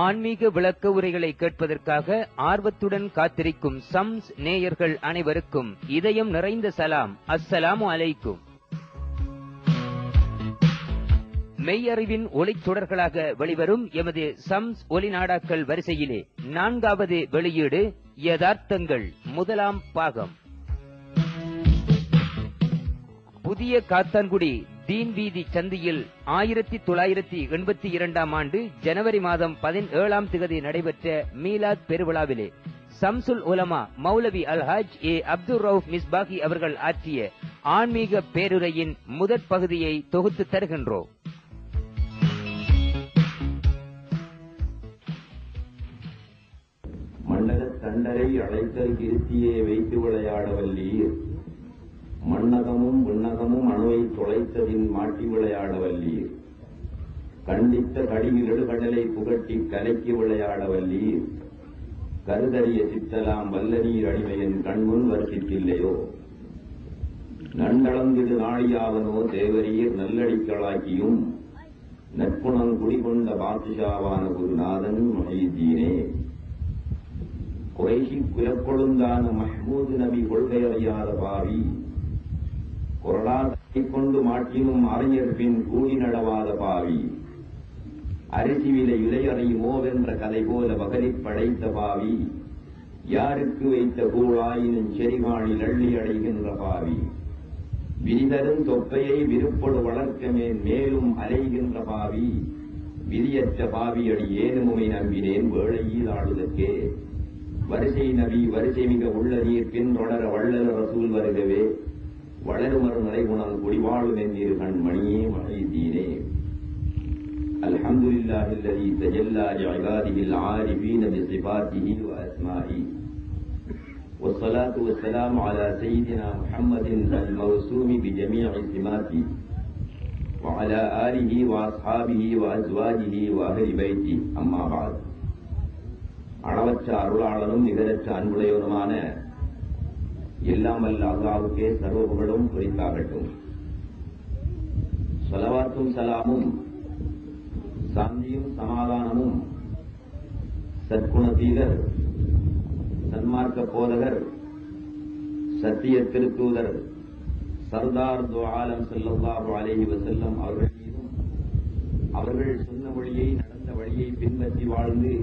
ஆன்மீக விளக்க உரைகளை கேட்பதற்காக ஆர்வத்துடன் காத்திருக்கும் சம்ஸ் நேயர்கள் அனைவருக்கும் இதயம் நிறைந்த சலாம். அஸ்ஸலாமு அலைக்கும். மெய்யறிவின் ஒளிச்சுடர்களாக வெளிவரும் எமது சம்ஸ் ஒலி நாடாக்கள் வரிசையிலே 4வது வெளியீடு யதார்த்தங்கள், முதலாம் பாகம். புதிய காத்தான்குடி தீன் வீதி சந்தியில் 1982 ஆண்டு ஜனவரி மாதம் 17 நடைபெற்ற மீலாத் பெருவிழாவிலே சம்சுல் உலமா மௌலவி அல்ஹாஜ் ஏ அப்துல் ரவுப் மிஸ்பாகி அவர்கள் ஆற்றிய ஆன்மீக பேருரையின் முதற் பகுதியை தொகுத்து தருகின்றோம். மண்டகத் தண்டரை அழைத்தல் கிருத்தியை வைத்து விளையாட வல்லீர், மண்ணகமும் விண்ணகமும் அணுவை தொலைத்ததின் மாட்டி விளையாட வல்லீர், கண்டித்த கடிவில் எழுகடலை புகட்டி கலைக்கு விளையாட வல்லீர், கருதறிய சித்தலாம் வல்லநீர் அடிமையின் கண்முன் வருத்தில்லையோ, நண்டளந்திடு நாளியாவனோ தேவரீர் நல்லடிக்களாக்கியும் நற்குணம் குடிகொண்ட பாத்திஷாவான குருநாதன் மொஹீதீனே, குறைஷி குலக்கொழுந்தான மஹ்மூது நபி கொள்கை அறியாத பாவி, கொரடாத்தை கொண்டு மாட்டினும் அறிஞர்பின் கூடி நடவாத பாவி, அரிசி விலை இலையறையுமோவென்ற கதை போல வகலிப் படைத்த பாவி, யாருக்கு வைத்த கூழாயினும் செறிவானில் அள்ளி அடைகின்ற பாவி, விரிதரும் தொப்பையை விருப்பொடு வளர்க்கமேன் மேலும் அலைகின்ற பாவி, விதியற்ற பாவியடி ஏனுமுமை நம்பினேன் வேளையில் ஆளுதற்கே, வரிசை நபி வரிசை மிக உள்ள நீர் பின்தொடர வள்ளல் ரசூல் வருகவே, வளருமறு நிறைகுணம் குடிவாழும் என்கிற கண்மணியே மொஹீதீனே. அல்ஹம்துலில்லாஹி அல்லதி தஜல்லா லிஇபாதிஹில் ஆரிஃபீன பிஸிஃபாத்திஹி வ அஸ்மாஇஹி, வஸ்ஸலாத்து வஸ்ஸலாமு அலா சய்யிதினா முஹம்மதின் அல்-மவ்சூமி பிஜமீஇ சிமாத்திஹி வ அலா ஆலிஹி வ அஸ்ஹாபிஹி வ அஸ்வாஜிஹி வ அஹ்லி பைத்திஹி. அம்மா பஅத். அளவற்ற அருளாளனும் நிகரற்ற அன்புடையவனுமான எல்லாம் வல்ல அல்லாஹ்வுக்கே சர்வ புகழும் குறித்தாகட்டும். ஸலவாத்தும் சலாமும் சாந்தியும் சமாதானமும் சத்குணசீலர், சன்மார்க்க போதகர், சத்திய திருத்தூதர் சர்தார் து ஆலம் ஸல்லல்லாஹு அலைஹி வஸல்லம் அவர்கள் மீதும், அவர்கள் சொன்ன வழியை நடந்த வழியை பின்பற்றி வாழ்ந்து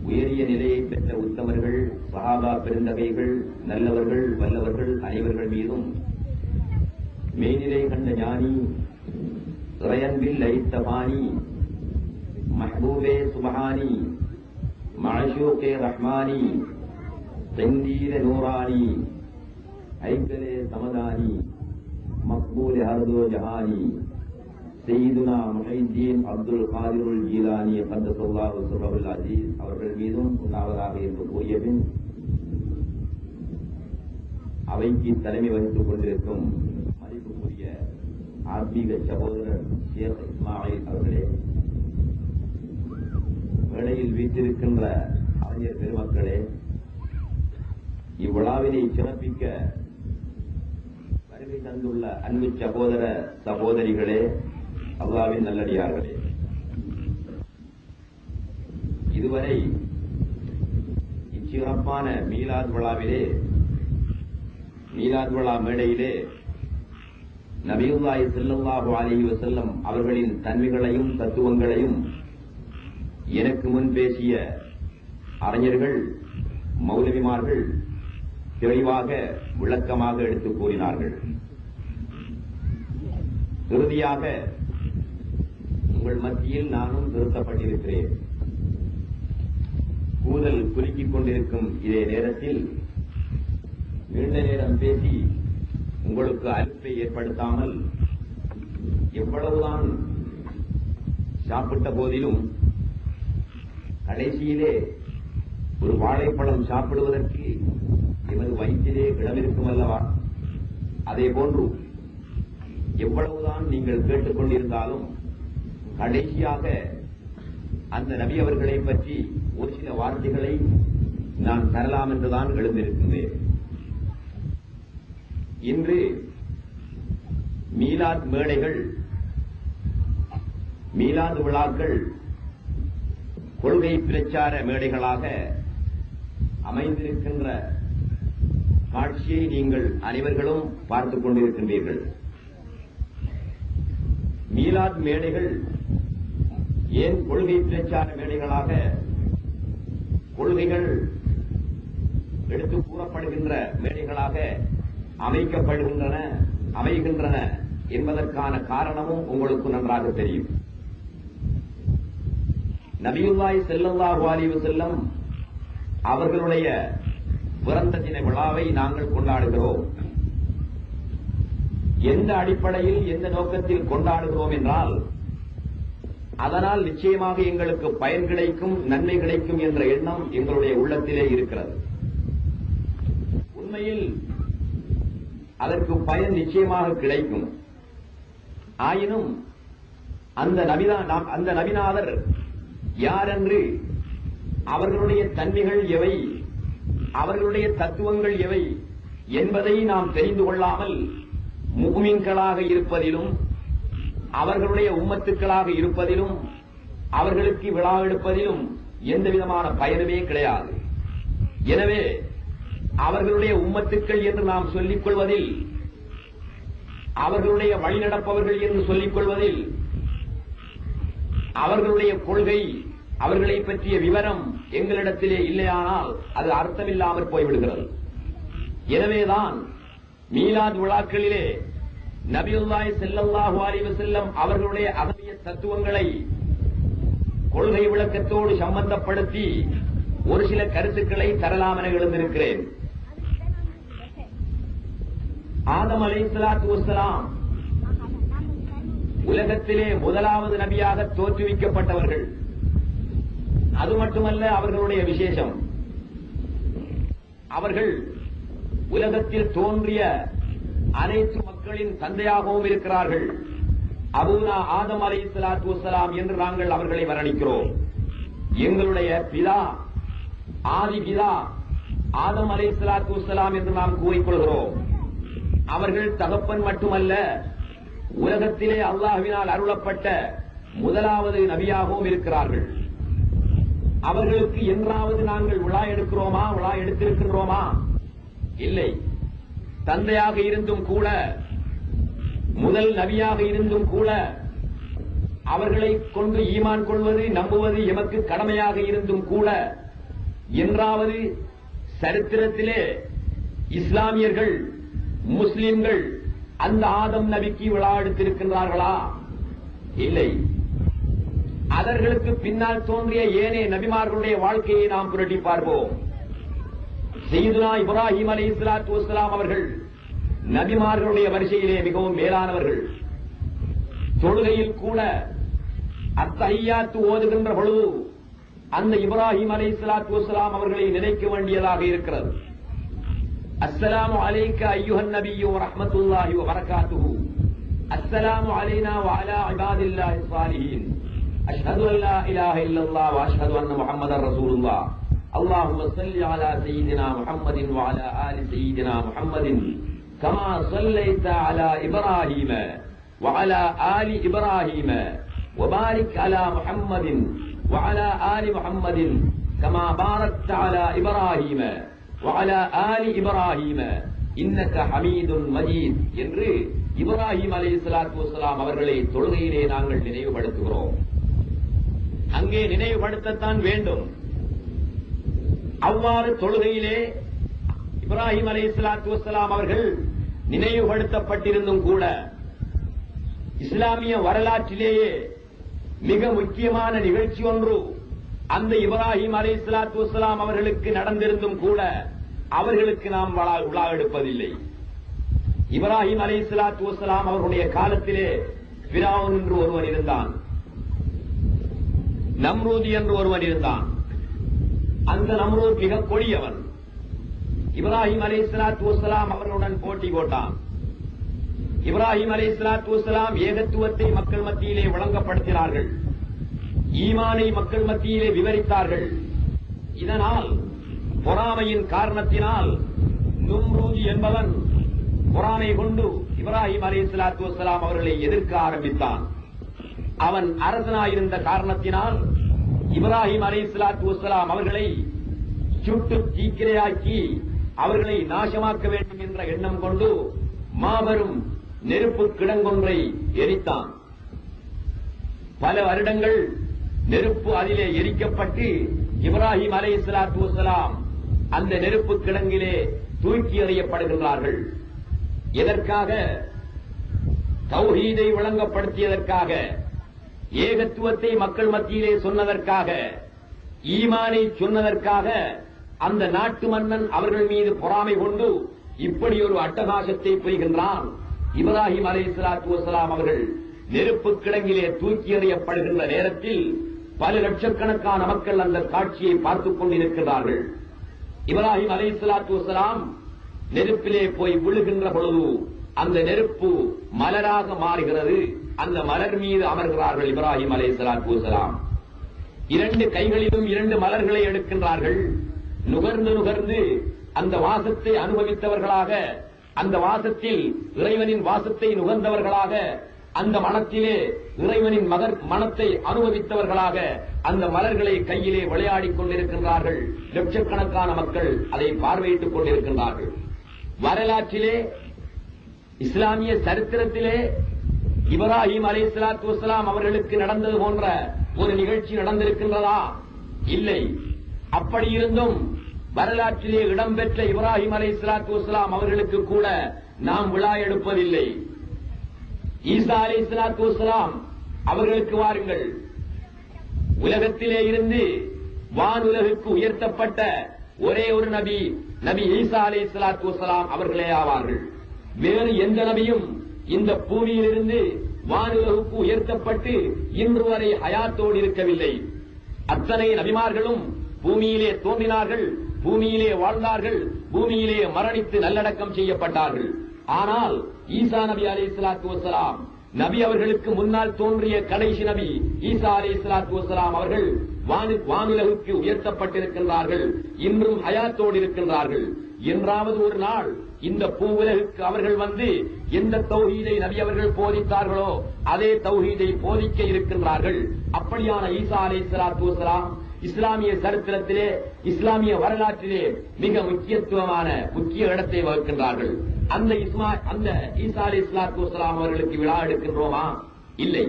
உயரிய நிலையை பெற்ற உத்தமர்கள், சஹாபா பெருந்தகைகள், நல்லவர்கள், வல்லவர்கள் அனைவர்கள் மீதும், மெய்நிலை கண்ட ஞானி, இறையன்பில் லயித்த பாணி, மஹ்பூபே சுபஹானி, மஅஷூகே ரஹ்மானி, தந்தீர நூரானி, ஐக்கலே சமதானி, மக்பூல் ஹர்தோ ஜஹானி, சையதுனா முஹைதீன் அப்துல் காதிருல் ஜீலானி கத்தஸல்லாஹு சிர்ரஹுல் அஸீஸ் அவர்கள் மீதும் உண்டாவதாக என்று கூறிய பின், அவைக்கு தலைமை வகித்துக் கொண்டிருக்கும் மதிப்புக்குரிய ஆத்மீக சகோதரர் ஷேக் இஸ்மாயில் அவர்களே, மேடையில் வீற்றிருக்கின்ற அறிஞர் பெருமக்களே, இவ்விழாவினை சிறப்பிக்க வருகை தந்துள்ள அன்பு சகோதர சகோதரிகளே, அல்லாஹ்வின் நல்லடியார்களே, இதுவரை இச்சிறப்பான மீலாத் விழாவிலே, மீலாத் விழா மேடையிலே நபியுல்லாஹி ஸல்லல்லாஹு அலைஹி வஸல்லம் அவர்களின் தன்மைகளையும் தத்துவங்களையும் எனக்கு முன் பேசிய அறிஞர்கள், மௌலவிமார்கள் தெளிவாக விளக்கமாக எடுத்துக் கூறினார்கள். இறுதியாக உங்கள் மத்தியில் நானும் நிறுத்தப்பட்டிருக்கிறேன். கூதல் குலுக்கிக் கொண்டிருக்கும் இதே நேரத்தில் நீண்ட நேரம் பேசி உங்களுக்கு அலுப்பை ஏற்படுத்தாமல், எவ்வளவுதான் சாப்பிட்ட போதிலும் கடைசியிலே ஒரு வாழைப்பழம் சாப்பிடுவதற்கு எமது வயிற்றிலே இடமிருக்கும் அல்லவா, அதே போன்று எவ்வளவுதான் நீங்கள் கேட்டுக் கொண்டிருந்தாலும் கடைசியாக அந்த நபி அவர்களை பற்றி ஒரு சில வார்த்தைகளை நான் தரலாம் என்றுதான் எழுந்திருக்கின்றேன். இன்று மீலாத் மேடைகள், மீலாது விழாக்கள் கொள்கை பிரச்சார மேடைகளாக அமைந்திருக்கின்ற காட்சியை நீங்கள் அனைவர்களும் பார்த்துக் கொண்டிருக்கின்றீர்கள். மீலாத் மேடைகள் ஏன் கொள்கை பிரச்சார மேடைகளாக, கொள்கைகள் எடுத்து கூறப்படுகின்ற மேடைகளாக அமைகின்றன என்பதற்கான காரணமும் உங்களுக்கு நன்றாக தெரியும். நபியுல்லாஹி ஸல்லல்லாஹு அலைஹி வஸல்லம் அவர்களுடைய பிறந்த தின விழாவை நாங்கள் கொண்டாடுகிறோம். எந்த அடிப்படையில், எந்த நோக்கத்தில் கொண்டாடுகிறோம் என்றால், அதனால் நிச்சயமாக எங்களுக்கு பயன் கிடைக்கும், நன்மை கிடைக்கும் என்ற எண்ணம் எங்களுடைய உள்ளத்திலே இருக்கிறது. உண்மையில் அதற்கு பயன் நிச்சயமாக கிடைக்கும். ஆயினும் அந்த நபிநாதர் யாரென்று, அவர்களுடைய தன்மைகள் எவை, அவர்களுடைய தத்துவங்கள் எவை என்பதை நாம் தெரிந்து கொள்ளாமல் முஃமின்களாக இருப்பதிலும், அவர்களுடைய உம்மத்துக்களாக இருப்பதிலும், அவர்களுக்கு விழா எடுப்பதிலும் எந்த விதமான பயனுமே கிடையாது. எனவே அவர்களுடைய உம்மத்துக்கள் என்று நாம் சொல்லிக் கொள்வதில், அவர்களுடைய வழிநடப்பவர்கள் என்று சொல்லிக் கொள்வதில், அவர்களுடைய கொள்கை, அவர்களை பற்றிய விவரம் எங்களிடத்திலே இல்லையானால் அது அர்த்தமில்லாமல் போய்விடுகிறது. எனவேதான் மீலாத் விழாக்களிலே நபியுல்லாஹி ஸல்லல்லாஹு அலைஹி வஸல்லம் அவர்களுடைய அகமிய தத்துவங்களை கொள்கை விளக்கத்தோடு சம்பந்தப்படுத்தி ஒரு சில கருத்துக்களை தரலாம் என எழுந்திருக்கிறேன். ஆதம் அலைஹிஸ்ஸலாத்து வஸ்ஸலாம் உலகத்திலே முதலாவது நபியாக தோற்றுவிக்கப்பட்டவர்கள். அது மட்டுமல்ல அவர்களுடைய விசேஷம், அவர்கள் உலகத்தில் தோன்றிய அனைத்து மக்களின் தந்தையாகவும் இருக்கிறார்கள். அபூனா ஆதம் அலைஹிஸ்ஸலாத்து வஸ்ஸலாம் என்று நாங்கள் அவர்களை வர்ணிக்கிறோம். எங்களுடைய பிதா, ஆதி பிதா ஆதம் அலைஹிஸ்ஸலாத்து வஸ்ஸலாம் என்று நாம் கூறிக்கொள்கிறோம். அவர்கள் தகப்பன் மட்டுமல்ல, உலகத்திலே அல்லாஹ்வினால் அருளப்பட்ட முதலாவது நபியாகவும் இருக்கிறார்கள். அவர்களுக்கு என்றாவது நாங்கள் விழா எடுக்கிறோமா, விழா எடுத்திருக்கின்றோமா? இல்லை. தந்தையாக இருந்தும் கூட, முதல் நபியாக இருந்தும் கூட, அவர்களை கொண்டு ஈமான் கொள்வது, நம்புவது எமக்கு கடமையாக இருந்தும் கூட, என்றாவது சரித்திரத்திலே இஸ்லாமியர்கள், முஸ்லிம்கள் அந்த ஆதம் நபிக்கு விழா எடுத்திருக்கின்றார்களா? இல்லை. அவர்களுக்கு பின்னால் தோன்றிய ஏனைய நபிமார்களுடைய வாழ்க்கையை நாம் புரட்டி பார்ப்போம். சையதுனா இப்ராஹிம் அலைஹிஸ்ஸலாத்து வஸ்ஸலாம் அவர்கள் நபிமார்களுடைய வரிசையிலே மிகவும் மேலானவர்கள். தொழுகையில் கூட அத்தஹிய்யாத்து ஓதுகின்ற பொழுது அந்த இப்ராஹிம் அலைஹிஸ்ஸலாத்து வஸ்ஸலாம் அவர்களை நினைக்க வேண்டியதாக இருக்கிறது. அஸ்ஸலாமு அலைக்க அய்யுஹன் நபிய்யு வ ரஹ்மத்துல்லாஹி வ பரகாத்துஹு. அஸ்ஸலாமு அலைனா வ அலா இபாதில்லாஹிஸ் ஸாலிஹீன். அஷ்ஹது அன் லா இலாஹ இல்லல்லாஹ் வ அஷ்ஹது அன்ன முஹம்மதர் ரசூலுல்லாஹ். அல்லாஹும்ம ஸல்லி அலா சய்யிதினா முஹம்மதின் வ அலா ஆலி சய்யிதினா முஹம்மதின் கமா ஸல்லைத அலா இப்ராஹீம வ அலா ஆலி இப்ராஹீம வ பாரிக் அலா முஹம்மதின் வ அலா ஆலி முஹம்மதின் கமா பாரக்த அலா இப்ராஹீம வஅலா ஆலி இப்ராஹீம இன்னக ஹமீதுன் மஜீத் என்று இப்ராஹிம் அலைஹிஸ்ஸலாத்து வஸ்ஸலாம் அவர்களை தொழுகையிலே நாங்கள் நினைவுபடுத்துகிறோம். அங்கே நினைவுபடுத்தத்தான் வேண்டும். அவ்வாறு தொழுகையிலே இப்ராஹிம் அலைஹிஸ்ஸலாத்து வஸ்ஸலாம் அவர்கள் நினைவுபடுத்தப்பட்டிருந்தும் கூட, இஸ்லாமிய வரலாற்றிலேயே மிக முக்கியமான நிகழ்ச்சி ஒன்று அந்த இப்ராஹிம் அலைஹிஸ்ஸலாத்து வஸ்ஸலாம் அவர்களுக்கு நடந்திருந்தும் கூட அவர்களுக்கு நாம் விழா எடுப்பதில்லை. இப்ராஹிம் அலைஹிஸ்ஸலாத்து வஸ்ஸலாம் அவர்களுடைய காலத்திலே ஃபிரௌன் என்று ஒருவன் இருந்தான், நம்ரூத் என்று ஒருவன் இருந்தான். அந்த நம்ரூத் மிக கொடியவன். இப்ராஹிம் அலைஹிஸ்ஸலாத்து வஸ்ஸலாம் அவர்களுடன் போட்டி போட்டான். இப்ராஹிம் அலைஹிஸ்ஸலாத்து வஸ்ஸலாம் ஏகத்துவத்தை மக்கள் மத்தியிலே வழங்கப்படுத்தினார்கள், ஈமானை மக்கள் மத்தியிலே விவரித்தார்கள். இதனால் பொறாமையின் காரணத்தினால் நம்ரூத் என்பவன் பொறாமை கொண்டு இப்ராஹிம் அலைஹிஸ்ஸலாத்து வஸ்ஸலாம் அவர்களை எதிர்க்க ஆரம்பித்தான். அவன் அரசனாயிருந்த காரணத்தினால் இப்ராஹிம் அலைஹிஸ்ஸலாத்து வஸ்ஸலாம் அவர்களை சுட்டு தீக்கிரையாக்கி அவர்களை நாசமாக்க வேண்டும் என்ற எண்ணம் கொண்டு மாபெரும் நெருப்பு கிடங்கொன்றை எரித்தான். பல வருடங்கள் நெருப்பு அதிலே எரிக்கப்பட்டு இப்ராஹிம் அலைஹிஸ்ஸலாத்து வஸ்ஸலாம் அந்த நெருப்பு கிடங்கிலே தூக்கி எறியப்படுகின்றார்கள். எதற்காக? தௌஹீதை வழங்கப்படுத்தியதற்காக, ஏகத்துவத்தை மக்கள் மத்தியிலே சொன்னதற்காக, ஈமானை சொன்னதற்காக. அந்த நாட்டு மன்னன் அவர்கள் மீது பொறாமை கொண்டு இப்படி ஒரு அட்டகாசத்தை புரிகின்றான். இப்ராஹிம் அலைஹிஸ்ஸலாத்து வஸ்ஸலாம் அவர்கள் நெருப்பு கிடங்கிலே தூக்கி எறியப்படுகின்ற நேரத்தில் பல லட்சக்கணக்கான மக்கள் அந்த காட்சியை பார்த்துக் கொண்டிருக்கிறார்கள். இப்ராஹிம் அலைஹிஸ்ஸலாத்து வஸ்ஸலாம் நெருப்பிலே போய் விழுகின்ற பொழுது அந்த நெருப்பு மலராக மாறுகிறது. அந்த மலர் மீது அமர்கிறார்கள் இப்ராஹிம் அலைஹிஸ்ஸலாத்து வஸ்ஸலாம். இரண்டு கைகளிலும் இரண்டு மலர்களை எடுக்கின்றார்கள். நுகர்ந்து நுகர்ந்து அந்த வாசத்தை அனுபவித்தவர்களாக, அந்த வாசத்தில் இறைவனின் வாசத்தை நுகர்ந்தவர்களாக, அந்த மனத்திலே இறைவனின் மனத்தை அனுபவித்தவர்களாக அந்த மலர்களை கையிலே விளையாடிக் கொண்டிருக்கின்றார்கள். லட்சக்கணக்கான மக்கள் அதை பார்வையிட்டுக் கொண்டிருக்கின்றார்கள். வரலாற்றிலே, இஸ்லாமிய சரித்திரத்திலே இப்ராஹிம் அலைஹிஸ்ஸலாத்து வஸ்ஸலாம் அவர்களுக்கு நடந்தது போன்ற ஒரு நிகழ்ச்சி நடந்திருக்கின்றதா? இல்லை. அப்படி இருந்தும் வரலாற்றிலே இடம்பெற்ற இப்ராஹிம் அலைஹிஸ்ஸலாத்து வஸ்ஸலாம் அவர்களுக்கு கூட நாம் விழா எடுப்பதில்லை. ஈசா அலைஹிஸ்ஸலாத்து வஸ்ஸலாம் அவர்களுக்கு வாருங்கள், உலகத்திலே இருந்து வானுலகுக்கு உயர்த்தப்பட்ட ஒரே ஒரு நபி, நபி ஈசா அலைஹிஸ்ஸலாத்து வஸ்ஸலாம் அவர்களே ஆவார்கள். வேறு எந்த நபியும் இந்த பூமியிலிருந்து வானுலகுக்கு உயர்த்தப்பட்டு இன்று வரை ஹயாத்தோடு இருக்கவில்லை. அத்தனை நபிமார்களும் பூமியிலே தோன்றினார்கள், பூமியிலே வாழ்ந்தார்கள், பூமியிலே மரணித்து நல்லடக்கம் செய்யப்பட்டார்கள். ஆனால் ஈசா நபி அலைஹிஸ்ஸலாத்து வஸ்ஸலாம், நபி அவர்களுக்கு முன்னால் தோன்றிய கடைசி நபி ஈசா அலைஹிஸ்ஸலாத்து வஸ்ஸலாம் அவர்கள் வானுலகுக்கு உயர்த்தப்பட்டிருக்கின்றார்கள், இன்றும் ஹயாத்தோடு இருக்கின்றார்கள். என்றாவது ஒரு நாள் இந்த பூவுலகுக்கு அவர்கள் வந்து எந்த தௌஹீதை நபி அவர்கள் போதித்தார்களோ அதே தௌஹீதை போதிக்க இருக்கின்றார்கள். அப்படியான ஈசா அலைஹிஸ்ஸலாத்து வஸ்ஸலாம் இஸ்லாமிய சரித்திரத்திலே, இஸ்லாமிய வரலாற்றிலே மிக முக்கிய இடத்தை வகிக்கின்றார்கள். அந்த ஈசா அலைஹிஸ்ஸலாத்து வஸ்ஸலாம் அவர்களுக்கு விழா எடுக்கின்றோமா? இல்லை.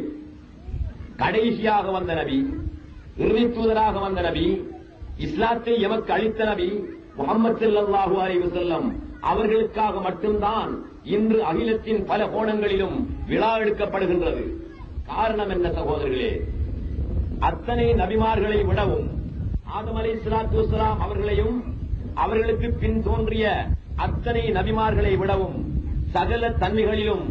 கடைசியாக வந்த நபி, இறுதி தூதராக வந்த நபி, இஸ்லாத்தை எமக்கு அளித்த நபி முஹம்மது ஸல்லல்லாஹு அலைஹி வஸல்லம் அவர்களுக்காக மட்டும்தான் இன்று அகிலத்தின் பல கோணங்களிலும் விழா எடுக்கப்படுகின்றது. காரணம் என்ன சகோதரர்களே? அத்தனை நபிமார்களை விடவும், ஆதம் அலைஹிஸ்ஸலாத்து வஸ்ஸலாம் அவர்களையும் அவர்களுக்கு பின் தோன்றிய அத்தனை நபிமார்களை விடவும் சகல தன்மைகளிலும்,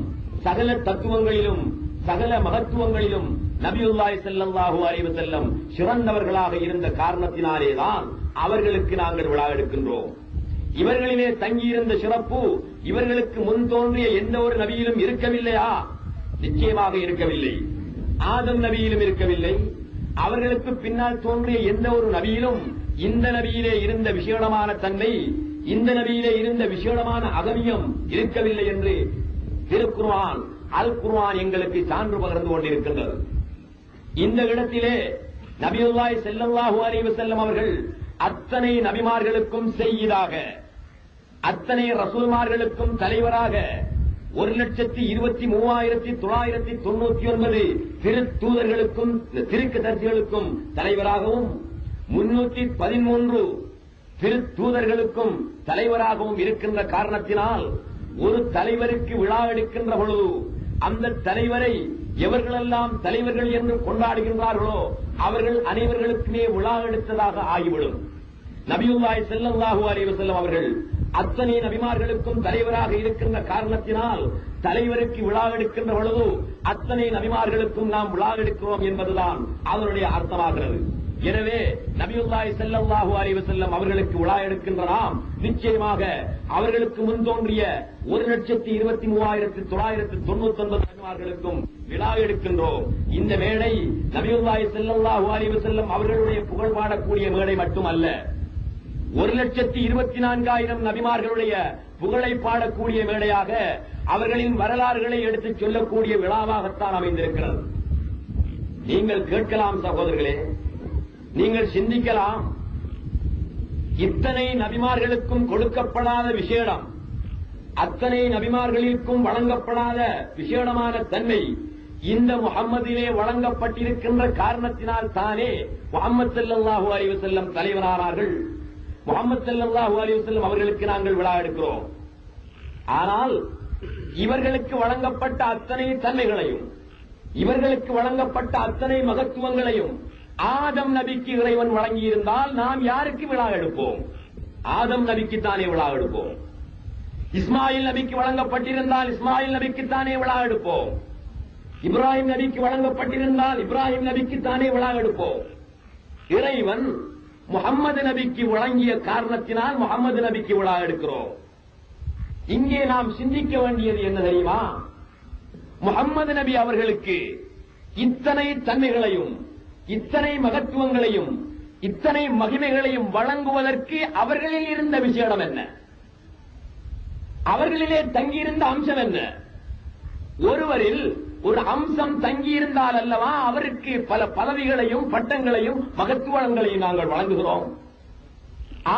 சகல தத்துவங்களிலும், சகல மகத்துவங்களிலும் நபியுல்லாஹி ஸல்லல்லாஹு அலைஹி வஸல்லம் சிறந்தவர்களாக இருந்த காரணத்தினாலேதான் அவர்களுக்கு நாங்கள் விழா எடுக்கின்றோம். இவர்களிலே தங்கியிருந்த சிறப்பு இவர்களுக்கு முன் தோன்றிய எந்த ஒரு நபியிலும் இருக்கவில்லையா? நிச்சயமாக இருக்கவில்லை. ஆதம் நபியிலும் இருக்கவில்லை. அவர்களுக்கு பின்னால் தோன்றிய எந்த ஒரு நபியிலும் இந்த நபியிலே இருந்த விசேடமான தன்மை, இந்த நபியிலே இருந்த விசேடமான அகமியம் இருக்கவில்லை என்று திருக்குர்ஆன், அல் குர்ஆன் எங்களுக்கு சான்று பகிர்ந்து கொண்டிருக்கின்றது. இந்த இடத்திலே நபியுல்லாஹி ஸல்லல்லாஹு அலைஹி வஸல்லம் அவர்கள் அத்தனை நபிமார்களுக்கும் செய்யீதாக, அத்தனை ரசூல்மார்களுக்கும் தலைவராக, 1,23,999 திருத்தூதர்களுக்கும் திருக்கதர்சிகளுக்கும் தலைவராகவும், 313 திருத்தூதர்களுக்கும் தலைவராகவும் இருக்கின்ற காரணத்தினால் ஒரு தலைவருக்கு விழா எடுக்கின்ற பொழுது அந்த தலைவரை எவர்களெல்லாம் தலைவர்கள் என்று கொண்டாடுகின்றார்களோ அவர்கள் அனைவர்களுக்குமே விழா எடுத்ததாக ஆகிவிடும். நபியுல்லாஹி ஸல்லல்லாஹு அலைஹி வஸல்லம் அவர்கள் அத்தனை நபிமார்களுக்கும் தலைவராக இருக்கின்ற காரணத்தினால் தலைவருக்கு விழா எடுக்கின்ற பொழுது அத்தனை நபிமார்களுக்கும் நாம் விழா எடுக்கிறோம் என்பதுதான் அதனுடைய அர்த்தமாகிறது. எனவே நபியுல்லாஹி ஸல்லல்லாஹு அலைஹி வஸல்லம் அவர்களுக்கு விழா எடுக்கின்ற நாம் நிச்சயமாக அவர்களுக்கு முன் தோன்றிய 1,23,999 நபிமார்களுக்கும் விழா எடுக்கின்றோம். இந்த மேடை நபியுல்லாஹி ஸல்லல்லாஹு அலைஹி வஸல்லம் அவர்களுடைய புகழ் பாடக்கூடிய மேடை மட்டுமல்ல, 1,24,000 நபிமார்களுடைய புகழை பாடக்கூடிய மேடையாக, அவர்களின் வரலாறுகளை எடுத்துச் சொல்லக்கூடிய விழாவாகத்தான் அமைந்திருக்கிறது. நீங்கள் கேட்கலாம் சகோதரர்களே, நீங்கள் சிந்திக்கலாம், இத்தனை நபிமார்களுக்கும் கொடுக்கப்படாத விசேடம், அத்தனை நபிமார்களுக்கும் வழங்கப்படாத விசேடமான தன்மை இந்த முஹம்மதிலே வழங்கப்பட்டிருக்கின்ற காரணத்தினால் தானே முஹம்மது ஸல்லல்லாஹு அலைஹி வஸல்லம் தலைவரானார்கள். முஹம்மது ஸல்லல்லாஹு அலைஹி வஸல்லம் அவர்களுக்கு நாங்கள் விழா எடுக்கிறோம். ஆனால் இவர்களுக்கு வழங்கப்பட்ட அத்தனை தன்மைகளையும், இவர்களுக்கு வழங்கப்பட்ட அத்தனை மகத்துவங்களையும் ஆதம் நபிக்கு இறைவன் வழங்கியிருந்தால் நாம் யாருக்கு விழா எடுப்போம்? ஆதம் நபிக்குத்தானே விழா எடுப்போம். இஸ்மாயில் நபிக்கு வழங்கப்பட்டிருந்தால் இஸ்மாயில் நபிக்குத்தானே விழா எடுப்போம். இப்ராஹிம் நபிக்கு வழங்கப்பட்டிருந்தால் இப்ராஹிம் நபிக்குத்தானே விழா எடுப்போம். இறைவன் முஹம்மது நபிக்கு வழங்கிய காரணத்தினால் முஹம்மது நபிக்கு விழா எடுக்கிறோம். இங்கே நாம் சிந்திக்க வேண்டியது என்ன தெரியுமா? முஹம்மது நபி அவர்களுக்கு இத்தனை தன்மைகளையும், இத்தனை மகத்துவங்களையும், இத்தனை மகிமைகளையும் வழங்குவதற்கு அவர்களில் இருந்த விசேடம் என்ன? அவர்களிலே தங்கியிருந்த அம்சம் என்ன? ஒருவரில் ஒரு அம்சம் தங்கியிருந்தால் அல்லவா அவருக்கு பல பதவிகளையும் பட்டங்களையும் மகத்துவங்களையும் நாங்கள் வழங்குகிறோம்.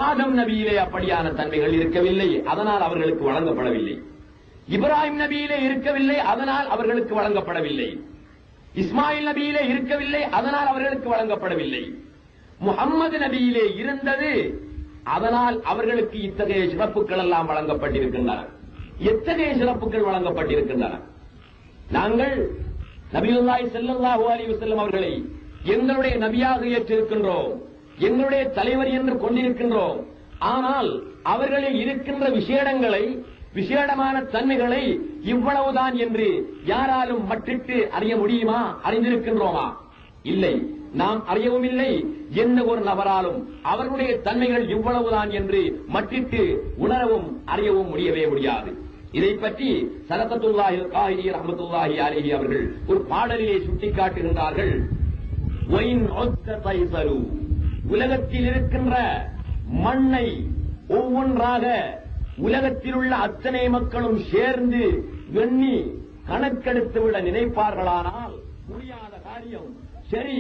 ஆதம் நபியிலே அப்படியான தன்மைகள் இருக்கவில்லை, அதனால் அவர்களுக்கு வழங்கப்படவில்லை. இப்ராஹிம் நபியிலே இருக்கவில்லை, அதனால் அவர்களுக்கு வழங்கப்படவில்லை. இஸ்மாயில் நபியிலே இருக்கவில்லை, அதனால் அவர்களுக்கு வழங்கப்படவில்லை. முஹம்மது நபியிலே இருந்தது, அதனால் அவர்களுக்கு இத்தகைய சிறப்புகள் எல்லாம் வழங்கப்பட்டிருக்கின்றன. எத்தகைய சிறப்புகள் வழங்கப்பட்டிருக்கின்றன? நாங்கள் நபியுல்லாஹி ஸல்லல்லாஹு அலைஹி வஸல்லம் அவர்களை எங்களுடைய நபியாக ஏற்றிருக்கின்றோம், எங்களுடைய தலைவர் என்று கொண்டிருக்கின்றோம். ஆனால் அவர்களில் இருக்கின்ற விசேடங்களை, விசேடமான தன்மைகளை இவ்வளவுதான் என்று யாராலும் மட்டிட்டு அறிய முடியுமா? அறிந்திருக்கின்றோமா? இல்லை, நாம் அறியவும் இல்லை. எந்த ஒரு நபராலும் அவர்களுடைய தன்மைகள் இவ்வளவுதான் என்று மட்டிட்டு உணரவும் அறியவும் முடியவே முடியாது. இதை பற்றி சலஃபத்துல்லாஹில் காஹிரி ரஹ்மத்துல்லாஹி அலைஹி அவர்கள் ஒரு பாடலிலே சுட்டிக்காட்டுகின்றார்கள். உலகத்தில் இருக்கின்ற மண்ணை ஒவ்வொன்றாக உலகத்தில் உள்ள அத்தனை மக்களும் சேர்ந்து எண்ணி கணக்கெடுத்து விட நினைப்பார்களானால் முடியாத காரியம். சரி,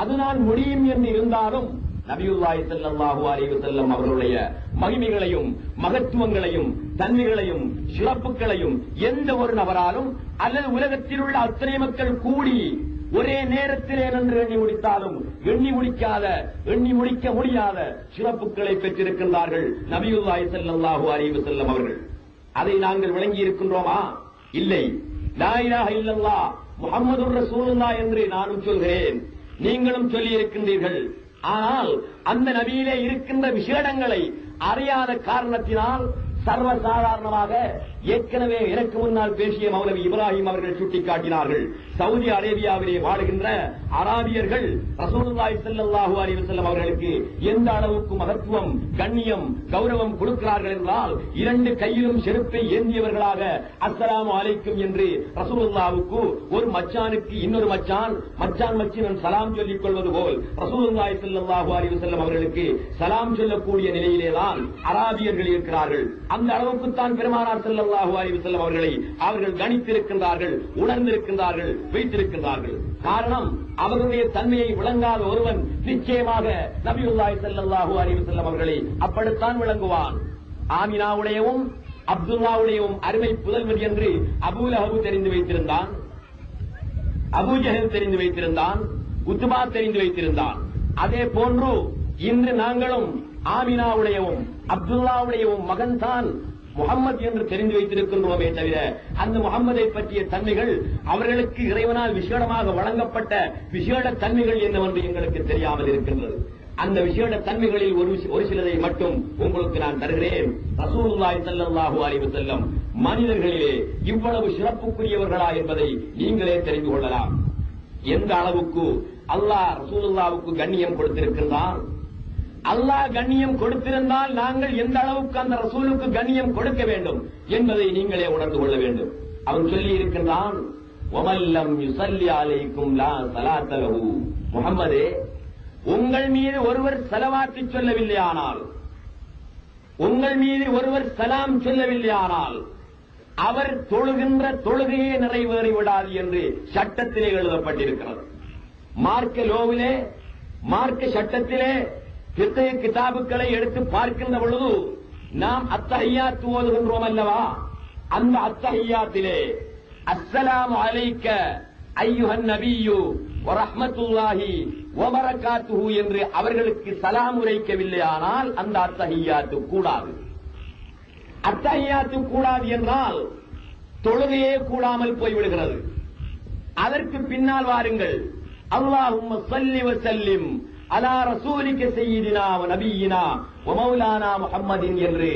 அதனால் முடியும் என்று இருந்தாலும் நபியுல்லாஹி ஸல்லல்லாஹு அலைஹி வஸல்லம் அவர்களுடைய மகிமைகளையும் மகத்துவங்களையும் தன்மைகளையும் சிறப்புகளையும் எந்த ஒரு நபராலும் அல்லது உலகத்தில் உள்ள அத்தனை மக்கள் கூடி ஒரே நேரத்திலே என்று எண்ணி முடித்தாலும் எண்ணி முடிக்க முடியாத சிறப்புகளை பெற்றிருக்கின்றார்கள் நபியுல்லாஹி ஸல்லல்லாஹு அலைஹி வஸல்லம் அவர்கள். அதை நாங்கள் விளங்கி இருக்கின்றோமா? இல்லை. லா இலாஹ இல்லல்லாஹ் முஹம்மதுர் ரசூலுல்லாஹ் என்று நானும் சொல்கிறேன், நீங்களும் சொல்லி இருக்கின்றீர்கள். ஆனால் அந்த நபியிலே இருக்கின்ற விசேடங்களை அறியாத காரணத்தினால் சர்வசாதாரணமாக ஏற்கனவே எனக்கு முன்னால் பேசிய மௌலவி இப்ராஹிம் அவர்கள் சுட்டிக்காட்டினார்கள். சவுதி அரேபியாவிலே வாழுகின்ற அராபியர்கள் ரசூலுல்லாஹி ஸல்லல்லாஹு அலைஹி வஸல்லம் அவர்களுக்கு எந்த அளவுக்கு மகத்துவம், கண்ணியம், கௌரவம் கொடுக்கிறார்கள் என்றால் இரண்டு கையிலும் செருப்பை ஏந்தியவர்களாக அஸ்ஸலாமு அலைக்கும் என்று ரசூலுல்லாஹ்வுக்கு ஒரு மச்சானுக்கு இன்னொரு மச்சான் மச்சினன் சலாம் சொல்லிக் கொள்வது போல் ரசூலுல்லாஹி ஸல்லல்லாஹு அலைஹி வஸல்லம் அவர்களுக்கு சலாம் சொல்லக்கூடிய நிலையிலேதான் அராபியர்கள் இருக்கிறார்கள். அந்த அளவுக்கு தான் பெருமானார் ஸல்லல்லாஹு அலைஹி வஸல்லம் அவர்களை அவர்கள் கணித்திருக்கின்றார்கள், உணர்ந்திருக்கின்றார்கள், வைத்திருக்கின்றார்கள். காரணம், அவர்களுடைய தன்மையை விளங்காத ஒருவன் நிச்சயமாக நபியுல்லாஹி ஸல்லல்லாஹு அலைஹி வஸல்லம் அவர்களை அப்படித்தான் விளங்குவான். ஆமினாவுடையவும் அப்துல்லாவுடையவும் அருமை புதல்வர் என்று அபூ லஹப் தெரிந்து வைத்திருந்தான், அபூ ஜஹல் தெரிந்து வைத்திருந்தான், உத்பா தெரிந்து வைத்திருந்தான். அதே போன்று இன்று நாங்களும் ஆமினாவுடையவும் அப்துல்லாவுடையவும் மகன் தான் முகம்மது என்று தெரிந்து வைத்திருக்கின்றோமே தவிர அந்த முகம்மதை பற்றிய தன்மைகள், அவர்களுக்கு இறைவனால் விசேடமாக வழங்கப்பட்ட விசேட தன்மைகள் என்னவென்று எங்களுக்கு தெரியாமல் இருக்கின்றது. அந்த விசேட தன்மைகளில் ஒரு சிலதை மட்டும் உங்களுக்கு நான் தருகிறேன். ரசூலுல்லாஹி ஸல்லல்லாஹு அலைஹி வஸல்லம் மனிதர்களிலே இவ்வளவு சிறப்புக்குரியவர்களா என்பதை நீங்களே தெரிந்து கொள்ளலாம். எந்த அளவுக்கு அல்லாஹ் ரசூலுல்லாஹ்வுக்கு கண்ணியம் கொடுத்திருக்கின்றான். அல்லாஹ் கண்ணியம் கொடுத்திருந்தால் நாங்கள் எந்த அளவுக்கு அந்த ரசூலுக்கு கண்ணியம் கொடுக்க வேண்டும் என்பதை நீங்களே உணர்ந்து கொள்ள வேண்டும். அவன் சொல்லி இருக்கின்றான், வமல்லம் யுஸல்லி அலைக்கும் லா ஸலாத்த லஹு. முஹம்மதே, உங்கள் மீது ஒருவர் ஸலவாத் சொல்லவில்லையானால், உங்கள் மீது ஒருவர் சலாம் சொல்லவில்லையானால் அவர் தொழுகின்ற தொழுகையே நிறைவேறி விடாது என்று சட்டத்திலே எழுதப்பட்டிருக்கிறது. மார்க்க லோவிலே மார்க்க சட்டத்திலே பிறகு கிதாபுக்களை எடுத்து பார்க்கின்ற பொழுது நாம் அத்தஹியாத் ஓதுகின்றோம் அல்லவா? அந்த அத்தஹியாத்திலே அஸ்ஸலாமு அலைக்க அய்யுஹன் நபியு வ ரஹ்மத்துல்லாஹி வ பரகாத்துஹு என்று அவர்களுக்கு சலாம் உரைக்கவில்லையானால் அந்த அத்தஹியாத்து கூடாது. அத்தஹியாத்து கூடாது என்றால் தொழுகையே கூடாமல் போய்விடுகிறது. அதற்கு பின்னால் வாருங்கள், அல்லாஹும்ம ஸல்லி வ ஸல்லிம் அலா ரசூலிக ஸய்யிதினா வ நபியினா வ மௌலானா முஹம்மதின் என்று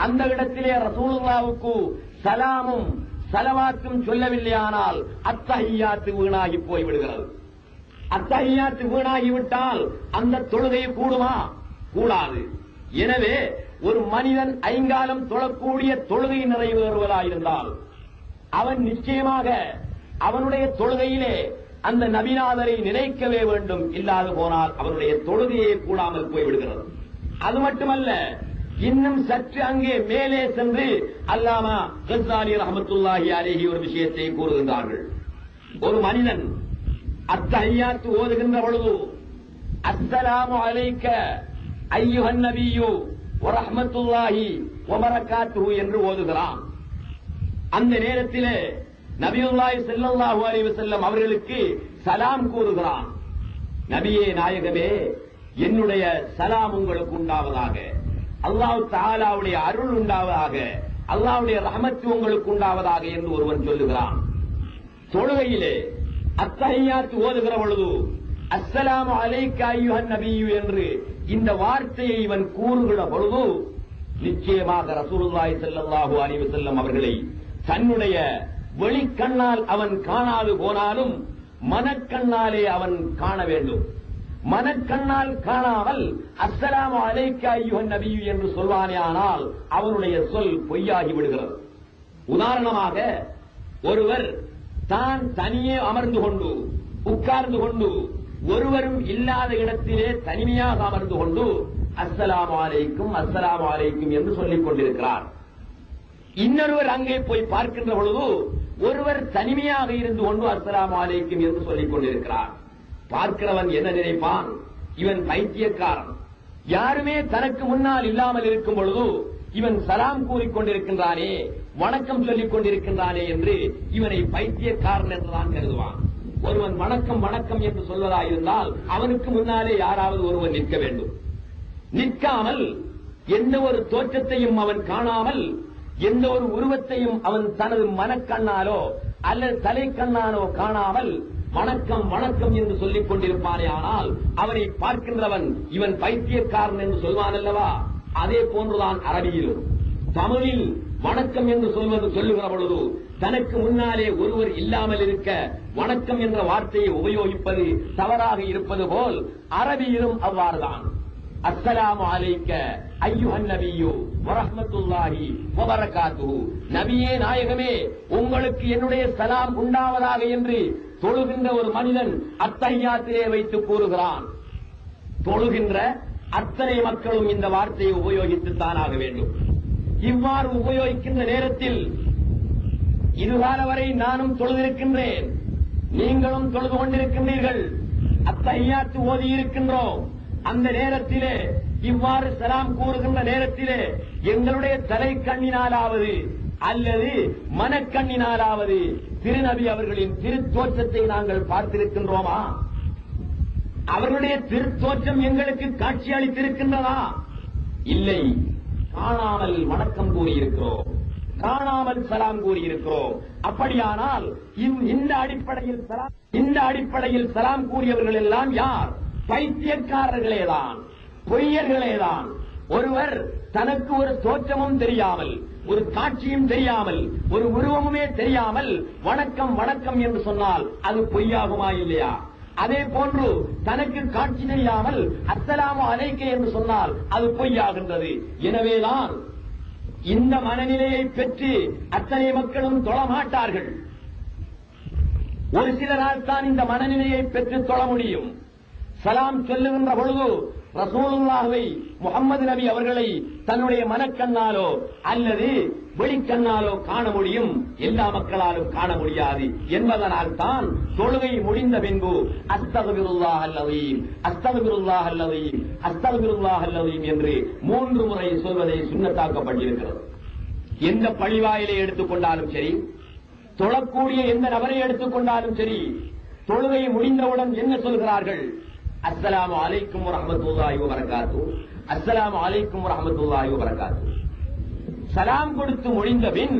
அந்த இடத்திலே ரசூலுல்லாஹ்வுக்கு சலாமும் ஸலவாத்தும் சொல்லவில்லையானால் அத்தஹியாத்து வீணாகி போய்விடுகிறது. அத்தஹியாத்து வீணாகிவிட்டால் அந்த தொழுகை கூடுமா? கூடாது. எனவே ஒரு மனிதன் ஐங்காலம் தொழக்கூடிய தொழுகை நிறைவேறுவதாயிருந்தால் அவன் நிச்சயமாக அவனுடைய தொழுகையிலே அந்த நபிநாதரை நினைக்கவே வேண்டும். இல்லாது போனால் அவனுடைய தொழுகையே கூடாமல் போய்விடுகிறது. அது மட்டுமல்ல, இன்னும் சற்று அங்கே மேலே சென்று அல்லாமா கஸ்ஸாலி ரஹ்மத்துல்லாஹி அலைஹி ஒரு விஷயத்தை கூறுகின்றார்கள். ஒரு மனிதன் அத்தஹியாத்து ஓதுகின்ற பொழுது அஸ்ஸலாமு அலைக்க அய்யுஹன் நபியு வ ரஹ்மத்துல்லாஹி வ பரகாத்துஹு என்று ஓதுகிறான். அந்த நேரத்திலே நபியுல்லாஹி ஸல்லல்லாஹு அலைஹி வஸல்லம் அவர்களுக்கு சலாம் கூறுகிறான். நபியே நாயகமே, என்னுடைய சலாம் உங்களுக்கு உண்டாவதாக, அல்லாஹ் தஆலாவுடைய அருள் உண்டாவதாக, அல்லாஹ்வுடைய ரஹமத் உங்களுக்கு உண்டாவதாக என்று ஒருவன் சொல்லுகிறான். தொழுகையிலே அத்தஹியாத் ஓதுகிற பொழுது அஸ்ஸலாமு அலைக்க அய்யுஹன் நபியு என்று இந்த வார்த்தையை இவன் கூறுகிற பொழுது நிச்சயமாக ரசூலுல்லாஹி ஸல்லல்லாஹு அலைஹி வஸல்லம் அவர்களை தன்னுடைய வெளிக்கண்ணால் அவன் காணாது போனாலும் மனக்கண்ணாலே அவன் காண வேண்டும். மனக்கண்ணால் காணாமல் அஸ்ஸலாமு அலைக்க அய்யுஹன் நபியு என்று சொல்வானே, ஆனால் அவனுடைய சொல் பொய்யாகி விடுகிறது. உதாரணமாக, ஒருவர் தான் தனியே அமர்ந்து கொண்டு உட்கார்ந்து கொண்டு ஒருவரும் இல்லாத இடத்திலே தனிமையாக அமர்ந்து கொண்டு அஸ்ஸலாமு அலைக்கும் அஸ்ஸலாமு அலைக்கும் என்று சொல்லிக் கொண்டிருக்கிறார். இன்னொருவர் அங்கே போய் பார்க்கின்ற பொழுது ஒருவர் தனிமையாக இருந்து கொண்டு அஸ்ஸலாமு அலைக்கும் என்று சொல்லிக் கொண்டிருக்கிறார். பார்க்கிறவன் என்ன நினைப்பான்? இவன் பைத்தியக்காரன். யாருமே தனக்கு முன்னால் இல்லாமல் இருக்கும் பொழுது இவன் சலாம் கூறிக்கொண்டிருக்கின்றானே, வணக்கம் சொல்லிக் கொண்டிருக்கின்றானே என்று இவனை பைத்தியக்காரன் என்றுதான் கருதுவான். ஒருவன் வணக்கம் வணக்கம் என்று சொல்வதாயிருந்தால் அவனுக்கு முன்னாலே யாராவது ஒருவன் நிற்க வேண்டும். நிற்காமல் எந்த ஒரு தோற்றத்தையும் அவன் காணாமல் எந்த ஒரு உருவத்தையும் அவன் தனது மனக்கண்ணாலோ அல்லது தலைக்கண்ணாலோ காணாமல் வணக்கம் வணக்கம் என்று சொல்லிக் கொண்டிருப்பானே, ஆனால் அவனை பார்க்கின்றவன் இவன் பைத்தியக்காரன் என்று சொல்வான் அல்லவா? அதே போன்றுதான் அரபியிலும் தமிழில் வணக்கம் என்று சொல்லுகிற பொழுது தனக்கு முன்னாலே ஒருவர் இல்லாமல் இருக்க வணக்கம் என்ற வார்த்தையை உபயோகிப்பது தவறாக இருப்பது போல் அரபியிலும் அவ்வாறுதான். அஸ்ஸலாமு அலைக்க அய்யுஹன் நபியு வ ரஹ்மத்துல்லாஹி வ பரகாத்துஹு, நபியே நாயகமே உங்களுக்கு என்னுடைய சலாம் உண்டாவதாக என்று தொழுகின்ற ஒரு மனிதன் அத்தஹியாத்திலே வைத்து கூறுகிறான். தொழுகின்ற அத்தனை மக்களும் இந்த வார்த்தையை உபயோகித்துத்தான் ஆக வேண்டும். இவ்வாறு உபயோகிக்கின்ற நேரத்தில் இதுகால வரை நானும் தொழுதிருக்கின்றேன், நீங்களும் தொழுது கொண்டிருக்கின்றீர்கள், அத்தஹியாத்து ஓதி இருக்கின்றோம். அந்த நேரத்திலே இவ்வாறு சலாம் கூறுகின்ற நேரத்திலே எங்களுடைய தலைக்கண்ணினாலாவது அல்லது மனக்கண்ணினாலாவது திருநபி அவர்களின் திருத்தோற்றத்தை நாங்கள் பார்த்திருக்கின்றோமா? அவர்களுடைய திருத்தோற்றம் எங்களுக்கு காட்சி அளித்திருக்கின்றதா? இல்லை. காணாமல் வணக்கம் கூறியிருக்கிறோம், காணாமல் சலாம் கூறியிருக்கிறோம். அப்படியானால் இந்த அடிப்படையில் சலாம் கூறியவர்கள் எல்லாம் யார்? பைத்தியக்காரர்களேதான், பொய்யர்களேதான். ஒருவர் தனக்கு ஒரு தோற்றமும் தெரியாமல், ஒரு காட்சியும் தெரியாமல், ஒரு உருவமுமே தெரியாமல் வணக்கம் வணக்கம் என்று சொன்னால் அது பொய்யாகுமா இல்லையா? அதே போன்று தனக்கு காட்சி தெரியாமல் அஸ்ஸலாமு அலைக்க என்று சொன்னால் அது பொய்யாகின்றது. எனவேதான் இந்த மனநிலையை பெற்று அத்தனை மக்களும் தொழமாட்டார்கள். ஒரு சிலரால் தான் இந்த மனநிலையை பெற்று தொழ முடியும். சலாம் சொல்லுகின்ற பொழுது ரசூலுல்லாஹ்வை முஹம்மது நபி அவர்களை தன்னுடைய மனக்கண்ணாலோ அல்லது வெளிக்கண்ணாலோ காண முடியும், எல்லா மக்களாலும் காண முடியாது என்பதனால் தான் தொழுகை முடிந்த பின்பு அஸ்தக்பிருல்லாஹல் அஸீம், அஸ்தக்பிருல்லாஹல் அஸீம், அஸ்தக்பிருல்லாஹல் அஸீம் என்று 3 முறை சொல்வதை சுன்னத்தாக்கப்பட்டிருக்கிறது. எந்த பள்ளிவாயிலை எடுத்துக்கொண்டாலும் சரி, தொழக்கூடிய எந்த நபரை எடுத்துக்கொண்டாலும் சரி, தொழுகை முடிந்தவுடன் என்ன சொல்கிறார்கள்? அஸ்ஸலாமு அலைக்கும் வரஹ்மத்துல்லாஹி வபரகாத்துஹு, அஸ்ஸலாமு அலைக்கும் வரஹ்மத்துல்லாஹி வபரகாத்துஹு. சலாம் கொடுத்து முடிந்த பின்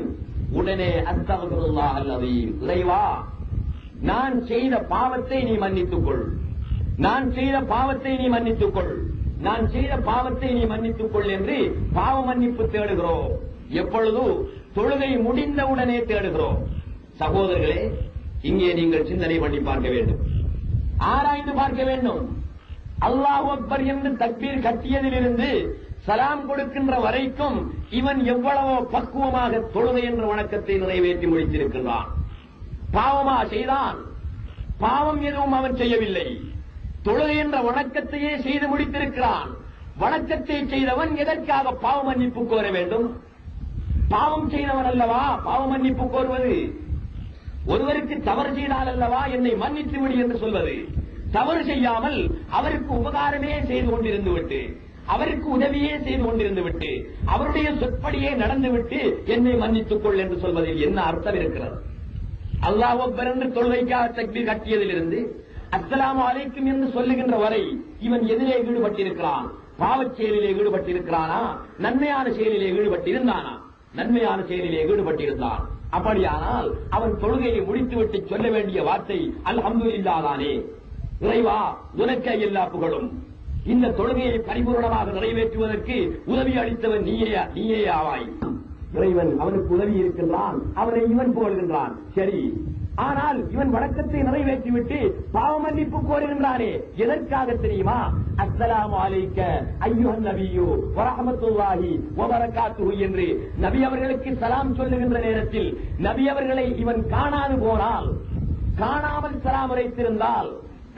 உடனே அஸ்தக்பிருல்லாஹல் அஸீம், இறைவா நான் செய்த பாவத்தை நீ மன்னித்துக் கொள், நான் செய்த பாவத்தை நீ மன்னித்துக் கொள், நான் செய்த பாவத்தை நீ மன்னித்துக் கொள் என்று பாவ மன்னிப்பு தேடுகிறோம். எப்பொழுது? தொழுகை முடிந்தவுடனே தேடுகிறோம். சகோதரர்களே, இங்கே நீங்கள் சிந்தனை பண்ணி பார்க்க வேண்டும், ஆராய்ந்து பார்க்க வேண்டும். அல்லாஹு அக்பர் என்று தக்பீர் கட்டியதிலிருந்து சலாம் கொடுக்கின்ற வரைக்கும் இவன் எவ்வளவோ பக்குவமாக தொழுகை என்ற வணக்கத்தை நிறைவேற்றி முடித்திருக்கின்றான். பாவமா செய்தான்? பாவம் எதுவும் அவன் செய்யவில்லை. தொழுகை என்ற வணக்கத்தையே செய்து முடித்திருக்கிறான். வணக்கத்தை செய்தவன் எதற்காக பாவ மன்னிப்பு கோர வேண்டும்? பாவம் செய்தவன் அல்லவா பாவ மன்னிப்பு கோருவது? ஒருவருக்கு தவறு செய்தால் அல்லவா என்னை மன்னித்து விடு என்று சொல்வது. தவறு செய்யாமல் அவருக்கு உபகாரமே செய்து கொண்டிருந்து விட்டு, அவருக்கு உதவியே செய்து கொண்டிருந்து விட்டு, அவருடைய சொற்படியே நடந்துவிட்டு என்னை மன்னித்துக் கொள் என்று சொல்வதில் என்ன அர்த்தம் இருக்கிறது? அல்லாஹ் அக்பர் என்று தொழுகைக்காக தக்பீர் கட்டியதிலிருந்து அஸ்ஸலாமு அலைக்கும் என்று சொல்லுகின்ற வரை இவன் எதிலே ஈடுபட்டிருக்கிறான்? பாவச் செயலிலே ஈடுபட்டிருக்கிறானா? நன்மையான செயலிலே ஈடுபட்டிருந்தானா? நன்மையான செயலிலே ஈடுபட்டிருந்தான். அப்படியானால் அவன் தொழுகையை முடித்துவிட்டு சொல்ல வேண்டிய வார்த்தை அல்ஹம்துலில்லாஹ் தானே. இறைவா உனக்கே எல்லா புகழும், இந்த தொழுகையை பரிபூர்ணமாக நிறைவேற்றுவதற்கு உதவி அளித்தவன் நீயே ஆவாய். இறைவன் அவனுக்கு உதவி இருக்கின்றான், அவனை இவன் புகழ்கின்றான். சரி, ஆனால் இவன் வணக்கத்தை நிறைவேற்றிவிட்டு பாவ மன்னிப்பு கோருகின்றானே, எதற்காக தெரியுமா? அஸ்ஸலாமு அலைக்க அய்யுஹன் நபியு வரஹ்மத்துல்லாஹி வபரகாத்துஹு என்று நபி அவர்களுக்கு சலாம் சொல்லுகின்ற நேரத்தில் நபி அவர்களை இவன் காணாது போனால், காணாமல் சலாம் உரைத்திருந்தால்,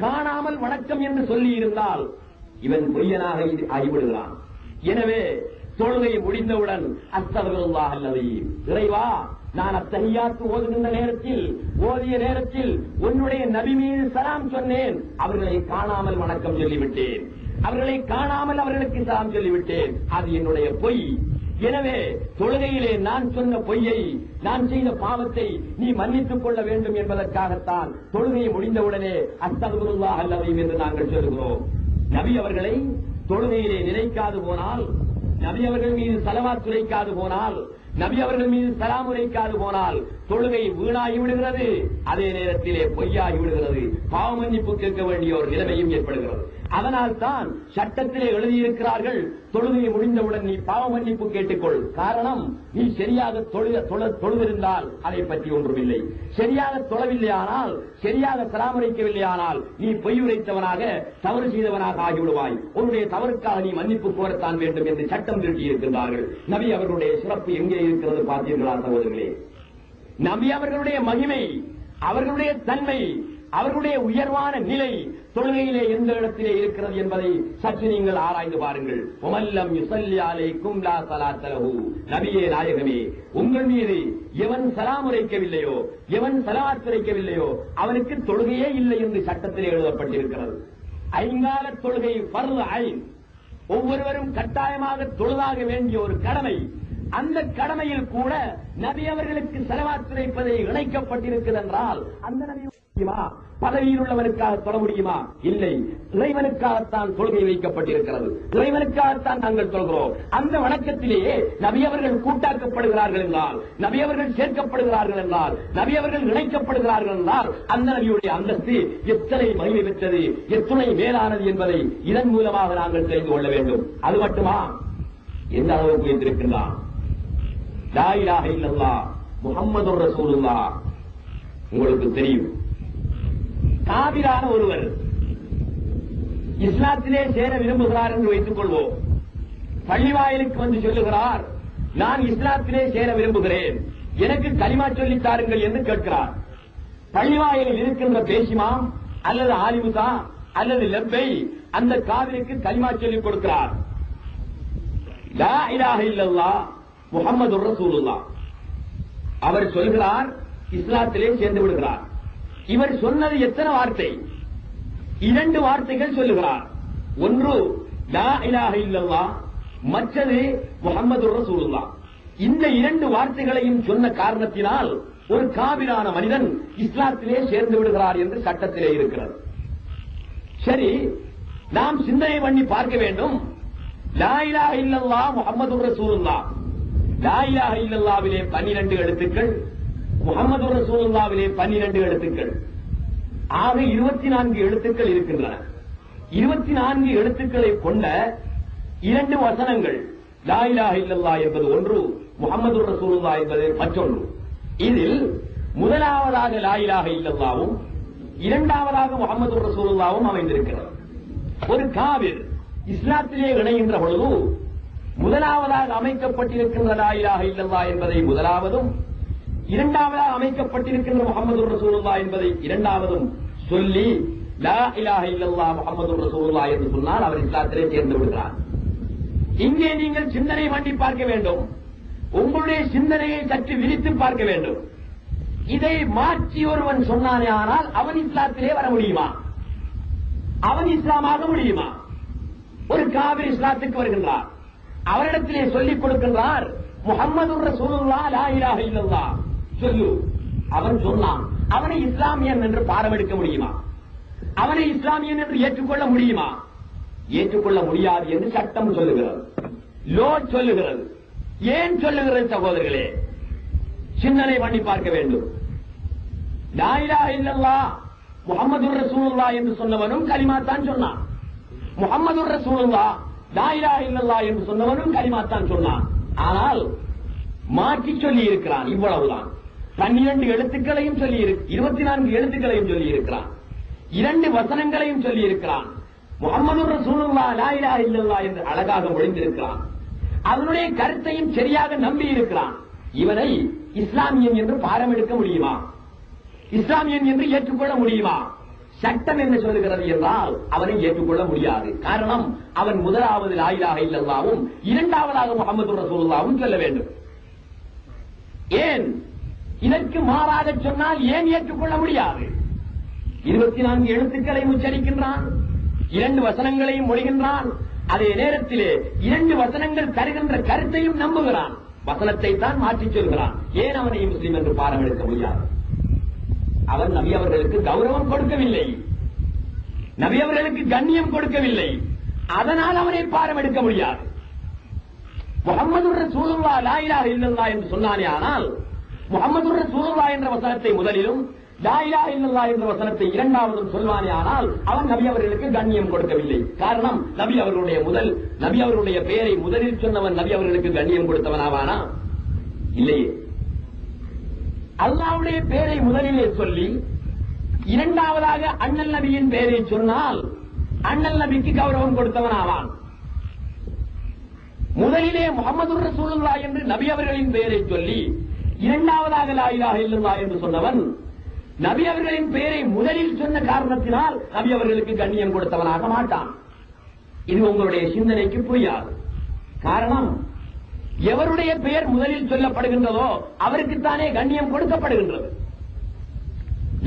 காணாமல் வணக்கம் என்று சொல்லி இருந்தால் இவன் பொய்யனாக ஆகிவிடுகிறான். எனவே தொழுகை முடிந்தவுடன் அஸ்தக்பிருல்லாஹல் அஸீம், இறைவா நான் அத்தஹியாத்து ஓதுகின்ற நேரத்தில், ஓதிய நேரத்தில் உன்னுடைய நபி மீது சலாம் சொன்னேன், அவர்களை காணாமல் வணக்கம் சொல்லிவிட்டேன், அவர்களை காணாமல் அவர்களுக்கு சலாம் சொல்லிவிட்டேன், அது என்னுடைய பொய். எனவே தொழுகையிலே நான் சொன்ன பொய்யை, நான் செய்த பாவத்தை நீ மன்னித்துக் கொள்ள வேண்டும் என்பதற்காகத்தான் தொழுகையை முடிந்தவுடனே அஸ்தக்பிருல்லாஹல் அஸீம் என்று நாங்கள் சொல்கிறோம். நபி அவர்களை தொழுகையிலே நினைக்காது போனால், நபி அவர்கள் மீது ஸலவாத் உரைக்காது போனால், நபி அவர்கள் மீது சலாம் உரைக்காது போனால் தொழுகை வீணாகி விடுகிறது, அதே நேரத்திலே பொய்யாகி விடுகிறது, பாவ மன்னிப்பு கேட்க வேண்டிய ஒரு நிலைமையும் ஏற்படுகிறது. அதனால் தான் சட்டத்திலே எழுதியிருக்கிறார்கள், தொழுகையை முடிந்தவுடன் நீ பாவ மன்னிப்பு கேட்டுக்கொள். காரணம், நீ சரியாக தொழுதிருந்தால் அதை பற்றி ஒன்றுமில்லை, சரியாக தொழவில்லையானால், சரியாக சலாம் உரைக்கவில்லையானால் நீ பொய் உரைத்தவனாக, தவறு செய்தவனாக ஆகிவிடுவாய், உன்னுடைய தவறுக்காக நீ மன்னிப்பு கோரத்தான் வேண்டும் என்று சட்டம் திருட்டியிருக்கிறார்கள். நபி அவர்களுடைய சிறப்பு எங்கே இருக்கிறது பார்த்தீர்களா சகோதரர்களே? நபி அவர்களுடைய மகிமை, அவர்களுடைய தன்மை, அவர்களுடைய உயர்வான நிலை தொழுகையிலே எந்த இடத்திலே இருக்கிறது என்பதை சற்று நீங்கள் ஆராய்ந்து பாருங்கள். உமல்லம் யுஸல்லி அலைக்கும் லா ஸலாத்த லஹு, நபியே நாயகமே உங்கள் மீது எவன் சலாம் உரைக்கவில்லையோ, எவன் ஸலவாத் உரைக்கவில்லையோ அவனுக்கு தொழுகையே இல்லை என்று சட்டத்திலே எழுதப்பட்டிருக்கிறது. ஐங்கால தொழுகை ஃபர்து ஐன், ஒவ்வொருவரும் கட்டாயமாக தொழுதாக வேண்டிய ஒரு கடமை. அந்த கடமையில் கூட நபி அவர்களுக்கு ஸலவாத் உரைப்பதை இணைக்கப்பட்டிருக்கிறது என்றால் அந்த நபி பதவியில் உள்ளவனுக்காக தொழ முடியுமா? இல்லை, இறைவனுக்காகத்தான் தொழுகை வைக்கப்பட்டிருக்கிறது, இறைவனுக்காகத்தான் நாங்கள் தொழுகிறோம். அந்த வணக்கத்திலேயே நபி அவர்கள் கூட்டாக்கப்படுகிறார்கள் என்றால், நபி அவர்கள் சேர்க்கப்படுகிறார்கள் என்றால், நபி அவர்கள் இணைக்கப்படுகிறார்கள் என்றால் அந்த நபியுடைய அந்தஸ்து எத்தனை மகிமை பெற்றது, எத்தனை மேலானது என்பதை இதன் மூலமாக நாங்கள் தெரிந்து கொள்ள வேண்டும். அது மட்டுமா, எந்த அளவுக்கு வைத்திருக்கின்றான்? லா இலாஹ இல்லல்லாஹ் முஹம்மதுர் ரசூலுல்லாஹ். உங்களுக்கு தெரியும், காபிரான ஒருவர் இஸ்லாத்திலே சேர விரும்புகிறார் என்று வைத்துக் கொள்வோம். பள்ளிவாயிலுக்கு வந்து சொல்லுகிறார், நான் இஸ்லாத்திலே சேர விரும்புகிறேன், எனக்கு கலிமா சொல்லித் தாருங்கள் என்று கேட்கிறார். பள்ளிவாயிலில் இருக்கின்ற பேசிமா அல்லது ஆலிமுசா அல்லது லெப்பை அந்த காவிருக்கு கலிமா சொல்லிக் கொடுக்கிறார். லா இலாஹ இல்லல்லாஹ் முஹம்மதுர் ரசூலுல்லாஹ். அவர் சொல்கிறார், இஸ்லாத்திலே சேர்ந்து விடுகிறார். இவர் சொன்னது எத்தனை வார்த்தை? 2 வார்த்தைகள் சொல்லுகிறார். ஒன்று லா இலாஹ இல்லல்லாஹ், மற்றது முஹம்மதுர் ரசூலுல்லாஹ். இந்த 2 வார்த்தைகளையும் சொன்ன காரணத்தினால் ஒரு காபிரான மனிதன் இஸ்லாத்திலே சேர்ந்து விடுகிறார் என்று சட்டத்திலே இருக்கிறது. சரி, நாம் சிந்தனை பண்ணி பார்க்க வேண்டும். லா இலாஹ இல்லல்லாஹ் முஹம்மதுர் ரசூலுல்லாஹ். லா இலாஹ இல்லல்லாஹ்விலே 12 எழுத்துக்கள், முஹம்மதுர் ரசூலுல்லாஹ்விலே 12 எழுத்துக்கள், ஆக 24 எழுத்துக்கள் இருக்கின்றன. 24 எழுத்துக்களை கொண்ட 2 வசனங்கள், லா இலாஹ இல்லல்லாஹ் என்பது ஒன்று, முஹம்மதுர் ரசூலுல்லாஹ் என்பது மற்றொன்று. இதில் முதலாவதாக லா இலாஹ இல்லல்லாஹும் இரண்டாவதாக முஹம்மதுர் ரசூலுல்லாஹும் அமைந்திருக்கிறது. ஒரு காவிர் இஸ்லாத்திலே இணைகின்ற பொழுது முதலாவதாக அமைக்கப்பட்டிருக்கின்ற லா இலாஹ இல்லல்லாஹ் என்பதை முதலாவதும், இரண்டாவதாக அமைக்கப்பட்டிருக்கின்ற முஹம்மதுர் ரசூலுல்லாஹ் என்பதை இரண்டாவதும் சொல்லி லா இலாஹ இல்லல்லாஹ் முஹம்மதுர் ரசூலுல்லாஹ் என்று சொன்னால் அவர் இஸ்லாத்திலே சேர்ந்து விடுகிறார். இங்கே நீங்கள் சிந்தனை பண்ணி பார்க்க வேண்டும். உங்களுடைய சிந்தனையை சற்று விரித்து பார்க்க வேண்டும். இதை மாற்றி ஒருவன் சொன்னானே ஆனால் அவன் இஸ்லாத்திலே வர முடியுமா? அவன் இஸ்லாமாக முடியுமா? ஒரு காவிர் இஸ்லாத்துக்கு வருகின்றார், அவரிடத்திலே சொல்லிக் கொடுக்கின்றார், முஹம்மதுர் ரசூலுல்லாஹ் லா இலாஹ இல்லல்லாஹ் சொல்லு. அவன் சொன்னான். அவனை இஸ்லாமியன் என்று பாரமெடுக்க முடியுமா? அவனை இஸ்லாமியன் என்று ஏற்றுக்கொள்ள முடியுமா? ஏற்றுக்கொள்ள முடியாது என்று சட்டம் சொல்லுகிறது, லோ சொல்லுகிறது. ஏன் சொல்லுகிறது சகோதரர்களே? சிந்தனை பண்ணி பார்க்க வேண்டும். லா இலாஹ இல்லல்லாஹ் முஹம்மதுர் ரசூலுல்லாஹ் என்று சொன்னவனும் கலிமா தான் சொன்னான். முஹம்மதுர் ரசூலுல்லாஹ் லா இலாஹ இல்லல்லாஹ் என்று சொன்னவனும் கலிமா தான் சொன்னான். ஆனால் மாற்றி சொல்லி இருக்கிறான். இவ்வளவுதான். 12 எழுத்துக்களையும் சொல்லி 24 எழுத்துக்களையும் சொல்லி இருக்கிறான். 2 வசனங்களையும் சொல்லி இருக்கிறான். முஹம்மதுர் ரசூலுல்லாஹ் லா இலாஹ இல்லல்லாஹ் என்று அழகாக மொழிந்திருக்கிறான். அதனுடைய கருத்தையும் சரியாக நம்பி இருக்கிறான். இவனை இஸ்லாமியன் என்று பாரமெடுக்க முடியுமா? இஸ்லாமியன் என்று ஏற்றுக்கொள்ள முடியுமா? சட்டம் என்ன சொல்லுகிறது என்றால் அவனை ஏற்றுக்கொள்ள முடியாது. காரணம், அவன் முதலாவது லா இலாஹ இல்லல்லாஹும் இரண்டாவதாக முஹம்மதுர் ரசூலுல்லாஹும் சொல்ல வேண்டும். ஏன் இதற்கு மாறாக சொன்னால் ஏன் ஏற்றுக்கொள்ள முடியாது? 24 எழுத்துக்களை உச்சரிக்கின்றான், 2 வசனங்களையும் மொழிகின்றான். அதே நேரத்திலே 2 வசனங்கள் தருகின்ற கருத்தையும் நம்புகிறான். வசனத்தை தான் மாற்றி சொல்கிறான். ஏன் அவனை முஸ்லிம் என்று பாரம் எடுக்க முடியாது? அவன் நபி அவர்களுக்கு கௌரவம் கொடுக்கவில்லை, நபி அவர்களுக்கு கண்ணியம் கொடுக்கவில்லை. அதனால் அவனை பாரம் எடுக்க முடியாது. முஹம்மதுர் ரசூலுல்லாஹ் லா இலாஹ இல்லல்லாஹ் என்று சொன்னானே ஆனால் முஹம்மதுர் ரசூலுல்லாஹ் என்ற வசனத்தை முதலிலும் லா இலாஹ இல்லல்லாஹ் என்ற வசனத்தை இரண்டாவதும் சொல்வானே ஆனால் அவன் நபி அவர்களுக்கு கண்ணியம் கொடுக்கவில்லை. காரணம், நபி அவர்களுடைய பெயரை முதலில் சொன்னவன் நபி அவர்களுக்கு கண்ணியம் கொடுத்தவனாவானா? இல்லையே. அல்லாஹ்வுடைய பெயரை முதலிலே சொல்லி இரண்டாவதாக அண்ணல் நபியின் பெயரை சொன்னால் அண்ணல் நபிக்கு கௌரவம் கொடுத்தவனாவான். முதலிலே முஹம்மதுர் ரசூலுல்லாஹ் என்று நபி அவர்களின் பெயரை சொல்லி இரண்டாவதாக லா இலாஹ இல்லல்லாஹ் என்று சொன்னவன் நபி அவர்களின் பெயரை முதலில் சொன்ன காரணத்தினால் நபி அவர்களுக்கு கண்ணியம் கொடுத்தவனாக மாட்டான். இது உங்களுடைய சிந்தனைக்கு புரியாது. காரணம், எவருடைய பெயர் முதலில் சொல்லப்படுகின்றதோ அவருக்குத்தானே கண்ணியம் கொடுக்கப்படுகின்றது.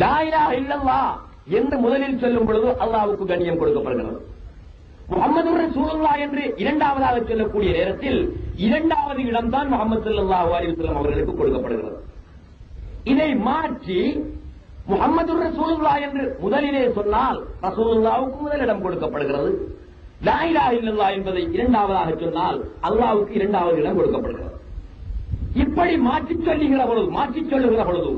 லா இலாஹ இல்லல்லாஹ் என்று முதலில் சொல்லும் பொழுது அல்லாஹ்வுக்கு கண்ணியம் கொடுக்கப்படுகிறது. முஹம்மதுர் ரசூலுல்லாஹ் என்று இரண்டாவதாக சொல்லக்கூடிய நேரத்தில் இரண்டாவது இடம்தான் முஹம்மது ஸல்லல்லாஹு அலைஹி வஸல்லம் அவர்களுக்கு கொடுக்கப்படுகிறது. இதை மாற்றி முஹம்மதுர் ரசூலுல்லாஹ் என்று முதலிலே சொன்னால் ரசூலுல்லாஹ்வுக்கு முதலிடம் கொடுக்கப்படுகிறது. லா இலாஹ இல்லல்லாஹ் என்பதை இரண்டாவதாக சொன்னால் அல்லாஹ்வுக்கு இரண்டாவது இடம் கொடுக்கப்படுகிறது. இப்படி மாற்றிச் சொல்லுகிற பொழுது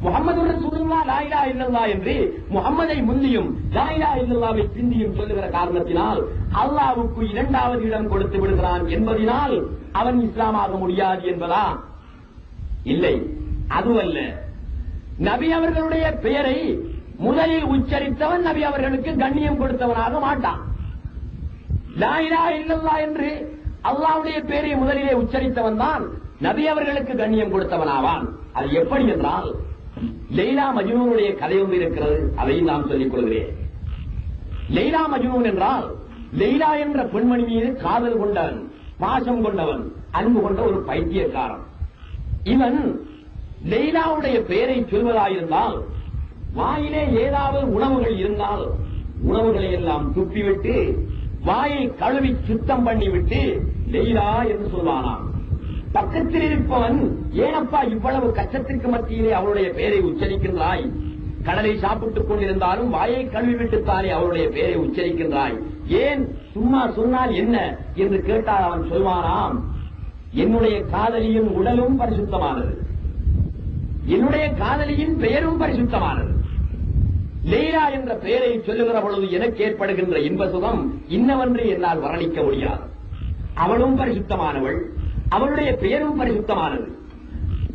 முஹம்மதுர் ரசூலுல்லாஹ் லா இலாஹ இல்லல்லாஹ் என்று முஹம்மதை முந்தியும் லா இலாஹ இல்லல்லாஹ்வை பிந்தியும் சொல்லுகிற காரணத்தினால் அல்லாஹ்வுக்கு இரண்டாவது இடம் கொடுத்து விடுகிறான் என்பதனால் அவன் இஸ்லாமாக முடியாது என்பதா? இல்லை, அதுவல்ல. நபி அவர்களுடைய பெயரை முதலில் உச்சரித்தவன் நபி அவர்களுக்கு கண்ணியம் கொடுத்தவனாக மாட்டான். லா இலாஹ இல்லல்லாஹ் என்று அல்லாஹ்வுடைய பெயரை முதலிலே உச்சரித்தவன் தான் நபி அவர்களுக்கு கண்ணியம் கொடுத்தவனாவான். அது எப்படி என்றால், லைலா மஜ்னூனுடைய கதை ஒன்று இருக்கிறது, அதையும் நாம் சொல்லிக் கொள்கிறேன். லைலா மஜ்னூன் என்றால் லைலா என்ற பெண்மணி மீது காதல் கொண்டவன், பாசம் கொண்டவன், அன்பு கொண்ட ஒரு பைத்தியக்காரன். இவன் லைலாவுடைய பெயரை சொல்வதாயிருந்தால் வாயிலே ஏதாவது உணவுகள் இருந்தால் உணவுகளை எல்லாம் துப்பிவிட்டு வாயை கழுவி சுத்தம் பண்ணிவிட்டு லைலா என்று சொல்வானாம். பக்கத்தில் இருப்பவன், ஏனப்பா இவ்வளவு கஷ்டத்திற்கு மத்தியிலே அவளுடைய பெயரை உச்சரிக்கின்றாய்? கடலை சாப்பிட்டுக் கொண்டிருந்தாலும் வாயை கழுவிவிட்டுத்தானே அவருடைய பெயரை உச்சரிக்கின்றாய், ஏன் சும்மா சொன்னால் என்ன என்று கேட்டால் அவன் சொல்வானாம், என்னுடைய காதலியின் உடலும் பரிசுத்தமானது, என்னுடைய காதலியின் பெயரும் பரிசுத்தமானது. லைலா என்ற பெயரை சொல்லுகிற பொழுது எனக்கு ஏற்படுகின்ற இன்ப சுகம் இன்னவென்று என்னால் வர்ணிக்க முடியாது. அவளும் பரிசுத்தமானவள், அவளுடைய பெயரும் பரிசுத்தமானது.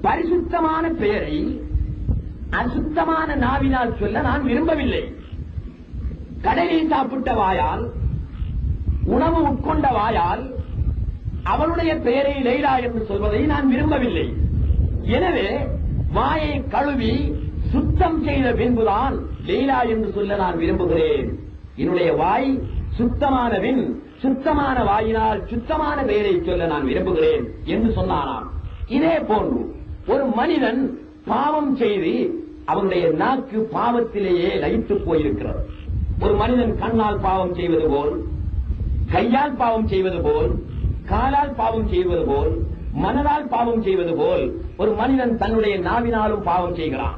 பரிசுத்தமான பெயரை அசுத்தமான நாவினால் சொல்ல நான் விரும்பவில்லை. கடலை சாப்பிட்ட வாயால், உணவு உட்கொண்ட வாயால் அவளுடைய பெயரை லைலா என்று சொல்வதை நான் விரும்பவில்லை. எனவே வாயை கழுவி சுத்தம் செய்த பின்புதான் லைலா என்று சொல்ல நான் விரும்புகிறேன். என்னுடைய வாய் சுத்தமானவின், சுத்தமான வாயினால் சுத்தமான பெயரை சொல்ல நான் விரும்புகிறேன் என்று சொன்னானாம். இதே போன்று ஒரு மனிதன் பாவம் செய்து அவனுடைய நாக்கு பாவத்திலேயே லயித்து போயிருக்கிறது. ஒரு மனிதன் கண்ணால் பாவம் செய்வது போல், கையால் பாவம் செய்வது போல், காலால் பாவம் செய்வது போல், மனதால் பாவம் செய்வது போல் ஒரு மனிதன் தன்னுடைய நாவினாலும் பாவம் செய்கிறான்.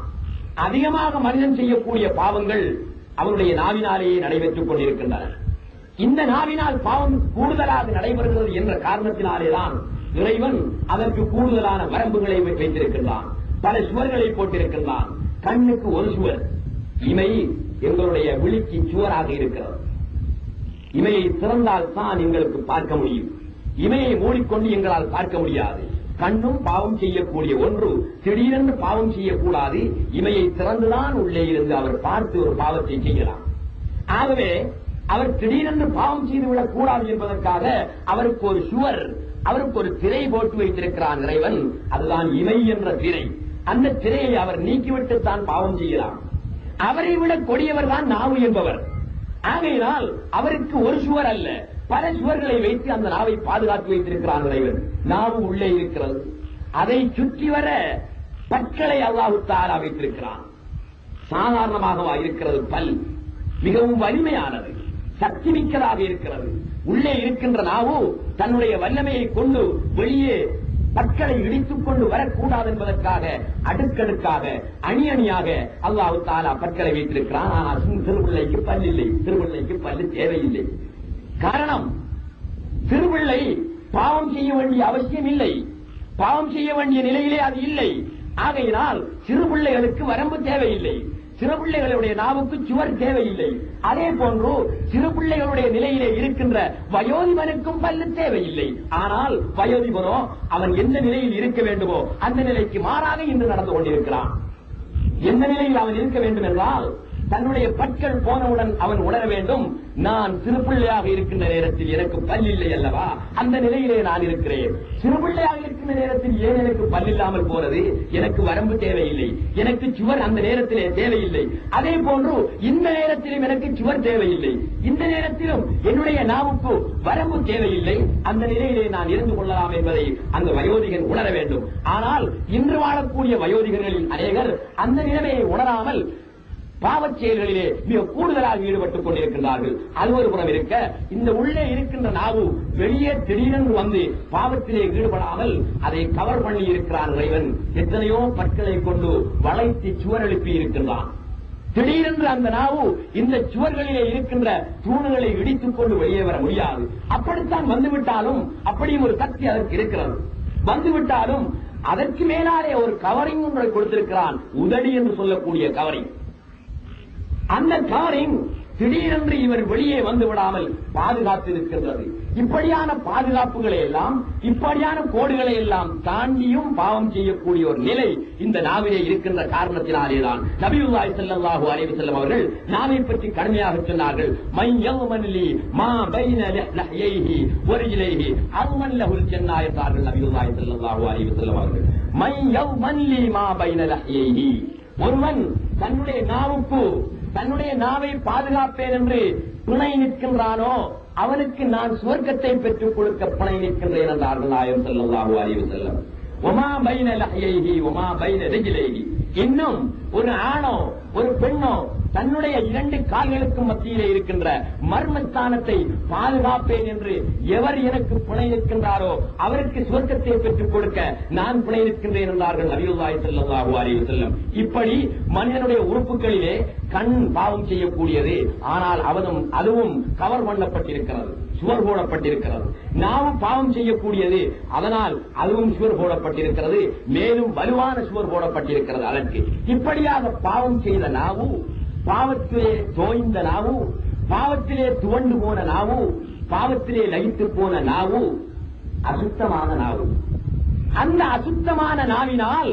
அதிகமாக மனிதன் செய்யக்கூடிய பாவங்கள் அவனுடைய நாவினாலேயே நடைபெற்றுக் கொண்டிருக்கின்றன. இந்த நாவினால் பாவம் கூடுதலாக நடைபெறுகிறது என்ற காரணத்தினாலேதான் இறைவன் அதற்கு கூடுதலான வரம்புகளை வைத்திருக்கின்றான். பல சுவர்களை போட்டிருக்கின்றான். கண்ணுக்கு ஒரு சுவர், இமை எங்களுடைய விழிக்கு சுவராக இருக்கிறது. இமையை திறந்தால் தான் எங்களுக்கு பார்க்க முடியும். இமையை மூடிக்கொண்டு எங்களால் பார்க்க முடியாது. கண்ணும் பாவம் செய்யக்கூடிய ஒன்று, திடீரென்று பாவம் செய்யக்கூடாது. இமையை திறந்துதான் உள்ளே இருந்து அவர் பார்த்து ஒரு பாவத்தை செய்யலாம். ஆகவே அவர் திடீரென்று பாவம் செய்துவிடக் கூடாது என்பதற்காக அவருக்கு ஒரு சுவர், அவருக்கு ஒரு திரை போட்டு வைத்திருக்கிறான் இறைவன். அதுதான் இமை என்ற திரை. அந்த திரையை அவர் நீக்கிவிட்டு தான் பாவம் செய்யலாம். அவரை விட கொடியவர் தான் நாவு என்பவர். ஆகையினால் அவருக்கு ஒரு சுவர் அல்ல, பல சுவர்களை வைத்து அந்த நாவை பாதுகாத்து வைத்திருக்கிறான் இறைவன். நாவு உள்ளே இருக்கிறது, அதை சுற்றி வர பற்களை அல்லாஹ் தஆலா வைத்திருக்கிறான். சாதாரணமாக இருக்கிறது பல், மிகவும் வலிமையானது, சக்தி மிக்கதாக இருக்கிறது. உள்ளே இருக்கின்ற நாவு தன்னுடைய வல்லமையை கொண்டு வெளியே பற்களை இடித்துக் கொண்டு வரக்கூடாது என்பதற்காக அடுக்கடுக்காக அணி அணியாக அல்லாஹ் தஆலா பற்களை வைத்திருக்கிறான். ஆனால் திருபிள்ளைக்கு பல் இல்லை, திருபிள்ளைக்கு பல்லு தேவையில்லை. காரணம், திருபிள்ளை பாவம் செய்ய வேண்டிய அவசியம் இல்லை, பாவம் செய்ய வேண்டிய நிலையிலே அது இல்லை. ஆகையினால் சிறுபிள்ளைகளுக்கு வரம்பு தேவையில்லை, சிறுபிள்ளைகளுடைய நாவுக்கு சுவர் தேவையில்லை. அதே போன்று சிறுபிள்ளைகளுடைய நிலையிலே இருக்கின்ற வயோதிபனுக்கும் பல்லு தேவையில்லை. ஆனால் வயோதிபனோ அவன் எந்த நிலையில் இருக்க வேண்டுமோ அந்த நிலைக்கு மாறாக இன்று நடந்து கொண்டிருக்கிறான். எந்த நிலையில் அவன் இருக்க வேண்டும் என்றால், தன்னுடைய பற்கள் போனவுடன் அவன் உணர வேண்டும், நான் சிறுபிள்ளையாக இருக்கின்ற நேரத்தில் எனக்கு பல் இல்லை அல்லவா, அந்த நிலையிலே நான் இருக்கிறேன். சிறுபிள்ளையாக இருக்கின்ற நேரத்தில் ஏன் எனக்கு பல் இல்லாமல் போறது? எனக்கு வரம்பு தேவையில்லை, எனக்கு சுவர் அந்த நேரத்திலே தேவையில்லை. அதே போன்று இந்த நேரத்திலும் எனக்கு சுவர் தேவையில்லை, இந்த நேரத்திலும் என்னுடைய நாவுக்கு வரம்பு தேவையில்லை. அந்த நிலையிலே நான் இருந்து கொள்ளலாம் என்பதை அந்த வயோதிகன் உணர வேண்டும். ஆனால் இன்று வாழக்கூடிய வயோதிகர்களில் அநேகர் அந்த நிலைமையை உணராமல் பாவச் செயல்களிலே மிக கூடுதலாக ஈடுபட்டுக் கொண்டிருக்கின்றார்கள். அது ஒரு புறம் இருக்க, இந்த உள்ளே இருக்கின்ற நாவு வெளியே திடீரென்று வந்து பாவத்திலே ஈடுபடாமல் அதை கவர் பண்ணி இருக்கிறான் இறைவன். எத்தனையோ பற்களை கொண்டு வளைத்து சுவர் எழுப்பி இருக்கின்றான். திடீரென்று அந்த நாவு இந்த சுவர்களிலே இருக்கின்ற தூணுகளை இடித்துக் கொண்டு வெளியே வர முடியாது. அப்படித்தான் வந்துவிட்டாலும், அப்படியும் ஒரு சக்தி அதற்கு இருக்கிறது. வந்துவிட்டாலும் அதற்கு மேலாலே ஒரு கவரிங் ஒன்றை கொடுத்திருக்கிறான், உதடி என்று சொல்லக்கூடிய கவரிங். அந்த கவரிங் திடீரென்று இவர் வெளியே வந்து விடாமல் பாதுகாத்திருக்கின்றது. இப்படியான பாதுகாப்புகளை எல்லாம், இப்படியான கோடுகளை எல்லாம் தாண்டியும் பாவம் செய்யக்கூடிய ஒரு நிலை இந்த நாவிலே இருக்கின்ற காரணத்தினாலேதான் நபியுல்லாஹி ஸல்லல்லாஹு அலைஹி வஸல்லம் அவர்கள் நாவை பற்றி கடுமையாக சொன்னார்கள். மை யல்மன்லி மா பைன லஹ்யைஹி வரிஜ்லைஹி அல்மன் லஹுல் ஜன்னah என்றார்கள் நபியுல்லாஹி ஸல்லல்லாஹு அலைஹி வஸல்லம் அவர்கள். மை யல்மன்லி மா பைன லஹ்யைஹி, ஒருவன் தன்னுடைய நாவுக்கு தன்னுடைய நாவை பாதுகாப்பேன் என்று துணை நிற்கின்றானோ அவனுக்கு நான் சுவர்க்கத்தை பெற்றுக் கொடுக்க பிணை நிற்கின்றேன் என்றார்கள் நாயகம் ஸல்லல்லாஹு அலைஹி வஸல்லம். ஒமா பைன லஹ்யைஹி ஒமா பைன ரிஜ்லைஹி. இன்னும் ஒரு ஆணோ ஒரு பெண்ணோ தன்னுடைய 2 கால்களுக்கு மத்தியிலே இருக்கின்ற மர்மஸ்தானத்தை பாதுகாப்பேன் என்று எவர் எனக்கு பிணை நிற்கின்றாரோ அவருக்கு சுவர்க்கத்தை பெற்றுக் கொடுக்க நான் பிணை நிற்கின்றேன் என்றார்கள் நபியுல்லாஹி ஸல்லல்லாஹு அலைஹி வஸல்லம். இப்படி மனிதனுடைய உறுப்புகளிலே கண் பாவம் செய்யக்கூடியது, ஆனால் அதுவும் கவர் பண்ணப்பட்டிருக்கிறது, சுவர் போடப்பட்டிருக்கிறது. நாவும் பாவம் செய்யக்கூடியது, அதனால் அதுவும் சுவர் போடப்பட்டிருக்கிறது, மேலும் வலுவான சுவர் போடப்பட்டிருக்கிறது அதற்கு. இப்படியாக பாவம் செய்த நாவு, பாவத்திலே தோய்ந்த நாவு, பாவத்திலே துவண்டு போன நாவு, பாவத்திலே லயித்து போன நாவு அசுத்தமான நாவு. அந்த அசுத்தமான நாவினால்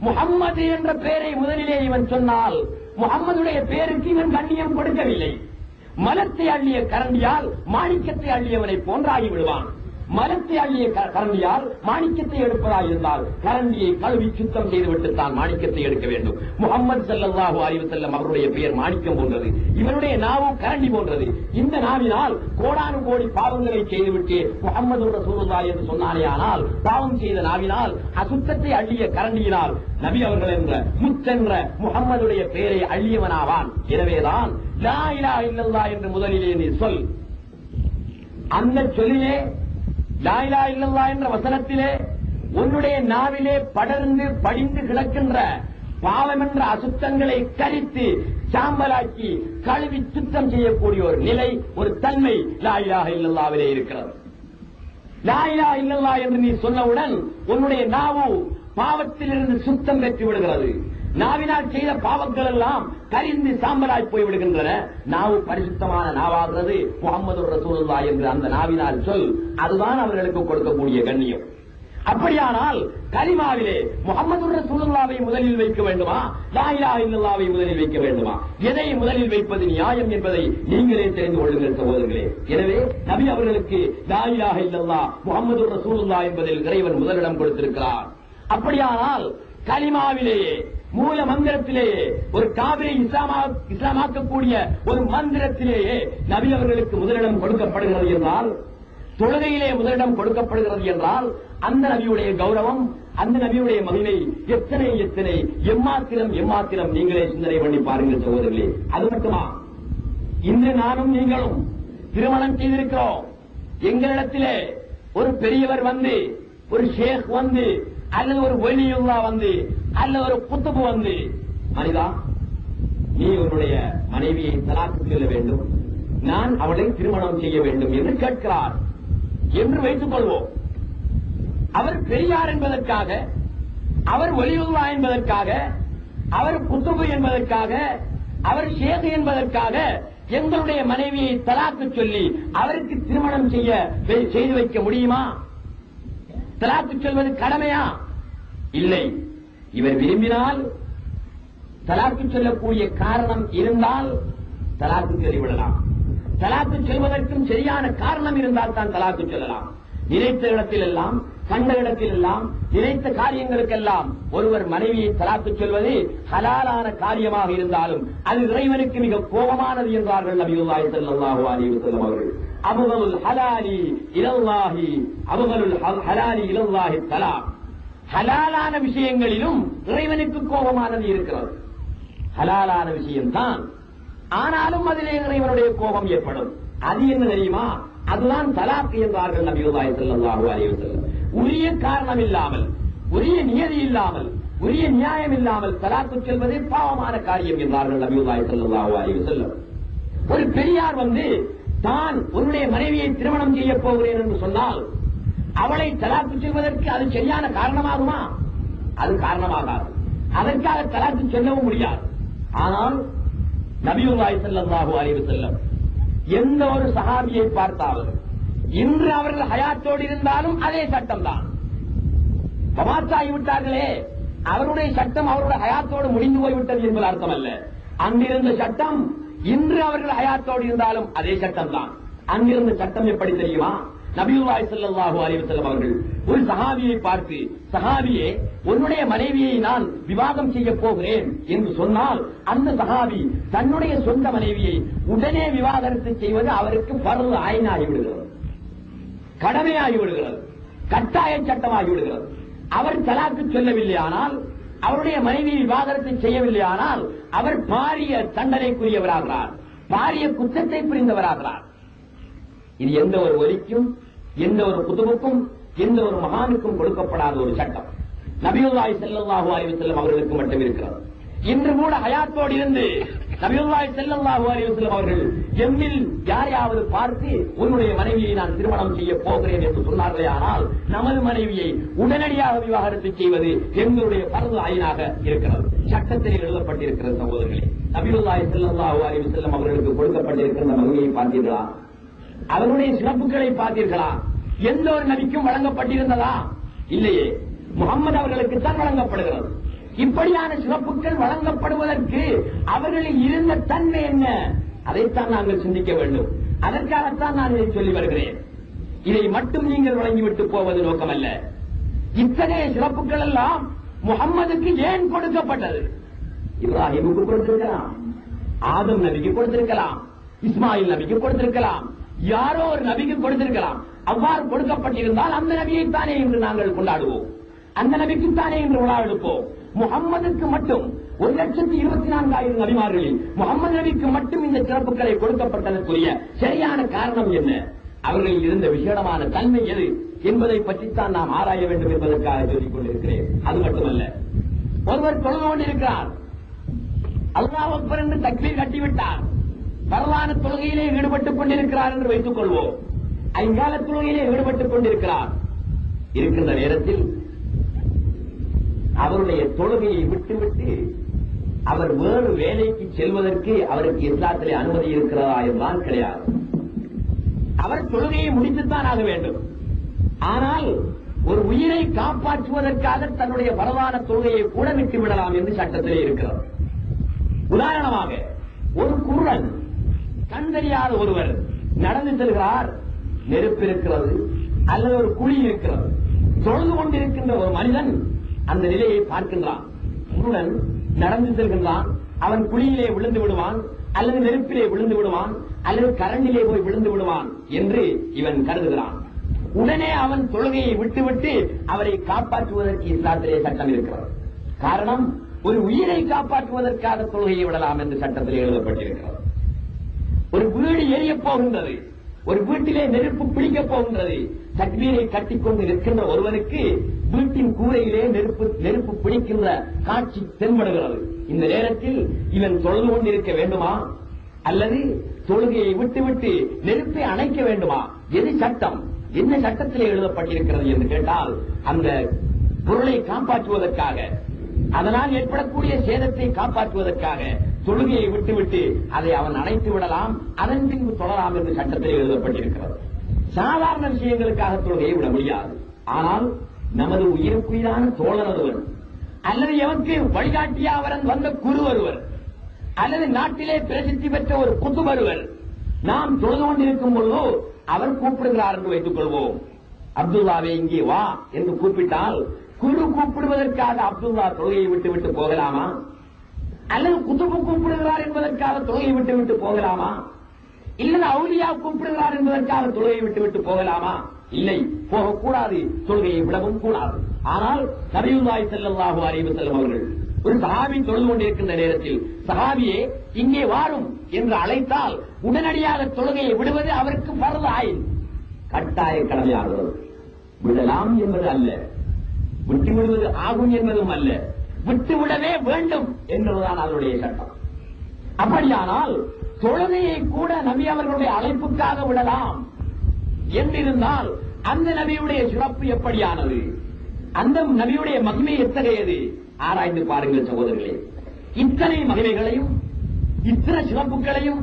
முஹம்மது என்ற பெயரை முதலிலே இவன் சொன்னால் முஹம்மதுடைய பெயருக்கு இவன் கண்ணியம் கொடுக்கவில்லை. மலத்தை அள்ளிய கரண்டியால் மாணிக்கத்தை அள்ளியவனை போன்றாகி விடுவான். மலத்தை அள்ளிய கரண்டியால் மாணிக்கத்தை எடுப்பதாயிருந்தால் கரண்டியை கழுவி சுத்தம் செய்துவிட்டு தான் மாணிக்கத்தை எடுக்க வேண்டும். முஹம்மது ஸல்லல்லாஹு அலைஹி வஸல்லம் அவருடைய பெயர் மாணிக்கம் போன்றது, இவருடைய நாவும் கரண்டி போன்றது. இந்த நாவினால் கோடானு கோடி பாவங்களை செய்துவிட்டு முஹம்மது ரசூலுல்லாஹ் என்று சொன்னானே, ஆனால் பாவம் செய்த நாவினால் அசுத்தத்தை அள்ளிய கரண்டியினால் நபி அவர்கள் என்ற முத்தென்ற முஹம்மதுடைய பெயரை அள்ளியவனாவான். எனவேதான் லா இலாஹ இல்லல்லாஹ் என்று முதலிலே நீ சொல். அந்த சொல்லிலே லா இலாஹ இல்லல்லாஹ் என்ற வசனத்திலே உன்னுடைய நாவிலே படர்ந்து படிந்து கிடக்கின்ற பாவம் என்ற அசுத்தங்களை கரித்து சாம்பலாக்கி கழுவி சுத்தம் செய்யக்கூடிய ஒரு நிலை, ஒரு தன்மை லா இலாஹ இல்லல்லாஹ்விலே இருக்கிறது. லா இலாஹ இல்லல்லாஹ் என்று நீ சொன்னவுடன் உன்னுடைய நாவு பாவத்திலிருந்து சுத்தம் பெற்று விடுகிறது. நாவினால் செய்த பாவங்கள் எல்லாம் கரிந்து சாம்பலாய் போய் விடுகின்றன. நாவு பரிசுத்தமான நாவாகிறது. முஹம்மது ரசூலுல்லாஹ் என்று அந்த நாவினால் சொல், அதுதான் அவர்களுக்கு கொடுக்கக்கூடிய கண்ணியம். அப்படியானால் கலிமாவிலே முஹம்மது ரசூலுல்லாஹ்வை முதலில் வைக்க வேண்டுமா, லா இலாஹ இல்லல்லாஹ்வை முதலில் வைக்க வேண்டுமா? எதை முதலில் வைப்பது நியாயம் என்பதை நீங்களே தெரிந்து கொள்ளுங்கள் சகோதரர்களே. எனவே நபி அவர்களுக்கு லா இலாஹ இல்லல்லாஹ் முஹம்மது ரசூலுல்லாஹ் என்பதில் இறைவன் முதலிடம் கொடுத்திருக்கிறார். அப்படியானால் கலிமாவிலேயே மூல மந்திரத்திலேயே ஒரு காவிரை இஸ்லாமாக்கக்கூடிய ஒரு மந்திரத்திலேயே நபி அவர்களுக்கு முதலிடம் கொடுக்கப்படுகிறது என்றால், தொழுகையிலே முதலிடம் கொடுக்கப்படுகிறது என்றால், அந்த நபியுடைய கௌரவம், அந்த நபியுடைய மகிமை எத்தனை எத்தனை எம்மாத்திரம் நீங்களே சிந்தனை பண்ணி பாருங்கள் சகோதரர்களே. அது மட்டுமா, இன்று நானும் நீங்களும் திருமணம் செய்திருக்கிறோம். எங்களிடத்திலே ஒரு பெரியவர் வந்து, ஒரு ஷேக் வந்து, அல்லது ஒரு வலியுல்லா வந்து, அல்லது ஒரு குத்துபு வந்து, மனிதா நீ உன்னுடைய மனைவியை தலாக்கு சொல்ல வேண்டும், நான் அவளை திருமணம் செய்ய வேண்டும் என்று கேட்கிறார் என்று வைத்துக் கொள்வோம். அவர் பெரியார் என்பதற்காக, அவர் வலியுல்லா என்பதற்காக, அவர் குத்துபு என்பதற்காக, அவர் ஷேக் என்பதற்காக எங்களுடைய மனைவியை தலாக்கு சொல்லி அவருக்கு திருமணம் செய்து வைக்க முடியுமா? தலாக்கு சொல்வது கடமையா? இல்லை. இவர் விரும்பினால், தலாக்கு சொல்லக்கூடிய காரணம் இருந்தால் தலாக்கு சொல்லிவிடலாம். தலாக்கு சொல்வதற்கும் சரியான காரணம் இருந்தால் தான் தலாக்கு சொல்லலாம். நினைத்த இடத்தில் எல்லாம், கண்ட இடத்தில் எல்லாம், நினைத்த காரியங்களுக்கெல்லாம் ஒருவர் மனைவியை தலாக்கு சொல்வது ஹலாலான காரியமாக இருந்தாலும் அது இறைவனுக்கு மிக கோபமானது என்றார்கள் நபியுல்லாஹி ஸல்லல்லாஹு அலைஹி வஸல்லம் அவர்கள். அபுகலுல் ஹலாலி இலல்லாஹி அபுகலுல் ஹலாலி இலல்லாஹி தலாக். ஹலாலான விஷயங்களிலும் இறைவனுக்கு கோபமானது இருக்கிறது. ஹலாலான விஷயம்தான், ஆனாலும் அதிலே இறைவனுடைய கோபம் ஏற்படும். அது என்ன தெரியுமா? அதுதான் தலாக் என்றார்கள் நபியுல்லாஹி ஸல்லல்லாஹு அலைஹி வஸல்லம். உரிய காரணம் இல்லாமல், உரிய நியதி இல்லாமல், உரிய நியாயம் இல்லாமல் தலாக்கு சொல்வது பாவமான காரியம் என்றார்கள் நபியுல்லாஹி ஸல்லல்லாஹு அலைஹி வஸல்லம். ஒரு பெரியார் வந்து தான் உன்னுடைய மனைவியை திருமணம் செய்ய போகிறேன் என்று சொன்னால் அவளை தலாக்கு சொல்வதற்கு அது சரியான காரணமாகுமா? அது காரணமாகாது. அதற்காக தலாக்கு சொல்லவும் முடியாது. ஆனால் நபியுல்லாஹி ஸல்லல்லாஹு அலைஹி வஸல்லம் எந்த ஒரு சஹாபியை பார்த்தாலும், இன்று அவர்கள் ஹயாத்தோடு இருந்தாலும் அதே சட்டம் தான். வபாத்தாகிவிட்டார்களே, அவருடைய சட்டம் அவருடைய ஹயாத்தோடு முடிந்து போய்விட்டது என்பது அர்த்தம் அல்ல. அங்கிருந்த சட்டம் இன்று அவர்கள் ஹயாத்தோடு இருந்தாலும் அதே சட்டம் தான். அங்கிருந்த சட்டம் எப்படி தெரியுமா? நபியுல்லாஹி ஸல்லல்லாஹு அலைஹி வஸல்லம் அவர்கள் ஒரு சஹாபியை பார்த்து, சஹாபியே, உன்னுடைய மனைவியை நான் விவாகம் செய்ய போகிறேன் என்று சொன்னால், அந்த சஹாபி தன்னுடைய சொந்த மனைவியை உடனே விவாகரத்து செய்வது அவருக்கு ஃபர்து ஐன் ஆகிவிடுகிறது, கடமையாகி விடுகிறது, கட்டாய சட்டமாகி விடுகிறது. அவர் தலாக்கு சொல்லவில்லையானால், அவருடைய மனைவியை விவாகரத்து செய்யவில்லையானால் அவர் பாரிய தண்டனைக்குரியவராகிறார், பாரிய குற்றத்தை புரிந்தவராகிறார். இது எந்த ஒரு ஒலிக்கும், எந்த ஒரு குதுபுக்கும், எந்த ஒரு மகானுக்கும் கொடுக்கப்படாத ஒரு சட்டம். நபியுல்லாஹி ஸல்லல்லாஹு அலைஹி வஸல்லம் அவர்களுக்கு மட்டும் இருக்கிறது. இன்று கூட ஹயாத்தோடு இருந்து நபியுல்லாஹி ஸல்லல்லாஹு அலைஹி வஸல்லம் அவர்கள் எம்மில் யாரையாவது பார்த்து உன்னுடைய மனைவியை நான் திருமணம் செய்ய போகிறேன் என்று சொன்னார்களே, ஆனால் நமது மனைவியை உடனடியாக விவாகரத்து செய்வது எங்களுடைய ஃபர்து ஐனாக இருக்கிறது, சட்டத்தில் எழுதப்பட்டிருக்கிறது. சகோதரர்களே, நபியுல்லாஹி ஸல்லல்லாஹு அலைஹி வஸல்லம் அவர்களுக்கு கொடுக்கப்பட்டிருக்கிற மனைவியை பார்த்தீர்களா? அவருடைய சிறப்புகளை பார்த்தீர்களா? எந்த ஒரு நபிக்கும் வழங்கப்பட்டிருந்ததா? இல்லையே, முகமது அவர்களுக்கு தான் வழங்கப்படுகிறது. இப்படியான சிறப்புகள் வழங்கப்படுவதற்கு அவர்களில் இருந்த தன்மை என்ன, அதைத்தான் நாங்கள் சிந்திக்க வேண்டும். அதற்காகத்தான் நான் இதை சொல்லி வருகிறேன். இதை மட்டும் நீங்கள் வழங்கிவிட்டு போவது நோக்கமல்ல. இத்தகைய சிறப்புகள் எல்லாம் முகம்மதுக்கு ஏன் கொடுக்கப்பட்டது? இப்ராஹிமுக்கு கொடுத்திருக்கலாம், ஆதம் நபிக்கு கொடுத்திருக்கலாம், இஸ்மாயில் நபிக்கு கொடுத்திருக்கலாம், யாரோ ஒரு நபிக்கு கொடுத்திருக்கலாம். அவ்வாறு கொடுக்கப்பட்டிருந்தால் அந்த நபியைத்தானே இன்று நாங்கள் கொண்டாடுவோம், அந்த நபிக்குத்தானே இன்று விழா எடுப்போம். முகம்மதுக்கு மட்டும் 1,24,000 நபிமார்களில் முகமது நபிக்கு மட்டும் இந்த சிறப்புகளை கொடுக்கப்பட்டதற்குரிய சரியான காரணம் என்ன? அவர்களில் இருந்த விசேடமான தன்மை எது என்பதை பற்றித்தான் நாம் ஆராய வேண்டும் என்பதற்காக சொல்லிக் கொண்டிருக்கிறேன். அது மட்டுமல்ல, ஒருவர் தொழுது கொண்டிருக்கிறார், அல்லாஹ் அக்பர் என்று தக்பீர் கட்டிவிட்டார், பரவான தொழுகையிலே ஈடுபட்டுக் கொண்டிருக்கிறார் என்று வைத்துக் கொள்வோம். ஐங்கால தொழுகையிலே ஈடுபட்டுக் கொண்டிருக்கிறார். இருக்கின்ற நேரத்தில் அவருடைய தொழுகையை விட்டுவிட்டு அவர் வேறு வேலைக்கு செல்வதற்கு அவருக்கு இஸ்லாத்திலே அனுமதி இருக்கிறதா என்றால் கிடையாது. அவர் தொழுகையை முடித்துத்தான் ஆக வேண்டும். ஆனால் ஒரு உயிரை காப்பாற்றுவதற்காக தன்னுடைய பரவான தொழுகையை கூட விட்டுவிடலாம் என்று சட்டத்திலே இருக்கிறது. உதாரணமாக, ஒரு குருடன், கண் தெரியாத ஒருவர் நடந்து செல்கிறார், நெருப்பு இருக்கிறது அல்லது ஒரு குழி இருக்கிறது, தொழுது கொண்டிருக்கின்ற ஒரு மனிதன் அந்த நிலையை பார்க்கின்றான். குருடன் நடந்து செல்கின்றான், அவன் குழியிலே விழுந்து விடுவான் அல்லது நெருப்பிலே விழுந்து விடுவான் அல்லது கரண்டிலே போய் விழுந்து விடுவான் என்று இவன் கருதுகிறான். உடனே அவன் தொழுகையை விட்டுவிட்டு அவரை காப்பாற்றுவதற்கு இஸ்லாத்திலே சட்டம் இருக்கிறது. காரணம், ஒரு உயிரை காப்பாற்றுவதற்காக தொழுகையை விடலாம் என்று சட்டத்திலே எழுதப்பட்டிருக்கிறது. ஒரு வீடு எரியப் போகின்றது, ஒரு வீட்டிலே நெருப்பு பிடிக்கப் போகின்றது, தக்பீரை கட்டிக்கொண்டு நிற்கின்ற ஒருவனுக்கு வீட்டின் கூரையிலே நெருப்பு பிடிக்கின்ற காட்சி தென்படுகிறது. இந்த நேரத்தில் இவன் தொழுது கொண்டிருக்க வேண்டுமா அல்லது தொழுகையை விட்டுவிட்டு நெருப்பை அணைக்க வேண்டுமா? எது சட்டம்? என்ன சட்டத்திலே எழுதப்பட்டிருக்கிறது என்று கேட்டால், அந்த பொருளை காப்பாற்றுவதற்காக, அதனால் ஏற்படக்கூடிய சேதத்தை காப்பாற்றுவதற்காக தொழுகையை விட்டுவிட்டு அதை அவன் அணைத்து விடலாம், அதன் பின்பு தொடரலாம் என்று சட்டத்தில் எழுதப்பட்டிருக்கிறது. சாதாரண விஷயங்களுக்காக தொழுகையை விட முடியாது. ஆனால் நமது உயிருக்குயிரான தோழர் ஒருவர் அல்லது எவருக்கு வழிகாட்டியாவரன் வந்த குரு ஒருவர் அல்லது நாட்டிலே பிரசித்தி பெற்ற ஒரு குத்து ஒருவர் நாம் தொழுது கொண்டிருக்கும் பொழுதோ அவர் கூப்பிடுகிறார் என்று வைத்துக் கொள்வோம். அப்துல்லாவே இங்கே வா என்று கூப்பிட்டால், குரு கூப்பிடுவதற்காக அப்துல்லா தொழுகையை விட்டுவிட்டு போகலாமா? அல்லது குத்துபு கூப்பிடுகிறார் என்பதற்காக தொழுகையை விட்டுவிட்டு போகலாமா? இல்லது அவுலியா கூப்பிடுகிறார் என்பதற்காக தொழுகையை விட்டுவிட்டு போகலாமா? இல்லை, போகக்கூடாது, தொழுகையை விடவும் கூடாது. ஆனால் நபியுல்லாஹி ஸல்லல்லாஹு அலைஹி வஸல்லம் அவர்கள் ஒரு சஹாபி தொழுது கொண்டிருக்கின்ற நேரத்தில், சஹாபியே இங்கே வாரும் என்று அழைத்தால் உடனடியாக தொழுகையை விடுவது அவருக்கு ஃபர்து ஐன், கட்டாய கடமையாகிறது. விடலாம் என்பது அல்ல, விட்டு விடுவது ஆகும் என்பதும் அல்ல, விட்டுவிடவே வேண்டும் என்பதுதான் அதனுடைய சட்டம். அப்படியானால் தொழுகையை கூட நபி அவர்களுடைய அழைப்புக்காக விடலாம் என்றிருந்தால் அந்த நபியுடைய சிறப்பு எப்படியானது, அந்த நபியுடைய மகிமை எத்தகையது? ஆராய்ந்து பாருங்கள் சகோதரர்களே. இத்தனை மகிமைகளையும் இத்தனை சிறப்புகளையும்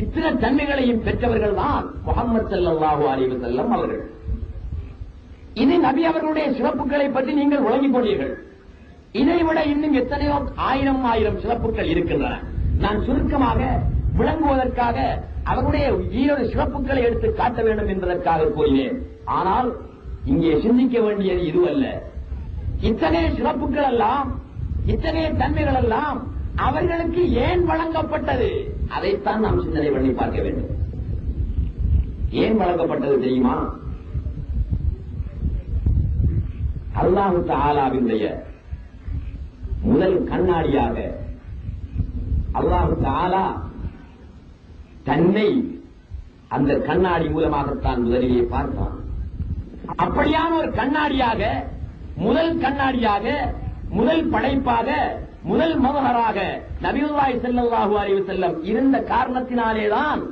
இத்தனை தன்மைகளையும் பெற்றவர்கள் தான் முஹம்மது ஸல்லல்லாஹு அலைஹி வஸல்லம் அவர்கள். இது நபி அவர்களுடைய சிறப்புகளை பற்றி நீங்கள் விளங்கிக் கொண்டீர்கள். இதைவிட இன்னும் எத்தனையோ ஆயிரம் சிறப்புகள் இருக்கின்றன. நான் சுருக்கமாக விளங்குவதற்காக அவருடைய ஈரோடு சிறப்புகளை எடுத்து காட்ட வேண்டும் என்பதற்காக கூறினேன். ஆனால் இங்கே சிந்திக்க வேண்டியது இதுவல்ல. இத்தகைய சிறப்புகள் எல்லாம், இத்தகைய தன்மைகள் எல்லாம் அவர்களுக்கு ஏன் வழங்கப்பட்டது, அதைத்தான் நாம் சிந்தனை பண்ணி பார்க்க வேண்டும். ஏன் வழங்கப்பட்டது தெரியுமா? அல்லாஹ் தஆலாவினுடைய முதல் கண்ணாடியாக அல்லாஹ் தஆலா தன்னை அந்த கண்ணாடி மூலமாகத்தான் முதலிலே பார்த்தான். அப்படியான ஒரு கண்ணாடியாக, முதல் கண்ணாடியாக, முதல் படைப்பாக, முதல் மதஹராக நபியுல்லாஹி ஸல்லல்லாஹு அலைஹி வஸல்லம் இருந்த காரணத்தினாலேதான்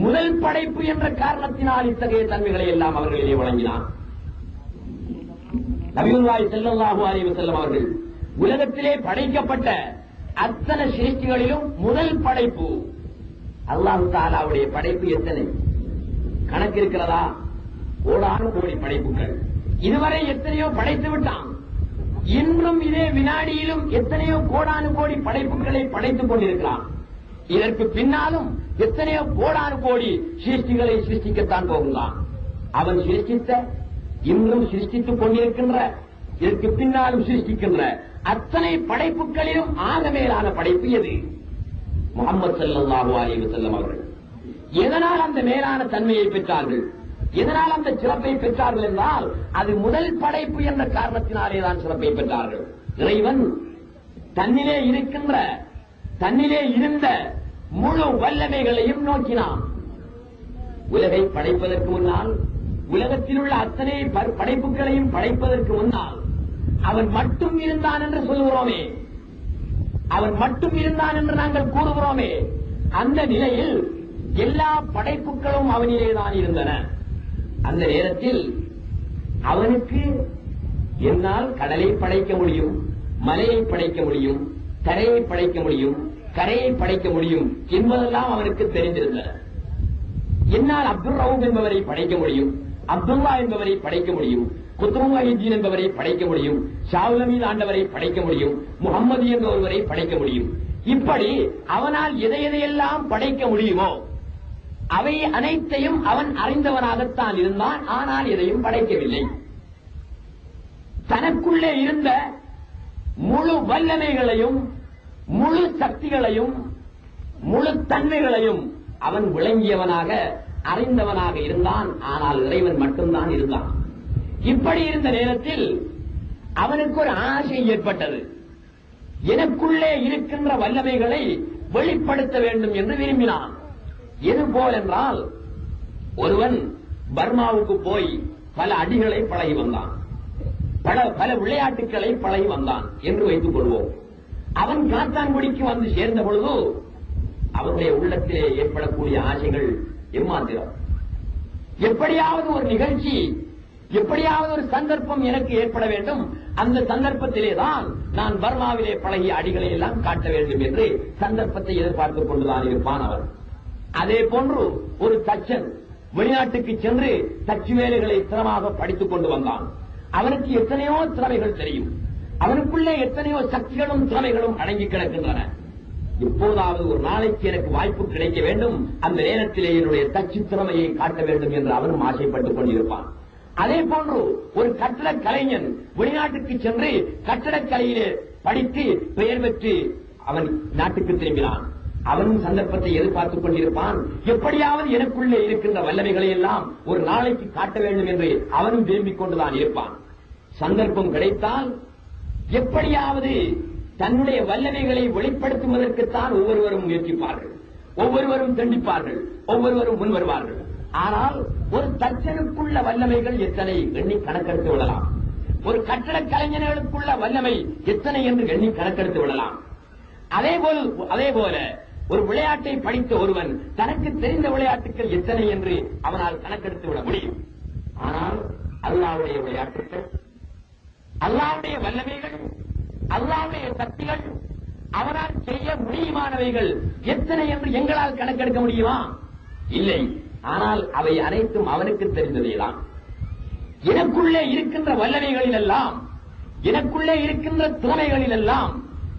முதல் படைப்பு என்ற காரணத்தினால் இத்தகைய தன்மைகளை எல்லாம் அவர்களிலே வழங்கினான். நபியுல்லாஹி ஸல்லல்லாஹு அலைஹி வஸல்லம் அவர்கள் உலகத்திலே படைக்கப்பட்ட அத்தனை சிருஷ்டிகளிலும் முதல் படைப்பு. அல்லாஹ் தஆலாவுடைய படைப்பு எத்தனை கணக்கு இருக்கிறதா? கோடான கோடி படைப்புகள். இதுவரை எத்தனையோ படைத்து விட்டான். இன்றும் இதே வினாடியிலும் எத்தனையோ கோடானு கோடி படைப்புகளை படைத்துக் கொண்டிருக்கிறான். இதற்கு பின்னாலும் எத்தனையோ கோடானு கோடி சிருஷ்டிகளை சிருஷ்டிக்கத்தான் போகிறான். அவன் சிருஷ்டித்த, இன்றும் சிருஷ்டித்துக் கொண்டிருக்கின்ற, இதற்கு பின்னாலும் சிருஷ்டிக்கின்ற அத்தனை படைப்புகளிலும் ஆக மேலான படைப்பு எது? முஹம்மது ஸல்லல்லாஹு அலைஹி வஸல்லம் அவர்கள். எதனால் அந்த மேலான தன்மையை பெற்றார்கள், எதனால் அந்த சிறப்பை பெற்றார்கள் என்றால் அது முதல் படைப்பு என்ற காரணத்தினாலேதான் சிறப்பை பெற்றார்கள். இறைவன் தன்னிலே இருக்கின்ற, தன்னிலே இருந்த முழு வல்லமைகளையும் நோக்கினான். உலகை படைப்பதற்கு முன்னால், உலகத்தில் உள்ள அத்தனை படைப்புகளையும் படைப்பதற்கு முன்னால் அவன் மட்டும் இருந்தான் என்று சொல்கிறோமே, அவன் மட்டும் இருந்தான் என்று நாங்கள் கூறுகிறோமே, அந்த நிலையில் எல்லா படைப்புகளும் அவனிலேதான் இருந்தன. அந்த நேரத்தில் அவனுக்கு என்னால் கடலை படைக்க முடியும், மலையை படைக்க முடியும், தரையை படைக்க முடியும், கரையை படைக்க முடியும் என்பதெல்லாம் அவனுக்கு தெரிந்திருந்தன. என்னால் அப்துல் ரவுப் என்பவரை படைக்க முடியும், அப்துல்லா என்பவரை படைக்க முடியும், குத்ருல்லாஹிதீன் என்பவரை படைக்க முடியும், ஷாவுலமீன் ஆண்டவரை படைக்க முடியும், முகம்மது என்ற ஒருவரை படைக்க முடியும். இப்படி அவனால் எதையெல்லாம் படைக்க முடியுமோ அவை அனைத்தையும் அவன் அறிந்தவனாகத்தான் இருந்தான். ஆனால் எதையும் படைக்கவில்லை. தனக்குள்ளே இருந்த முழு வல்லமைகளையும், முழு சக்திகளையும், முழு தன்மைகளையும் அவன் விளங்கியவனாக, அறிந்தவனாக இருந்தான். ஆனால் இறைவன் மட்டும்தான் இருந்தான். இப்படி இருந்த நேரத்தில் அவனுக்கு ஒரு ஆசை ஏற்பட்டது. எனக்குள்ளே இருக்கின்ற வல்லமைகளை வெளிப்படுத்த வேண்டும் என்று விரும்பினான். எது போல் என்றால், ஒருவன் பர்மாவுக்கு போய் பல அடிகளை பழகி வந்தான், பல விளையாட்டுகளை பழகி வந்தான் என்று வைத்துக் கொள்வோம். அவன் காத்தான்குடிக்கு வந்து சேர்ந்த பொழுது அவனுடைய உள்ளத்திலே ஏற்படக்கூடிய ஆசைகள் எம்மாத்திரம். எப்படியாவது ஒரு நிகழ்ச்சி, எப்படியாவது ஒரு சந்தர்ப்பம் எனக்கு ஏற்பட வேண்டும், அந்த சந்தர்ப்பத்திலேதான் நான் பர்மாவிலே பழகிய அடிகளை எல்லாம் காட்ட வேண்டும் என்று சந்தர்ப்பத்தை எதிர்பார்த்துக் கொண்டுதான் இருப்பான் அவன். அதே போன்று ஒரு தச்சன் வெளிநாட்டுக்கு சென்று தச்சு வேலைகளை திறமாக படித்துக் கொண்டு வந்தான். அவனுக்கு எத்தனையோ திறமைகள் தெரியும், அவனுக்குள்ளே எத்தனையோ சக்திகளும் திறமைகளும் அடங்கி கிடக்கின்றன. எப்போதாவது ஒரு நாளைக்கு எனக்கு வாய்ப்பு கிடைக்க வேண்டும், அந்த நேரத்திலே என்னுடைய தச்சு திறமையை காட்ட வேண்டும் என்று அவனும் ஆசைப்பட்டுக் கொண்டிருப்பான். அதே போன்று ஒரு கட்டடக் கலைஞன் வெளிநாட்டுக்கு சென்று கட்டடக்கலையிலே படித்து பெயர் பெற்று அவன் நாட்டுக்கு திரும்பினான். அவனும் சந்தர்ப்பத்தை எதிர்பார்த்துக் கொண்டிருப்பான். எப்படியாவது எனக்குள்ளே இருக்கின்ற வல்லமைகளை எல்லாம் ஒரு நாளைக்கு காட்ட வேண்டும் என்று அவனும் விரும்பிக் கொண்டுதான் இருப்பான். சந்தர்ப்பம் கிடைத்தால் எப்படியாவது தன்னுடைய வல்லமைகளை வெளிப்படுத்துவதற்குத்தான் ஒவ்வொருவரும் முயற்சிப்பார்கள், ஒவ்வொருவரும் தண்டிப்பார்கள், ஒவ்வொருவரும் முன் வருவார்கள். ஆனால் ஒரு தச்சனுக்குள்ள வல்லமைகள் எத்தனை எண்ணி கணக்கெடுத்து விடலாம், ஒரு கட்டடக் கலைஞர்களுக்குள்ள வல்லமை எத்தனை என்று எண்ணி கணக்கெடுத்து விடலாம். அதேபோல ஒரு விளையாட்டை படித்த ஒருவன் தனக்கு தெரிந்த விளையாட்டுகள் எத்தனை என்று அவனால் கணக்கெடுத்து விட முடியும். ஆனால் அல்லாஹ்வுடைய விளையாட்டுகள், அல்லாஹ்வுடைய வல்லமைகள், அல்லாஹ்வுடைய சக்திகள், அவனால் செய்ய முடியுமானவைகள் எத்தனை என்று எங்களால் கணக்கெடுக்க முடியுமா? இல்லை. ஆனால் அவை அனைத்தும் அவனுக்கு தெரிந்ததேதான். எனக்குள்ளே இருக்கின்ற வல்லமைகளில் எல்லாம், எனக்குள்ளே இருக்கின்ற திறமைகளில் எல்லாம்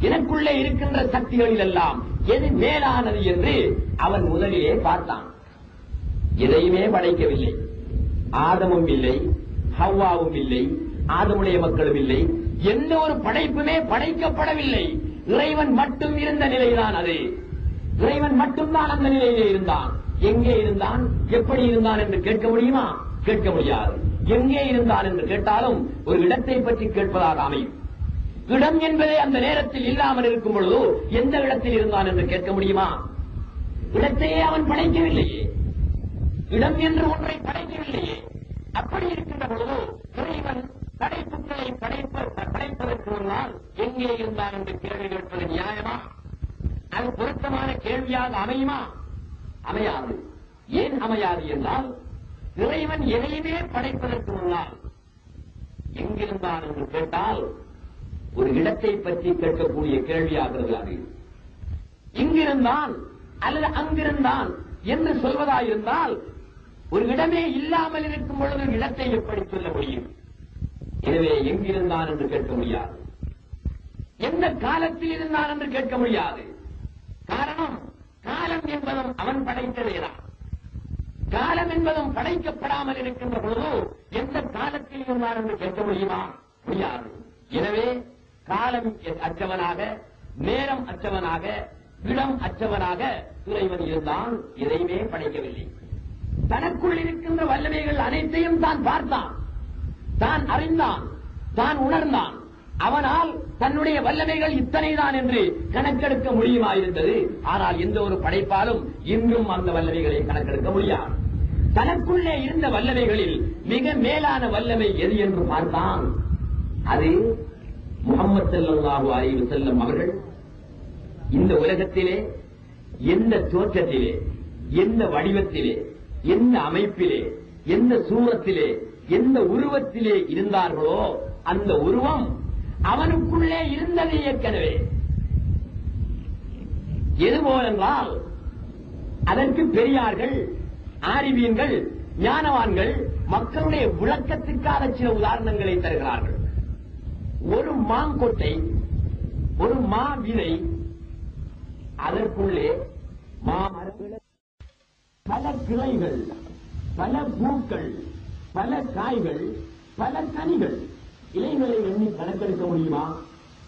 எனக்குள்ளே இருக்கின்ற சக்திகளில் எல்லாம் எது மேலானது என்று அவன் முதலிலே பார்த்தான். எதையுமே படைக்கவில்லை. ஆதமும் இல்லை, ஹவ்வாவும் இல்லை, ஆதமுடைய மக்களும் இல்லை, எந்த ஒரு படைப்புமே படைக்கப்படவில்லை. இறைவன் மட்டும் இருந்த நிலைதான் அது. இறைவன் மட்டும்தான் அந்த நிலையிலே இருந்தான். எங்கே இருந்தான், எப்படி இருந்தான் என்று கேட்க முடியுமா? கேட்க முடியாது. எங்கே இருந்தான் என்று கேட்டாலும் ஒரு இடத்தை பற்றி கேட்பதாக அமையும். இடம் என்பதே அந்த நேரத்தில் இல்லாமல் இருக்கும் பொழுது எந்த இடத்தில் இருந்தான் என்று கேட்க முடியுமா? இடத்தையே அவன் படைக்கவில்லையே, இடம் என்று ஒன்றை படைக்கவில்லையே. அப்படி இருக்கின்ற பொழுது இறைவன் படைப்புகளை படைப்பதற்கு முன்னால் எங்கே இருந்தான் என்று கேள்வி கேட்பது நியாயமா? அது பொருத்தமான கேள்வியாக அமையுமா? அமையாது. ஏன் அமையாது என்றால், இறைவன் எதையுமே படைப்பதற்கு முன்னால் எங்கிருந்தான் என்று கேட்டால் ஒரு இடத்தை பற்றி கேட்கக்கூடிய கேள்வியாகிறது. அது இங்கிருந்தான் அல்லது அங்கிருந்தான் என்று சொல்வதாயிருந்தால் ஒரு இடமே இல்லாமல் இருக்கும் பொழுது இடத்தை எப்படி சொல்ல முடியும்? எனவே எங்கிருந்தான் என்று கேட்க முடியாது. எந்த காலத்தில் இருந்தான் என்று கேட்க முடியாது. காரணம், காலம் என்பதும் அவன் படைத்ததேதான். காலம் என்பதும் படைக்கப்படாமல் இருக்கின்ற பொழுது எந்த காலத்தில் இருந்தான் என்று கேட்க முடியுமா? முடியாது. எனவே காலம் அற்றவனாக, நேரம் அற்றவனாக, இடம் அற்றவனாக இறைவன் இருந்தான். எதையுமே படைக்கவில்லை. தனக்குள் இருக்கின்ற வல்லமைகள் அனைத்தையும் தான் பார்த்தான், தான் அறிந்தான், தான் உணர்ந்தான். அவனால் தன்னுடைய வல்லமைகள் இத்தனைதான் என்று கணக்கெடுக்க முடியுமா இருந்தது. ஆனால் எந்த ஒரு படைப்பாலும் இன்றும் அந்த வல்லமைகளை கணக்கெடுக்க முடியாது. தனக்குள்ளே இருந்த வல்லமைகளில் மிக மேலான வல்லமை எது என்று பார்த்தான். அது முஹம்மது ஸல்லல்லாஹு அலைஹி வஸல்லம் அவர்கள் இந்த உலகத்திலே எந்த தோற்றத்திலே, எந்த வடிவத்திலே, எந்த அமைப்பிலே, எந்த சூரத்திலே, எந்த உருவத்திலே இருந்தார்களோ அந்த உருவம் அவனுக்குள்ளே இருந்தது ஏற்கனவே. எதுபோலென்றால் அதற்கு பெரியார்கள், ஆரிவியன்கள், ஞானவான்கள் மக்களுடைய விளக்கத்திற்கான சில உதாரணங்களை தருகிறார்கள். ஒரு மாங்கொட்டை, ஒரு மாவிலை, அதற்குள்ளே மாமரங்கள், பல கிளைகள், பல பூக்கள், பல காய்கள், பல கனிகள். இலைகளை எண்ணி கணக்கெடுக்க முடியுமா?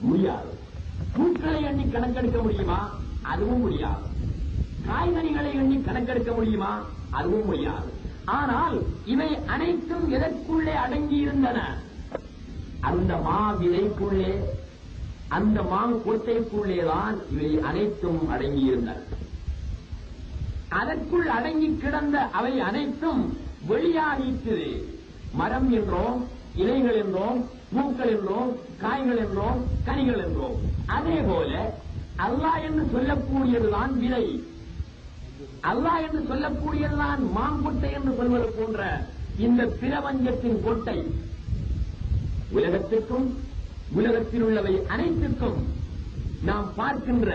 முடியாது. பூக்களை எண்ணி கணக்கெடுக்க முடியுமா? அதுவும் முடியாது. காய்கனிகளை எண்ணி கணக்கெடுக்க முடியுமா? அதுவும் முடியாது. ஆனால் இவை அனைத்தும் எதற்குள்ளே அடங்கியிருந்தன? அந்த மாவிலைக்குள்ளே, அந்த மாங்கொட்டைக்குள்ளேதான் இவை அனைத்தும் அடங்கியிருந்தன. அதற்குள் அடங்கி கிடந்த அவை அனைத்தும் வெளியாகிற்று. மரம் என்றோம், இலைகள் என்றோம், பூக்கள் என்றோம், காய்கள் என்றோம், கனிகள் என்றோம். அதே போல அல்லாஹ் என்று சொல்லக்கூடியதுதான் விதை, அல்லாஹ் என்று சொல்லக்கூடியதுதான் மாங்கொட்டை என்று சொல்வது போன்ற இந்த பிரபஞ்சத்தின் கொட்டை. உலகத்திற்கும் உலகத்தில் உள்ளவை அனைத்திற்கும் நாம் பார்க்கின்ற,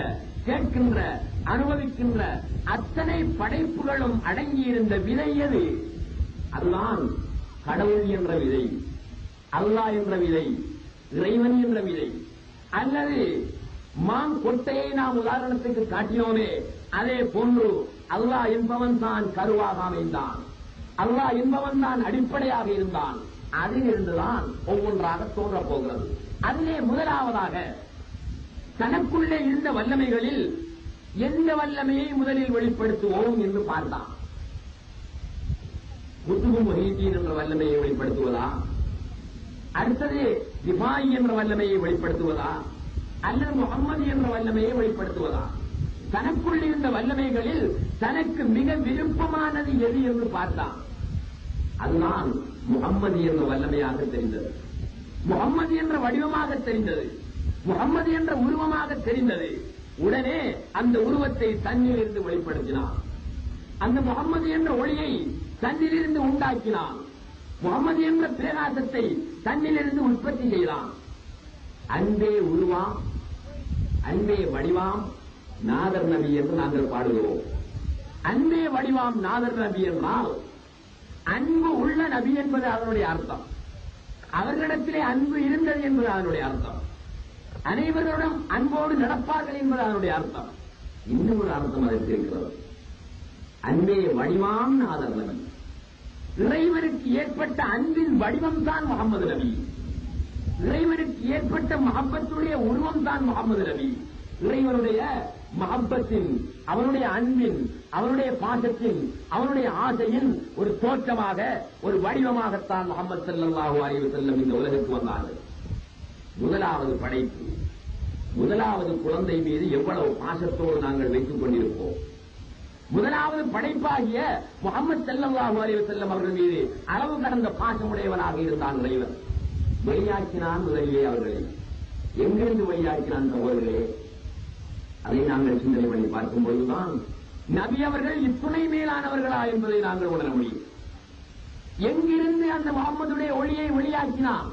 கேட்கின்ற, அனுபவிக்கின்ற அத்தனை படைப்புகளும் அடங்கியிருந்த விதை எது? அதுதான் கடவுள் என்ற விதை, அல்லாஹ் என்ற விதை, இறைவன் என்ற விதை. அல்லது மாங்கொட்டையை நாம் உதாரணத்துக்கு காட்டினோமே, அதே போன்று அல்லாஹ் என்பவன் தான் கருவாக அமைந்தான், அல்லாஹ் என்பவன் தான் அடிப்படையாக இருந்தான். அதிலிருந்துதான் ஒவ்வொன்றாக தோன்றப் போகிறது. அதிலே முதலாவதாக தனக்குள்ளே இருந்த வல்லமைகளில் எந்த வல்லமையை முதலில் வெளிப்படுத்துவோம் என்று பார்த்தான். குத்துபு முஹீதீன் என்ற வல்லமையை வெளிப்படுத்துவதா, அடுத்தது திபாயி என்ற வல்லமையை வெளிப்படுத்துவதா, அல்லது முகம்மது என்ற வல்லமையை வெளிப்படுத்துவதா? தனக்குள் இருந்த வல்லமைகளில் தனக்கு மிக விருப்பமானது எது என்று பார்த்தான். அதுதான் முகம்மது என்ற வல்லமையாக தெரிந்தது, முகம்மது என்ற வடிவமாக தெரிந்தது, முகம்மது என்ற உருவமாக தெரிந்தது. உடனே அந்த உருவத்தை தன்னிலிருந்து வெளிப்படுத்தினான். அந்த முகம்மது என்ற ஒளியை தன்னிலிருந்து உண்டாக்கினான். முகம்மது என்ற பிரகாசத்தை தன்னிலிருந்து உற்பத்தி செய்தான். அன்பே உருவாம், அன்பே வடிவாம் நாதர் நபி என்று நாங்கள் பாடுகிறோம். அன்பே வடிவாம் நாதர் நபி என்றால் அன்பு உள்ள நபி என்பது அதனுடைய அர்த்தம். அவர்களிடத்திலே அன்பு இருந்தது என்பது அதனுடைய அர்த்தம். அனைவரோடும் அன்போடு நடப்பார்கள் என்பது அதனுடைய அர்த்தம். இன்னும் ஒரு அர்த்தம் அதற்கு இருக்கிறது. அன்பே வடிவாம் நாதர் நபி. இறைவனுக்கு ஏற்பட்ட அன்பின் வடிவம் தான் முகமது நபி. இறைவனுக்கு ஏற்பட்ட மஹப்பத்துடைய உருவம் தான் முகமது நபி. இறைவனுடைய மஹப்பத்தின், அவனுடைய அன்பின், அவனுடைய பாசத்தின், அவனுடைய ஆசையின் ஒரு தோற்றமாக, ஒரு வடிவமாகத்தான் முஹம்மது ஸல்லல்லாஹு அலைஹி வஸல்லம் இந்த உலகுக்கு வந்தார்கள். முதலாவது படைப்பு, முதலாவது குழந்தை மீது எவ்வளவு பாசத்தோடு நாங்கள் வைத்துக் கொண்டிருப்போம். முதலாவது படைப்பாகிய முஹம்மது ஸல்லல்லாஹு அலைஹி வஸல்லம் அவர்கள் மீது அளவு கடந்த பாசமுடையவனாக இருந்தான் இறைவன். வெளியாக்கினான் முதலிலே அவர்களை. எங்கிருந்து வெளியாக்கினான் சகோதரர்களே? அதை நாங்கள் சிந்தனை பண்ணி பார்க்கும் பொழுதுதான் நபி அவர்கள் இத்துணை மேலானவர்களா என்பதை நாங்கள் உணர முடியும். எங்கிருந்து அந்த முகம்மதுடைய ஒளியை வெளியாக்கினான்?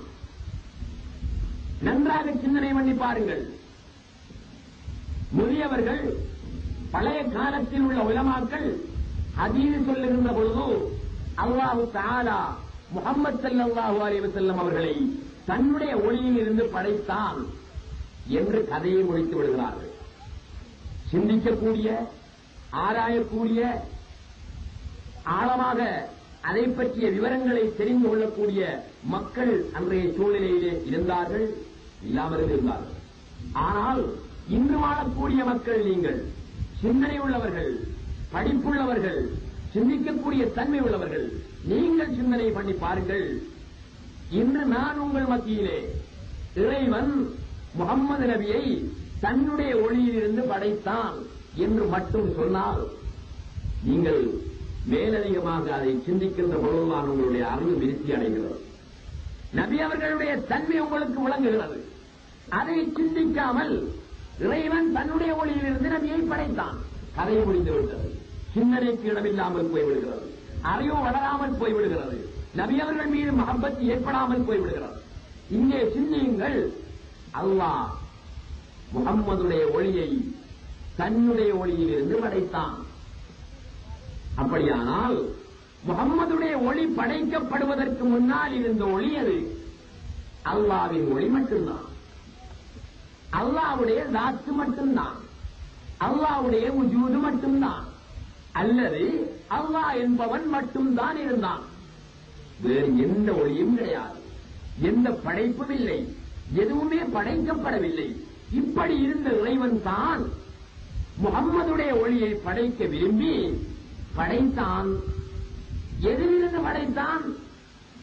நன்றாக சிந்தனை பண்ணி பாருங்கள். முதியவர்கள், பழைய காலத்தில் உள்ள உலமாக்கள் ஹதீஸ் சொல்லுகின்ற பொழுது அல்லாஹு தஆலா முஹம்மது ஸல்லல்லாஹு அலைஹி வஸல்லம் அவர்களை தன்னுடைய ஒளியில் இருந்து படைத்தான் என்று கதையை முடித்து விடுகிறார்கள். சிந்திக்கக்கூடிய, ஆராயக்கூடிய, ஆழமாக அதை பற்றிய விவரங்களை தெரிந்து கொள்ளக்கூடிய மக்கள் அன்றைய சூழ்நிலையிலே இருந்தார்கள், இல்லாமல் இருந்தார்கள். ஆனால் இன்று வாழக்கூடிய மக்கள், நீங்கள் சிந்தனை உள்ளவர்கள், படிப்புள்ளவர்கள், சிந்திக்கக்கூடிய தன்மை உள்ளவர்கள், நீங்கள் சிந்தனை பண்ணி பாருங்கள். இன்று நான் உங்கள் மத்தியிலே இறைவன் முஹம்மது நபியை தன்னுடைய ஒளியிலிருந்து படைத்தான் என்று மட்டும் சொன்னால், நீங்கள் மேலதிகமாக அதை சிந்திக்கின்ற பொழுதுதான் உங்களுடைய அறிவு விருத்தி அடைகிறது. நபி அவர்களுடைய தன்மை உங்களுக்கு விளங்குகிறது. அதை சிந்திக்காமல் இறைவன் தன்னுடைய ஒளியிலிருந்து நபியை படைத்தான், கதை முடிந்துவிட்டது. சிந்தனைக்கு இடமில்லாமல் போய்விடுகிறது, அறிவு வளராமல் போய்விடுகிறது, நபி அவர்கள் மீது மஹப்பத் ஏற்படாமல் போய்விடுகிறது. இங்கே சிந்தியுங்கள். அல்லாஹ் முஹம்மதுடைய ஒளியை தன்னுடைய ஒளியிலிருந்து படைத்தான். அப்படியானால் முஹம்மதுடைய ஒளி படைக்கப்படுவதற்கு முன்னால் இருந்த ஒளி அது அல்லாஹ்வின் ஒளி மட்டும்தான். அல்லாஹ்வுடைய ذات மட்டும்தான், அல்லாஹ்வுடைய வஜூது மட்டும்தான், அல்லது அல்லாஹ் என்பவன் மட்டும்தான் இருந்தான். வேறு எந்த ஒளியும் கிடையாது, எந்த படைப்பும் இல்லை, எதுவுமே படைக்கப்படவில்லை. இப்படி இருந்த இறைவன் தான் முஹம்மதுடைய ஒளியை படைக்க விரும்பி படைத்தான். எதிலிருந்து படைத்தான்?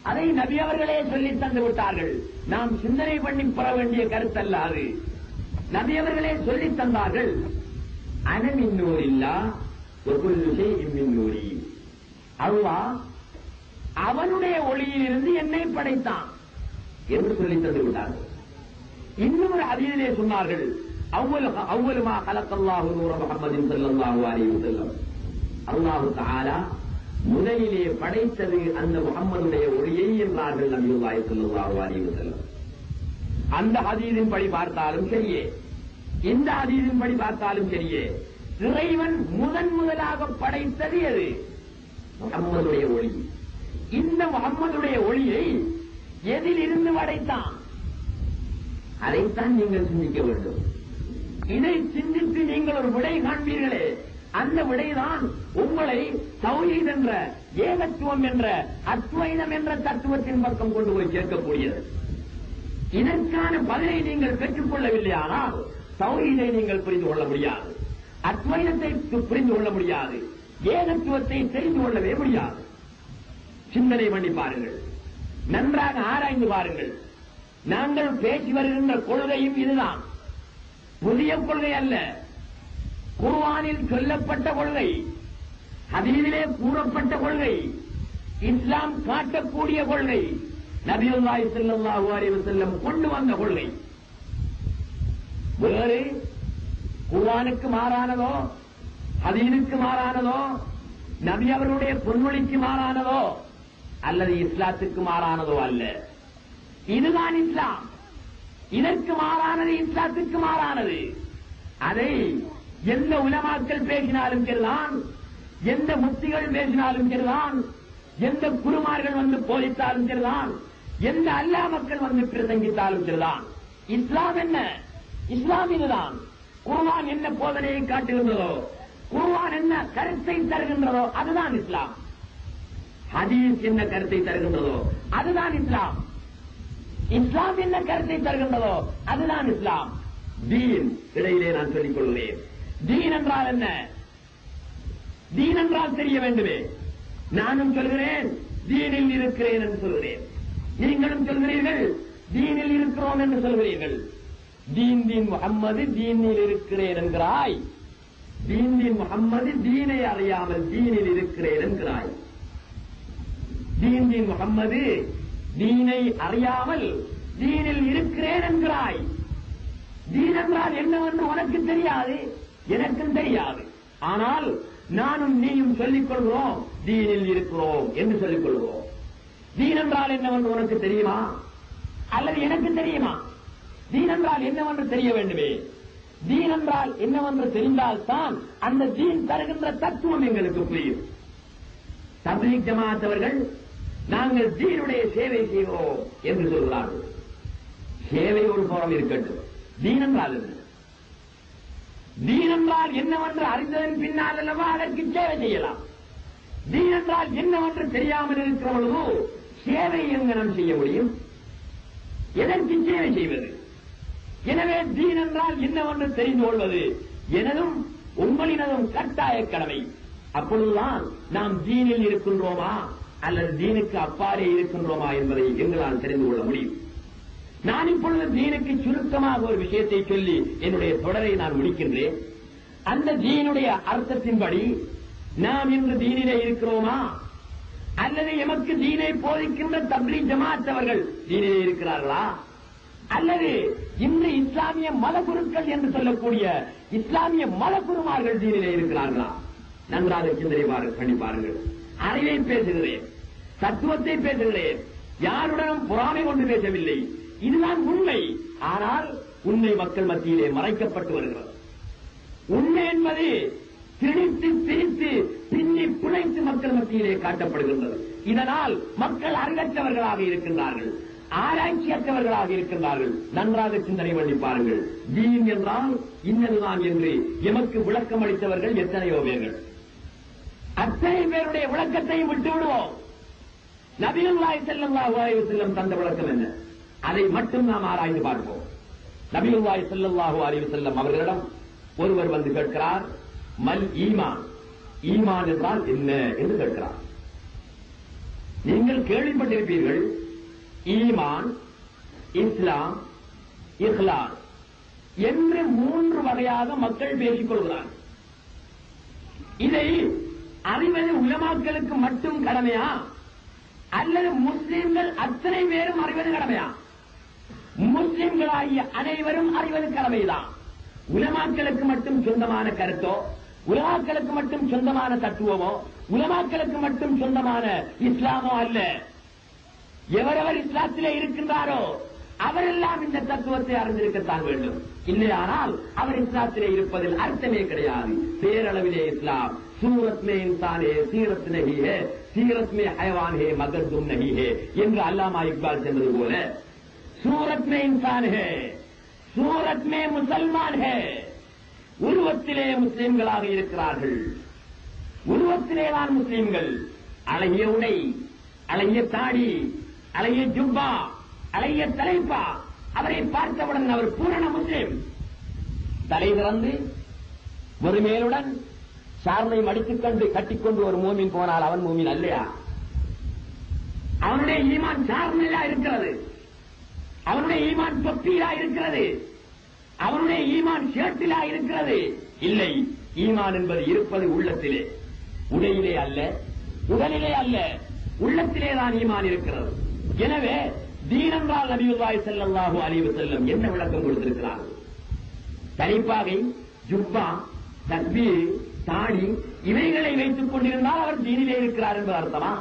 அதை நபி அவர்களே சொல்லித் தந்து விட்டார்கள். நாம் சிந்தனை பண்ணி பெற வேண்டிய கருத்தல்ல அது. நபி அவர்களே சொல்லித் தந்தார்கள். அன மின் நூரில்லாஹ் வ குல்லு ஷைஇன் மின் நூரி. அல்லாஹ் அவனுடைய ஒளியிலிருந்து என்னை படைத்தான் என்று சொல்லித் தந்து விட்டார்கள். இன்னும் ஒரு ஹதீஸிலே சொன்னார்கள், அவ்வளவு மா கலக்கல்லாஹு நூர முஹம்மதின் ஸல்லல்லாஹு அலைஹி வஸல்லம். அல்லாஹ் தஆலா முதலிலே படைத்தது அந்த முஹம்மதுடைய ஒளியை என்றார்கள் நபியுல்லாஹி ஸல்லல்லாஹு அலைஹி வஸல்லம். அந்த ஹதீஸின் படி பார்த்தாலும் சரியே, இந்த ஹதீஸின் படி பார்த்தாலும் சரியே, இறைவன் முதலாக படைத்தது எது? முஹம்மதுடைய ஒளி. இந்த முஹம்மதுடைய ஒளியை எதிலிருந்து படைத்தான்? அதைத்தான் நீங்கள் சிந்திக்க வேண்டும். இதை சிந்தித்து நீங்கள் ஒரு விடை காண்பீர்களே, அந்த விடைதான் உங்களை தௌஹீத் என்ற, ஏகத்துவம் என்ற, அத்வைதம் என்ற தத்துவத்தின் பக்கம் கொண்டு போய் சேர்க்கக்கூடியது. இதற்கான பதிலை நீங்கள் பெற்றுக் கொள்ளவில்லையானால் தௌஹீதை நீங்கள் புரிந்து கொள்ள முடியாது, அத்வைதத்தை புரிந்து கொள்ள முடியாது, ஏகத்துவத்தை தெரிந்து கொள்ளவே முடியாது. சிந்தனை பண்ணி பாருங்கள், நன்றாக ஆராய்ந்து பாருங்கள். நாங்கள் பேசி வருகின்ற கொள்கையும் இதுதான், புதிய கொள்கை அல்ல. குர்ஆனில் சொல்லப்பட்ட கொள்கை, ஹதீஸிலே கூறப்பட்ட கொள்கை, இஸ்லாம் காட்டக்கூடிய கொள்கை, நபியுல்லாஹி ஸல்லல்லாஹு அலைஹி வஸல்லம் கொண்டு வந்த கொள்கை. வேறு குர்ஆனுக்கு மாறானதோ, ஹதீஸுக்கு மாறானதோ, நபி அவருடைய பொன்மொழிக்கு மாறானதோ, அல்லது இஸ்லாத்துக்கு மாறானதோ அல்ல. இதுதான் இஸ்லாம். இதற்கு மாறானது இஸ்லாத்துக்கு மாறானது. அதை எந்த உலமாக்கள் பேசினாலும் சரிதான், எந்த முஃப்திகள் பேசினாலும் சரிதான், எந்த குருமார்கள் வந்து போதித்தாலும் சரிதான், எந்த அல்லாஹ் மக்கள் வந்து பிரசங்கித்தாலும் சரிதான், இஸ்லாம் என்ன, இஸ்லாம் இதுதான். குர்ஆன் என்ன போதனையை காட்டுகின்றதோ, குர்ஆன் என்ன கருத்தை தருகின்றதோ அதுதான் இஸ்லாம். ஹதீஸ் என்ன கருத்தை தருகின்றதோ அதுதான் இஸ்லாம். இஸ்லாம் என்ன கருத்தை தருகின்றதோ அதுதான் இஸ்லாம். தீன் இடையிலே நான் சொல்லிக் கொள்கிறேன். தீன் என்றால் என்ன? தீன் என்றால் தெரிய வேண்டுமே. நானும் சொல்கிறேன் தீனில் இருக்கிறேன் என்று சொல்கிறேன். நீங்களும் சொல்கிறீர்கள் தீனில் இருக்கிறோம் என்று சொல்கிறீர்கள். தீன் தீன் முஹம்மது தீனில் இருக்கிறேன் என்கிறாய். தீன் தீன் முஹம்மது தீனை அறியாமல் தீனில் இருக்கிறேன் என்கிறாய். தீன் தீன் முஹம்மது தீனை அறியாமல் தீனில் இருக்கிறேன் என்கிறாய். தீன் என்றால் என்னவென்று உனக்கு தெரியாது, எனக்கும் தெரியாது. ஆனால் நானும் நீயும் சொல்லிக் கொள்கிறோம் தீனில் இருக்கிறோம் என்று சொல்லிக் கொள்கிறோம். தீன் என்றால் என்னவென்று உனக்கு தெரியுமா அல்லது எனக்கு தெரியுமா? தீன் என்றால் என்னவென்று தெரிய வேண்டுமே. தீன் என்றால் என்னவென்று தெரிந்தால்தான் அந்த தீன் தருகின்ற தத்துவம் எங்களுக்கு புரியும். தப்லீக் ஜமாத் அவர்கள் நாங்கள் தீனுடைய சேவை செய்கிறோம் என்று சொல்கிறார்கள். சேவை ஒரு புறம் இருக்கட்டும், தீன் என்றால் என்ன? தீன் என்றால் என்னவென்று அறிந்ததன் பின்னால் அல்லவா அதற்கு சேவை செய்யலாம். தீன் என்றால் என்னவென்று தெரியாமல் இருக்கிறவர்களோ சேவை எங்கனம் செய்ய முடியும்? எதற்கு சேவை செய்வது? எனவே தீன் என்றால் என்னவென்று தெரிந்து கொள்வது எனதும் உங்களினதும் கட்டாய கடமை. அப்பொழுதுதான் நாம் தீனில் இருக்கின்றோமா அல்லது தீனுக்கு அப்பாலே இருக்கின்றோமா என்பதை எங்களால் தெரிந்து கொள்ள முடியும். நான் இப்பொழுது தீனுக்கு சுருக்கமாக ஒரு விஷயத்தை சொல்லி என்னுடைய தொடரை நான் முடிக்கின்றேன். அந்த தீனுடைய அர்த்தத்தின்படி நாம் இன்று தீனிலே இருக்கிறோமா அல்லது எமக்கு தீனை போதிக்கின்ற தப்லீக் ஜமாத் அவர்கள் தீனிலே இருக்கிறார்களா அல்லது இன்று இஸ்லாமிய மதகுருக்கள் என்று சொல்லக்கூடிய இஸ்லாமிய மதகுருமார்கள் தீனிலே இருக்கிறார்களா? நன்றாக சிந்தனை பண்ணி பாருங்கள். அறிவை பேசுகிறேன், தத்துவத்தை பேசுகிறேன், யாருடனும் பொறாமை கொண்டு பேசவில்லை. இதுதான் உண்மை. ஆனால் உண்மை மக்கள் மத்தியிலே மறைக்கப்பட்டு வருகிறது. உண்மை என்பது திணித்து திணித்து பின்னி பிணைத்து மக்கள் மத்தியிலே காட்டப்படுகின்றது. இதனால் மக்கள் அறிவற்றவர்களாக இருக்கின்றார்கள், ஆராய்ச்சியற்றவர்களாக இருக்கின்றார்கள். நன்றாக சிந்தனை பண்ணி பாருங்கள். தீன் என்றால் இன்னதுதான் என்று எமக்கு விளக்கம் அளித்தவர்கள் எத்தனையோ பேர்கள். அத்தனை பேருடைய விளக்கத்தையும் விட்டு விடுவோம். நபியுல்லாஹி ஸல்லல்லாஹு அலைஹி வஸல்லம் தந்த விளக்கம் என்ன? அதை மட்டும் நாம் ஆராய்ந்து பார்ப்போம். நபியுல்லாஹி ஸல்லல்லாஹு அலைஹி வஸல்லம் அவர்களிடம் ஒருவர் வந்து கேட்கிறார், மல் ஈமான், ஈமான் என்றால் என்ன என்று கேட்கிறார். நீங்கள் கேள்விப்பட்டிருப்பீர்கள், ஈமான், இஸ்லாம், இஹ்லாஸ் என்று 3 வகையாக மக்கள் பேசிக் கொள்கிறார்கள். இதை அறிவது உலமாக்களுக்கு மட்டும் கடமையா அல்லது முஸ்லிம்கள் அத்தனை பேரும் அறிவது கடமையா? முஸ்லிம்களாகிய அனைவரும் அறிவது கடமைதான். உலமாக்களுக்கு மட்டும் சொந்தமான கருத்தோ, உலமாக்களுக்கு மட்டும் சொந்தமான தத்துவமோ, உலமாக்களுக்கு மட்டும் சொந்தமான இஸ்லாமோ அல்ல. எவரவர் இஸ்லாத்திலே இருக்கின்றாரோ அவரெல்லாம் இந்த தத்துவத்தை அறிந்திருக்கத்தான் வேண்டும். இல்லையானால் அவர் இஸ்லாத்திலே இருப்பதில் அர்த்தமே கிடையாது. பேரளவிலே இஸ்லாம் சூரத் மே இன்சான் ஹே சீரத் நஹி ஹே, சீரத் மே ஹயவான் ஹே மகர் தும் நஹி ஹே என்று அல்லாமா இக்பால் சொன்னது போல சூரத் மே இன்சான் ஹே, சூரத் மே முசல்மான் ஹே. உருவத்திலே முஸ்லிம்களாக இருக்கிறார்கள், உருவத்திலேதான் முஸ்லிம்கள். அழகிய உடை, அழகிய தாடி, அழகிய ஜுப்பா, அழகிய தலைப்பா, அவரை பார்த்தவுடன் அவர் பூரண முஸ்லிம். தலை திறந்து ஒருமேலுடன் சார்னை மடித்துக் கொண்டு கட்டிக்கொண்டு ஒரு மூமின் போனால் அவன் மூமின் அல்லையா? அவனுடைய ஈமான் சார்னையா இருக்கிறது, அவனுடைய ஈமான் தொப்பியா இருக்கிறது, அவனுடைய ஈமான் ஷர்ட்டிலா இருக்கிறது. இல்லை, ஈமான் என்பது இருப்பது உள்ளத்திலே, உடையிலே அல்ல, உடலிலே அல்ல, உள்ளத்திலே தான் ஈமான் இருக்கிறது. எனவே தீன் என்றால் நபியுல்லாஹி ஸல்லல்லாஹு அலைஹி வஸல்லம் என்ன விளக்கம் கொடுத்திருக்கிறார்? தலைப்பாகை, ஜுப்பா, தக்பீர், தாடி இவைகளை வைத்துக் கொண்டிருந்தால் அவர் தீனிலே இருக்கிறார் என்பது அர்த்தமா?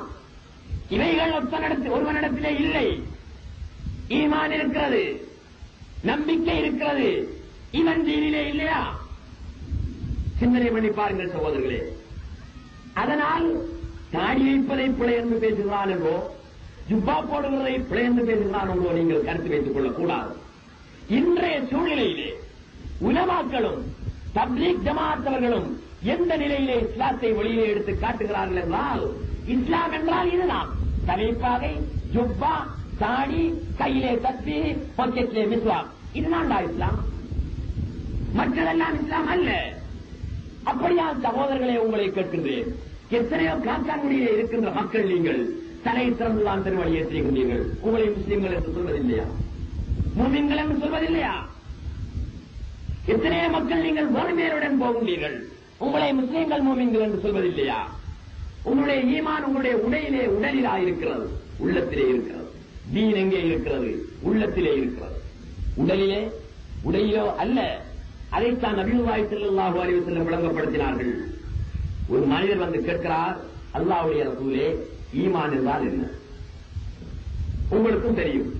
இவைகள் ஒருவனிடத்திலே இல்லை. ஈமான் இருக்கிறது, நம்பிக்கை இருக்கிறது, இவன் தீனிலே இல்லையா? சிந்தனை பண்ணி பாருங்கள் சகோதரர்களே. அதனால் தாடி வைப்பதை பிழை என்று பேசுகிறான் என்றோ, ஜுப்பா போடுவதை பிழை என்று பேசுகிறான் என்றோ நீங்கள் கருத்து வைத்துக் கொள்ளக்கூடாது. இன்றைய சூழ்நிலையிலே உலமாக்களும் தப்லீக் ஜமாத்தவர்களும் எந்த நிலையிலே இஸ்லாத்தை வெளியிலே எடுத்து காட்டுகிறார்கள் என்றால், இஸ்லாம் என்றால் இதுதான். தலைப்பாகை, ஜுப்பா, தாடி, கையிலே தப்பி, பாக்கெட்டிலே மிஸ்வாக், இதுதான்டா இஸ்லாம். மற்றதெல்லாம் இஸ்லாம் அல்ல. அப்படியா சகோதரர்களே, உங்களை கேட்கின்றேன். எத்தனையோ காத்தாங்குடியிலே இருக்கின்ற மக்கள் நீங்கள் தலை திறந்துதான் திருவடி ஏற்றிருக்கின்றீர்கள். உங்களை முஸ்லீம்கள் என்று சொல்வதில்லையா? முஸ்லிம்கள் என்று சொல்வதில்லையா? எத்தனையோ மக்கள் நீங்கள் வறுமையுடன் போகின்றீர்கள். உங்களை முஸ்லீம்கள் மூமின்கள் என்று சொல்வதில்லையா? உங்களுடைய ஈமான் உங்களுடைய உடலிலா இருக்கிறது, உள்ளத்திலே இருக்கிறது. தீன் எங்கே இருக்கிறது? உள்ளத்திலே இருக்கிறது. உடலிலோ அல்ல. அதைத்தான் நபியுல்லாஹி ஸல்லல்லாஹு அலைஹி வஸல்லம் விளங்கப்படுத்தினார்கள். ஒரு மனிதர் வந்து கேட்கிறார், அல்லாஹ்வுடைய ரசூலே, ஈமான் என்றால் என்ன? உங்களுக்கும் தெரியும்.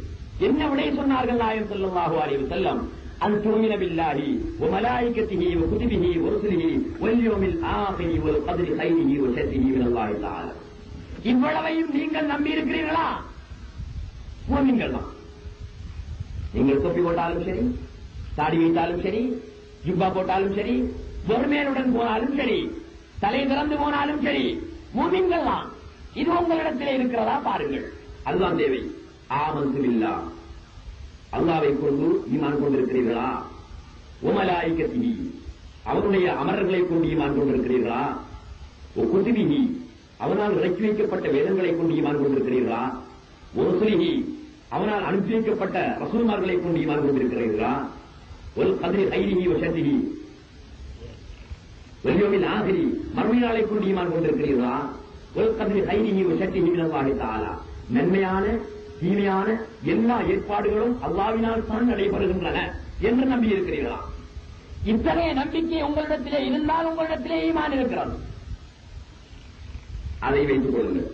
என்ன விடை சொன்னார்கள் நாயகம் ஸல்லல்லாஹு அலைஹி வஸல்லம்? அன் துமின பில்லாஹி வ மலாயிகத்திஹி வ குதுபிஹி வ ருசுலிஹி வல் யௌமில் ஆகிரி வல் கத்ரி கைரிஹி வ ஷர்ரிஹி மினல்லாஹி தஆலா. இவ்வளவையும் நீங்கள் நம்பி இருக்கிறீர்களா? மூமின்கள் தான். நீங்கள் தொப்பி போட்டாலும் சரி, தாடி வைத்தாலும் சரி, ஜுப்பா போட்டாலும் சரி, பொறுமையுடன் போனாலும் சரி, தலை திறந்து போனாலும் சரி, மூமின்கள் தான். இது உங்களிடத்திலே இருக்கிறதா பாருங்கள். அதுதான் தேவை. ஆமன்து பில்லாஹ், அல்லாஹ்வை கொண்டு ஈமான் கொண்டிருக்கிறீர்களா? உமலாயிகத்திஹி, அவனுடைய அமரர்களை கொண்டு ஈமான் கொண்டிருக்கிறீர்களா? குதுபிஹி, அவனால் இறக்கி வைக்கப்பட்ட வேதங்களை கொண்டு ஈமான் கொண்டிருக்கிறீர்களா? ருசுலிஹி, அவனால் அனுப்பி வைக்கப்பட்ட ரசூல்மார்களை கொண்டு ஈமான் கொண்டிருக்கிறீர்களா? வல் கத்ரி கைரிஹி வ ஷர்ரிஹி வல் யௌமில் ஆகிரி, மறுமை நாளை கொண்டு ஈமான் கொண்டிருக்கிறீர்களா? வல் கத்ரி கைரிஹி வ ஷர்ரிஹி மினல்லாஹி தஆலா, நன்மையான தீமையான எல்லா ஏற்பாடுகளும் அல்லாஹ்வினால் தான் நடைபெறுகின்றன என்று நம்பி இருக்கிறீர்களா? இத்தகைய நம்பிக்கை உங்களிடத்திலே இருந்தால் உங்களிடத்திலே ஈமான் இருக்கிறது. அதை வைத்துக் கொள்ளுங்கள்.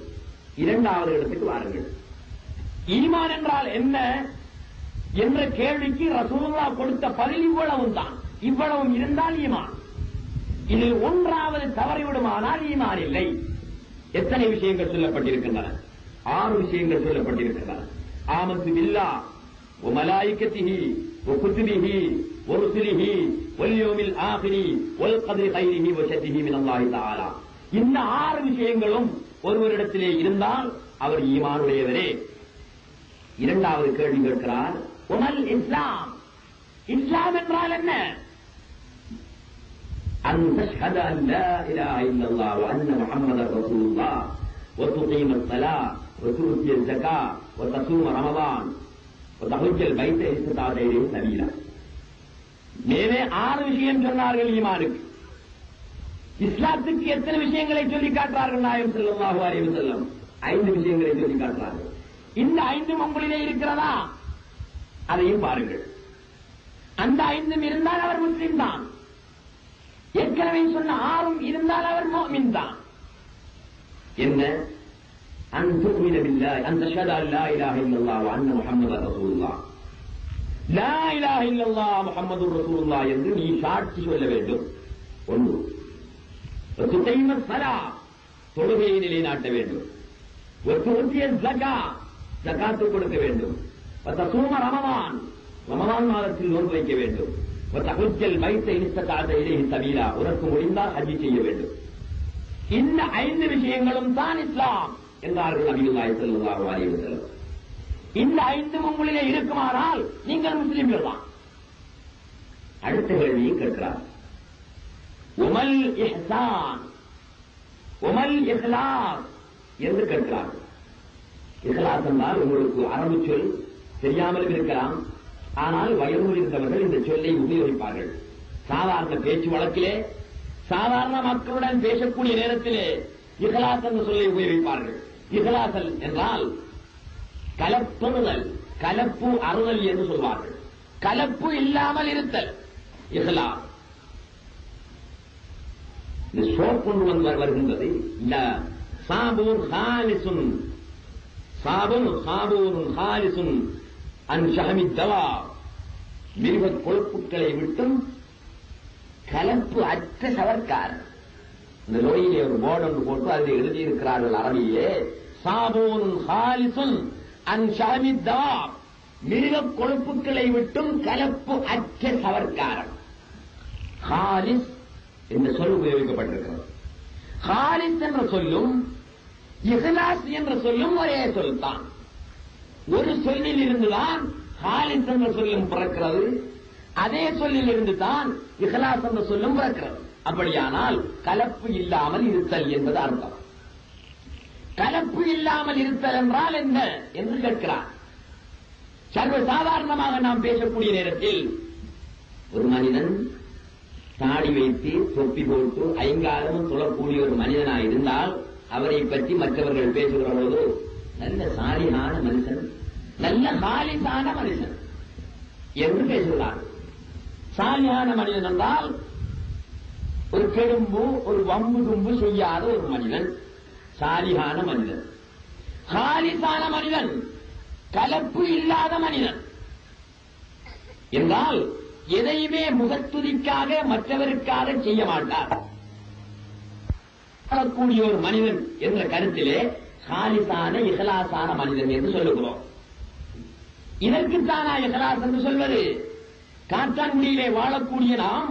இரண்டாவது இடத்துக்கு வாருங்கள். ஈமான் என்றால் என்ன என்ற கேள்விக்கு ரசூலுல்லாஹ் கொடுத்த பதில் இவ்வளவும் தான். இவ்வளவும் இருந்தால் ஈமான். இதில் ஒன்றாவது தவறிவிடுமானால் ஈமான் இல்லை. எத்தனை விஷயங்கள் சொல்லப்பட்டிருக்கின்றன? 6 விஷயங்கள் சொல்லப்பட்டிருக்கின்றன. ஆமன்து பில்லாஹ் வ மலாயிகத்திஹி வ குதுபிஹி வ ருசுலிஹி வல் யௌமில் ஆகிரி வல் கத்ரி கைரிஹி வ ஷர்ரிஹி மினல்லாஹி தஆலா. இந்த 6 விஷயங்களும் ஒருவரிடத்திலே இருந்தால் அவர் ஈமானுடையவரே. இரண்டாவது கேள்வி கேட்கிறார், உமல் இஸ்லாம், இஸ்லாம் என்றால் என்ன? அன் தஷ்ஹத அன் லா இலாஹ இல்லல்லாஹ் வ அன்ன முஹம்மதர் ரசூலுல்லாஹ் வ துகீமஸ் ஸலாத் வ து'த்தியஸ் ஸகாத் வ தஸூம ரமதான் வ தஹஜ்ஜல் பைத்த இஸ்ததாஅ இலைஹி சபீலா. மேலே 6 விஷயம் சொன்னார்கள் ஈமானுக்கு. இஸ்லாத்துக்கு எத்தனை விஷயங்களை சொல்லி காட்டுறார்கள் நாயகம் ஸல்லல்லாஹு அலைஹி வஸல்லம்? 5 விஷயங்களை சொல்லி காட்டுறார்கள். இந்த 5 உங்களிலே இருக்கிறதா? அதையும் பாருங்கள். அந்த 5 இருந்தால் அவர் முஸ்லிம் தான். ஏற்கனவே சொன்ன 6 இருந்தால் அவர் முஃமின் தான். என்ன? அன் துமின பில்லாஹ் அன் தஷ்ஹத அன் லா இலாஹ இல்லல்லாஹ் வ அன்ன முஹம்மதர் ரசூலுல்லாஹ். லா இலாஹ இல்லல்லாஹ் முஹம்மதுர் ரசூலுல்லாஹ் என்று நீ சாட்சி சொல்ல வேண்டும். ஒன்று. துகீமஸ் ஸலாத், தொழுகையை நிலைநாட்ட வேண்டும். து'த்தியஸ் ஸகாத், ஜகாத் கொடுக்க வேண்டும். தஸூம ரமதான், ரமதான் மாதத்தில் நோன்பு வைக்க வேண்டும். தஹஜ்ஜல் பைத்த இஸ்ததாஅ இலைஹி சபீலா, உனக்கு முடிந்தால் ஹஜ் செய்ய வேண்டும். இந்த 5 விஷயங்களும் தான் இஸ்லாம் என்றார்கள் நபியுல்லாஹி ஸல்லல்லாஹு அலைஹி வஸல்லம். இந்த 5 உங்களிலே இருக்குமானால் நீங்கள் முஸ்லிம்கள் தான். அடுத்த கேள்வியை கேட்கிறார், உமல் இஹ்சான், உமல் இஹ்லாஸ் என்று கேட்கிறார்கள். இஹ்லாஸ் என்றால் உங்களுக்கு அரபு சொல் தெரியாமல் இருக்கலாம். ஆனால் வயது இருந்தவர்கள் இந்த சொல்லை உபயோகிப்பார்கள். சாதாரண பேச்சு வழக்கிலே, சாதாரண மக்களுடன் பேசக்கூடிய நேரத்திலே இஹ்லாஸ் என்ற சொல்லை உபயோகிப்பார்கள். இஹ்லாஸ் என்றால் கலப்புறுதல், கலப்பு அறுதல் என்று சொல்வார்கள். கலப்பு இல்லாமல் இருத்தல் இஹ்லாஸ். இந்த சோப் கொண்டு வந்து வருகின்றது. இந்த சாபூர் ஹாலிசுன், சாபுன் சாபூன் ஹாலிசுன் அன் ஷஹமி தவா, மிருக கொழுப்புக்களை விட்டும் கலப்பு அற்ற சவர்க்காரர். இந்த நோயிலே ஒரு போர்டு ஒன்று போட்டு அதில் எழுதியிருக்கிறார்கள் அரபியிலே, சாபூன் ஹாலிசுன் அன் ஷஹமி தவா, மிருக கொழுப்புக்களை விட்டும் கலப்பு அற்ற சவர்க்காரர். ஹாலிஸ் என்ற சொல் உபயோகிக்கப்பட்டிருக்கிறது. ஹாலிஸ் என்ற சொல்லும் இஹ்லாஸ் என்ற சொல்லும் ஒரே சொல் தான். ஒரு சொல்லில் இருந்துதான் ஹாலிஸ் என்ற சொல்லும் பிறக்கிறது, அதே சொல்லில் இருந்து தான் இஹ்லாஸ் என்ற சொல்லும் பிறக்கிறது. அப்படியானால் கலப்பு இல்லாமல் இருத்தல் என்பது அர்த்தம். கலப்பு இல்லாமல் இருத்தல் என்றால் என்ன என்று கேட்கிறார். சர்வசாதாரணமாக நாம் பேசக்கூடிய நேரத்தில் ஒரு மனிதன் தாடி வைத்து தொப்பி போட்டு ஐங்காலமும் சொல்லக்கூடிய ஒரு மனிதனாக இருந்தால் அவரை பற்றி மற்றவர்கள் பேசுகிற பொழுது நல்ல சாலியான மனுஷன், நல்ல ஹாலிஸான மனுஷன் என்று பேசுகிறார். சாலியான மனிதன் என்றால் ஒரு கெடும்பு, ஒரு வம்பு தும்பு செய்யாத ஒரு மனிதன் சாலியான மனிதன். ஹாலிஸான மனிதன் கலப்பு இல்லாத மனிதன் என்றால் எதையுமே முகத்துதிக்காக மற்றவருக்காக செய்ய மாட்டார். கூடிய ஒரு மனிதன் என்ற கருத்திலே ஹாலிஸான இஹ்லாஸான மனிதன் என்று சொல்லுகிறோம். இதற்குத்தானா இஹ்லாஸ் என்று சொல்வது? காத்தான்குடியிலே வாழக்கூடிய நாம்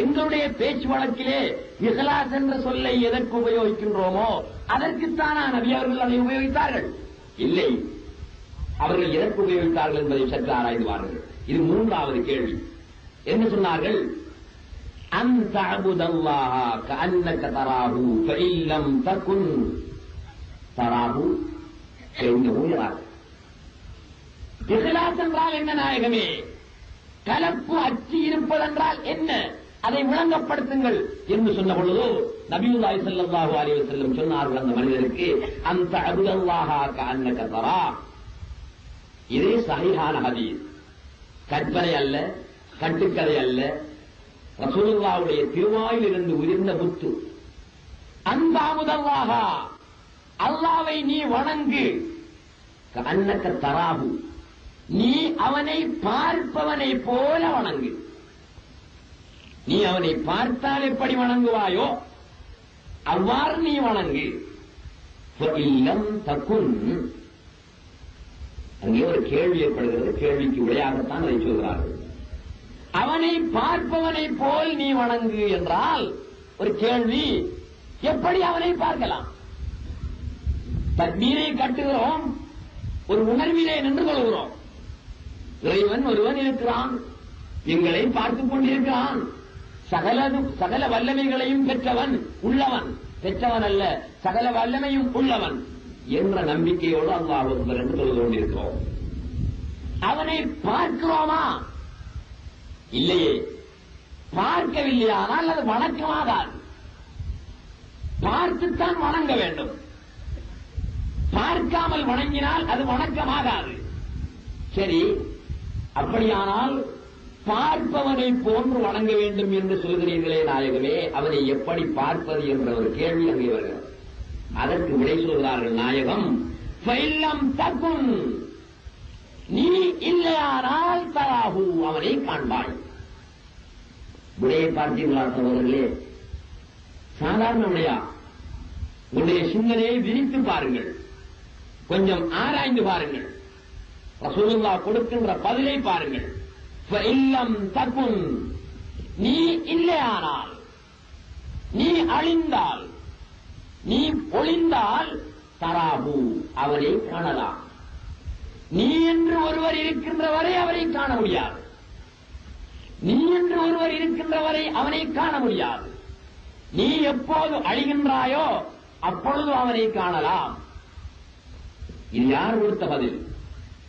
எங்களுடைய பேச்சு வழக்கிலே இஹ்லாஸ் என்ற சொல்லை எதற்கு உபயோகிக்கின்றோமோ அதற்குத்தானா நபி அவர்கள் அதை உபயோகித்தார்கள்? இல்லை. அவர்கள் எதற்கு உபயோகித்தார்கள் என்பதை சற்று ஆராய்ந்துவார்கள். இது மூன்றாவது கேள்வி. என்ன சொன்னார்கள்? அந்த அபுதல்லாஹ கஅன்னக தராஹு ஃபஇல்லம் தகுன் தராஹு ஃபஇன்னஹு யராக். இஹ்லாஸ் என்றால் என்ன நாயகமே? கலப்பு அச்சி இருப்பதென்றால் என்ன? அதை விளங்கப்படுத்துங்கள் என்று சொன்ன பொழுது நபியுல்லாஹி ஸல்லல்லாஹு அலைஹி வஸல்லம் சொன்னார்கள் அந்த மனிதருக்கு, அந்த அபுதல்லாஹ கஅன்னக தராஹ். இது சஹீஹான ஹதீஸ், கற்பனை அல்ல, கட்டுக்கதை அல்ல, ரசூலுல்லாஹ்வுடைய திருவாயில் இருந்து உதிர்ந்த முத்து. அந்த அபுதல்லாஹ, அல்லாஹ்வை நீ வணங்கு, கஅன்னக தராஹு, நீ அவனை பார்ப்பவனை போல வணங்கு. நீ அவனை பார்த்தால் எப்படி வணங்குவாயோ அவ்வாறு நீ வணங்கு. இல்லம் தக்குன், அங்கே ஒரு கேள்வி ஏற்படுகிறது. கேள்விக்கு விடையாகத்தான் அதை சொல்கிறார்கள். அவனை பார்ப்பவனை போல் நீ வணங்கு என்றால் ஒரு கேள்வி, எப்படி அவனை பார்க்கலாம்? தக்பீரை கட்டுகிறோம், ஒரு உணர்விலே நின்று கொள்கிறோம். இறைவன் ஒருவன் இருக்கிறான், எங்களை பார்த்துக் கொண்டிருக்கிறான், சகல வல்லமைகளையும் பெற்றவன் உள்ளவன், பெற்றவன் அல்ல சகல வல்லமையும் உள்ளவன் என்ற நம்பிக்கையோடு அல்லாஹ் ஒருவர் என்று சொல்லிக் கொண்டிருக்கிறோம். அவனை பார்க்கிறோமா? இல்லையே. பார்க்கவில்லையானால் அது வணக்கமாகாது. பார்த்துத்தான் வணங்க வேண்டும். பார்க்காமல் வணங்கினால் அது வணக்கமாகாது. சரி, அப்படியானால் பார்ப்பவனை போன்று வணங்க வேண்டும் என்று சொல்கிறீர்களே நாயகமே, அவனை எப்படி பார்ப்பது என்ற ஒரு கேள்வி அங்கே வருகிறது. அதற்கு விடை சொல்கிறார்கள் நாயகம், ஃபைல்லம் தகுன், நீ இல்லையானால் தராஹு, அவனை காண்பாய். விடையை பார்த்தீர்களா சகோதரர்களே? சாதாரண விடையா? உங்களுடைய சிந்தனையை விரித்து பாருங்கள், கொஞ்சம் ஆராய்ந்து பாருங்கள், ரசூலுல்லாஹ் கொடுக்கின்ற பதிலை பாருங்கள். ஃபஇல்லம் தகுன், நீ இல்லையானால், நீ அழிந்தால், நீ ஒளிந்தால், தராஹு, அவனை காணலாம். நீ என்று ஒருவர் இருக்கின்ற வரை அவரை காண முடியாது. நீ என்று ஒருவர் இருக்கின்ற வரை அவனை காண முடியாது. நீ எப்போது அழிகின்றாயோ அப்பொழுது அவனை காணலாம். இது யார் கொடுத்த பதில்?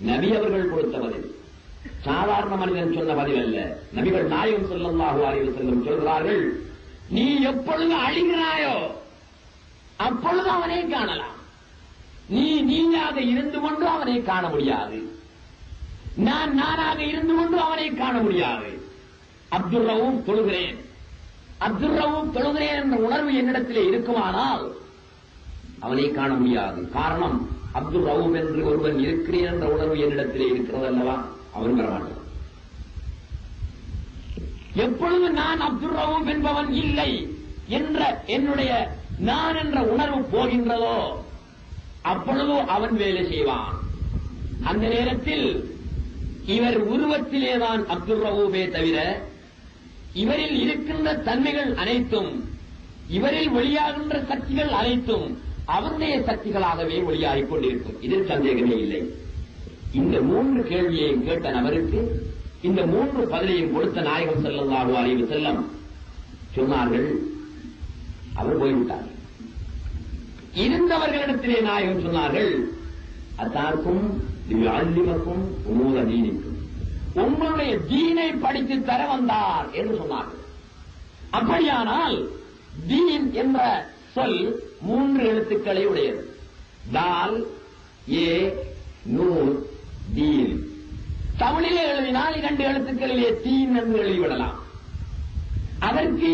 நபி அவர்கள் கொடுத்த பதில். சாதாரண மனிதன் சொன்ன பதில் அல்ல. நபிகள் நாயகம் ஸல்லல்லாஹு அலைஹி வஸல்லம் சொல்கிறார்கள், நீ எப்பொழுது அழிகிறாயோ அப்பொழுது அவனை காணலாம். நீ நீயாக இருந்து கொண்டு அவனை காண முடியாது. நான் நானாக இருந்து கொண்டு அவனை காண முடியாது. அப்துல் ரவூப் தொழுகிறேன், அப்துல் ரவூப் தொழுகிறேன் என்ற உணர்வு என்னிடத்திலே இருக்குமானால் அவனை காண முடியாது. காரணம், அப்துல் ரவூப் என்று ஒருவன் இருக்கிறேன் என்ற உணர்வு என்னிடத்திலே இருக்கிறது அல்லவா, அவன் வரமாட்டான். எப்பொழுது நான் அப்துல் ரவூப் என்பவன் இல்லை என்ற என்னுடைய நான் என்ற உணர்வு போகின்றதோ அப்பொழுது அவன் வேலை செய்வான். அந்த நேரத்தில் இவர் உருவத்திலேதான் அப்துல் ரவூபே தவிர இவரில் இருக்கின்ற தன்மைகள் அனைத்தும், இவரில் வெளியாகின்ற சக்திகள் அனைத்தும் அவருடைய சக்திகளாகவே வெளியாகிக் கொண்டிருக்கும். இதில் சந்தேகமே இல்லை. இந்த 3 கேள்வியையும் கேட்ட நபருக்கு இந்த 3 பதிலையும் கொடுத்த நாயகம் ஸல்லல்லாஹு அலைஹி வஸல்லம் சொன்னார்கள், அவர் போய்விட்டார். இருந்தவர்களிடத்திலே நாயகம் சொன்னார்கள், அத்தாக்கும் யுஅல்லிமக்கும் உமூர தீனிக்கும், உங்களுடைய தீனை படித்து தர வந்தார் என்று சொன்னார்கள். அப்படியானால் தீன் என்ற சொல் 3 எழுத்துக்களை உடையது. தால், ஏ, நூன், தீன். தமிழிலே எழுதினால் 2 எழுத்துக்களிலே தீன் என்று எழுதிவிடலாம். அதற்கு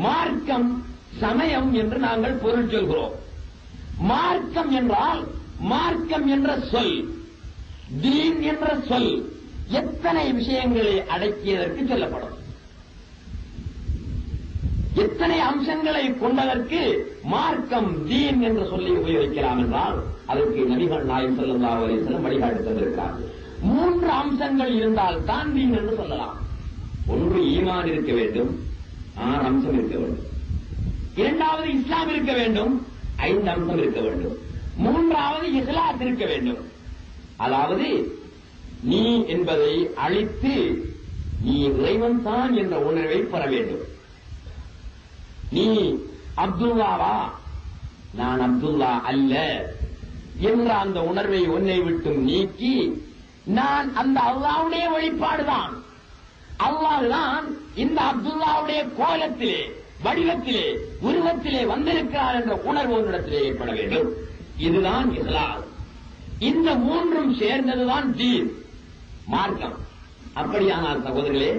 மார்க்கம், சமயம் என்று நாங்கள் பொருள் சொல்கிறோம். மார்க்கம் என்றால் மார்க்கம் என்ற சொல், தீன் என்ற சொல் எத்தனை விஷயங்களை அடக்கியதற்கு சொல்லப்படும், எத்தனை அம்சங்களை கொண்டதற்கு மார்க்கம் தீன் என்ற சொல்லை உபயோகிக்கலாம் என்றால் அதற்கு நபிகள் நாயகம் ஸல்லல்லாஹு அலைஹி வஸல்லம் வழிகாட்டி தந்திருக்கிறார்கள். 3 அம்சங்கள் இருந்தால் தான் தீன் என்று சொல்லலாம். ஒன்று ஈமான் இருக்க வேண்டும், 6 அம்சம் இருக்க வேண்டும். 2வது இஸ்லாம் இருக்க வேண்டும், 5 அம்சம் இருக்க வேண்டும். 3வது இஹ்லாஸ் இருக்க வேண்டும். அதாவது நீ என்பதை அழித்து நீ இறைவன் தான் என்ற உணர்வை பெற வேண்டும். நீ அப்துல்லாவா, நான் அப்துல்லா அல்ல என்ற அந்த உணர்வை உன்னை விட்டும் நீக்கி நான் அந்த அல்லாஹ்வுடைய வெளிப்பாடுதான், அல்லாஹ்தான் இந்த அப்துல்லாவுடைய கோலத்திலே, வடிவத்திலே, உருவத்திலே வந்திருக்கிறார் என்ற உணர்வு உன்னிடத்திலே ஏற்பட வேண்டும். இதுதான் இஸ்லாம். இந்த 3ம் சேர்ந்ததுதான் தீன், மார்க்கம். அப்படியானால் சகோதரர்களே,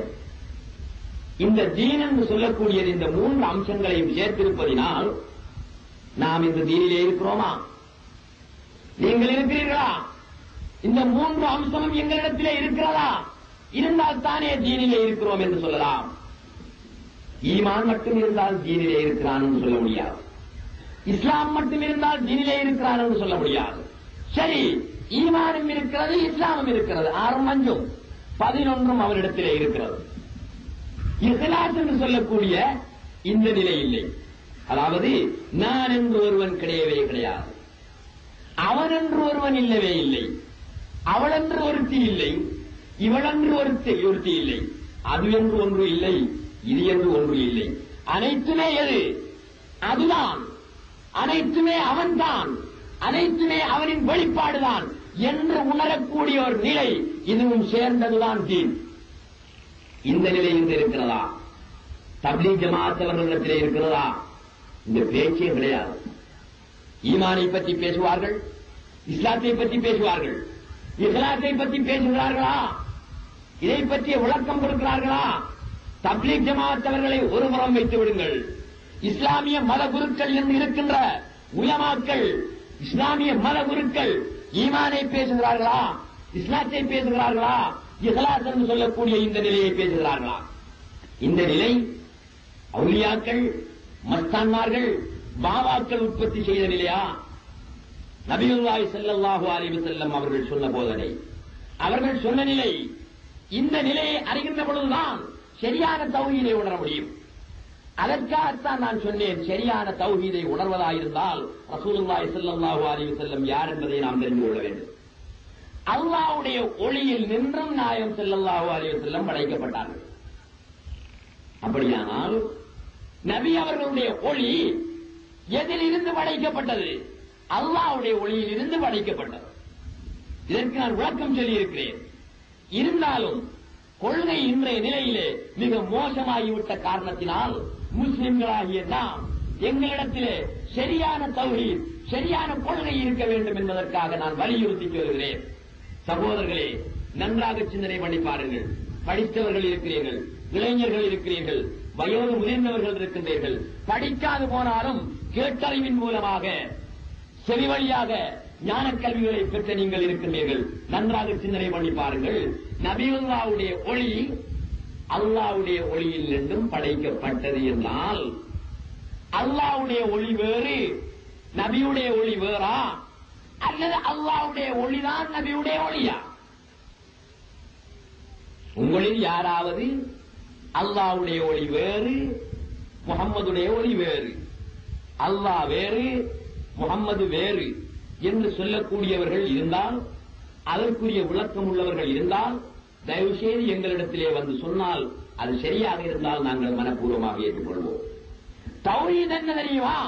இந்த தீன் என்று சொல்லக்கூடியது இந்த 3 அம்சங்களையும் சேர்த்திருப்பதினால் நாம் இந்த தீனிலே இருக்கிறோமா? நீங்கள் இருக்கிறீர்களா? இந்த 3 அம்சமும் எங்களிடத்திலே இருக்கிறதா? இருந்தால் தானே தீனிலே இருக்கிறோம் என்று சொல்லலாம். ஈமான் மட்டும் இருந்தால் தீனிலே இருக்கிறான் என்று சொல்ல முடியாது. இஸ்லாம் மட்டும் இருந்தால் தீனிலே இருக்கிறான் என்று சொல்ல முடியாது. சரி, ஈமானும் இருக்கிறது, இஸ்லாமும் இருக்கிறது, 6 5 11 அவரிடத்திலே இருக்கிறது. இஹ்லாஸ் என்று சொல்லக்கூடிய இந்த நிலை இல்லை. அதாவது நான் என்று ஒருவன் கிடையவே கிடையாது, அவன் என்று ஒருவன் இல்லவே இல்லை, அவள் என்று ஒருத்தி இல்லை, இவள் என்று ஒருத்தி இல்லை, அது என்று ஒன்று இல்லை, இது என்று ஒன்று இல்லை. அனைத்துமே எது? அதுதான். அனைத்துமே அவன்தான், அனைத்துமே அவனின் வெளிப்பாடுதான் என்று உணரக்கூடிய ஒரு நிலை, இதுவும் சேர்ந்ததுதான் தீன். இந்த நிலை இன்று இருக்கிறதா? தப்லீக் ஜமாஅத் அவர்களிடத்திலே இருக்கிறதா? இந்த பேச்சே கிடையாது. ஈமானை பற்றி பேசுவார்கள், இஸ்லாத்தை பற்றி பேசுவார்கள், இஸ்லாத்தை பற்றி பேசுகிறார்களா? இதை பற்றிய விளக்கம் கொடுக்கிறார்களா? தப்லீக் ஜமாஅத் அவர்களை ஒருபுறம் வைத்து விடுங்கள். இஸ்லாமிய மத குருக்கள் என்று இருக்கின்ற உலமாக்கள், இஸ்லாமிய மத குருக்கள் ஈமானை பேசுகிறார்களா? இஸ்லாத்தை பேசுகிறார்களா? இஹ்லாஸ் என்று சொல்லக்கூடிய இந்த நிலையை பேசுகிறார்களா? இந்த நிலை அவுலியாக்கள், மஸ்தான்மார்கள், பாபாக்கள் உற்பத்தி செய்த நிலையா? நபியுல்லாஹி ஸல்லல்லாஹு அலைஹி வஸல்லம் அவர்கள் சொன்ன போதனை, அவர்கள் சொன்ன நிலை. இந்த நிலையை அறிகின்ற பொழுதுதான் சரியான தௌஹீதை உணர முடியும். அதற்காகத்தான் நான் சொன்னேன், சரியான தௌஹீதை உணர்வதாயிருந்தால் ரசூலுல்லாஹி ஸல்லல்லாஹு அலைஹி வஸல்லம் யார் என்பதை நாம் தெரிந்து கொள்ள வேண்டும். அல்லாஹ்வுடைய ஒளியில் நின்றும் நாயகம் ஸல்லல்லாஹு அலைஹி வஸல்லம் படைக்கப்பட்டார்கள். அப்படியானால் நபி அவர்களுடைய ஒளி எதிலிருந்து படைக்கப்பட்டது? அல்லாஹ்வுடைய ஒளியில் இருந்து படைக்கப்பட்டது. இதற்கு நான் விளக்கம் சொல்லியிருக்கிறேன். இருந்தாலும் கொள்கை இன்றைய நிலையிலே மிக மோசமாகிவிட்ட காரணத்தினால் முஸ்லிம்களாகிய நாம் எங்களிடத்திலே சரியான தௌஹீத், சரியான கொள்கை இருக்க வேண்டும் என்பதற்காக நான் வலியுறுத்தி சொல்கிறேன். சகோதரர்களே, நன்றாக சிந்தனை பண்ணி பாருங்கள். படித்தவர்கள் இருக்கிறீர்கள், இளைஞர்கள் இருக்கிறீர்கள், வயோது முதிர்ந்தவர்கள் இருக்கின்றீர்கள். படிக்காது போனாலும் கேட்டறிவின் மூலமாக, செவி வழியாக ஞான கல்விகளை பெற்ற நீங்கள் இருக்கின்றீர்கள். நன்றாக சிந்தனை பண்ணி பாருங்கள். நபியுல்லாஹ்வுடைய ஒளி அல்லாஹ்வுடைய ஒளியில் நின்றும் படைக்கப்பட்டது என்றால் அல்லாஹ்வுடைய ஒளி வேறு, நபியுடைய ஒளி வேறா? அல்லது அல்லாஹ்வுடைய ஒளிதான் நபியுடைய ஒளியா? உங்களில் யாராவது அல்லாஹ்வுடைய ஒளி வேறு, முஹம்மதுடைய ஒளி வேறு, அல்லாஹ் வேறு, முஹம்மது வேறு என்று சொல்லக்கூடியவர்கள் இருந்தால், அதற்குரிய விளக்கம் உள்ளவர்கள் இருந்தால், தயவு செய்து எங்களிடத்திலே வந்து சொன்னால் அது சரியாக இருந்தால் நாங்கள் மனப்பூர்வமாக ஏற்றுக்கொள்வோம். தௌஹீத் என்ன தெரியுமா?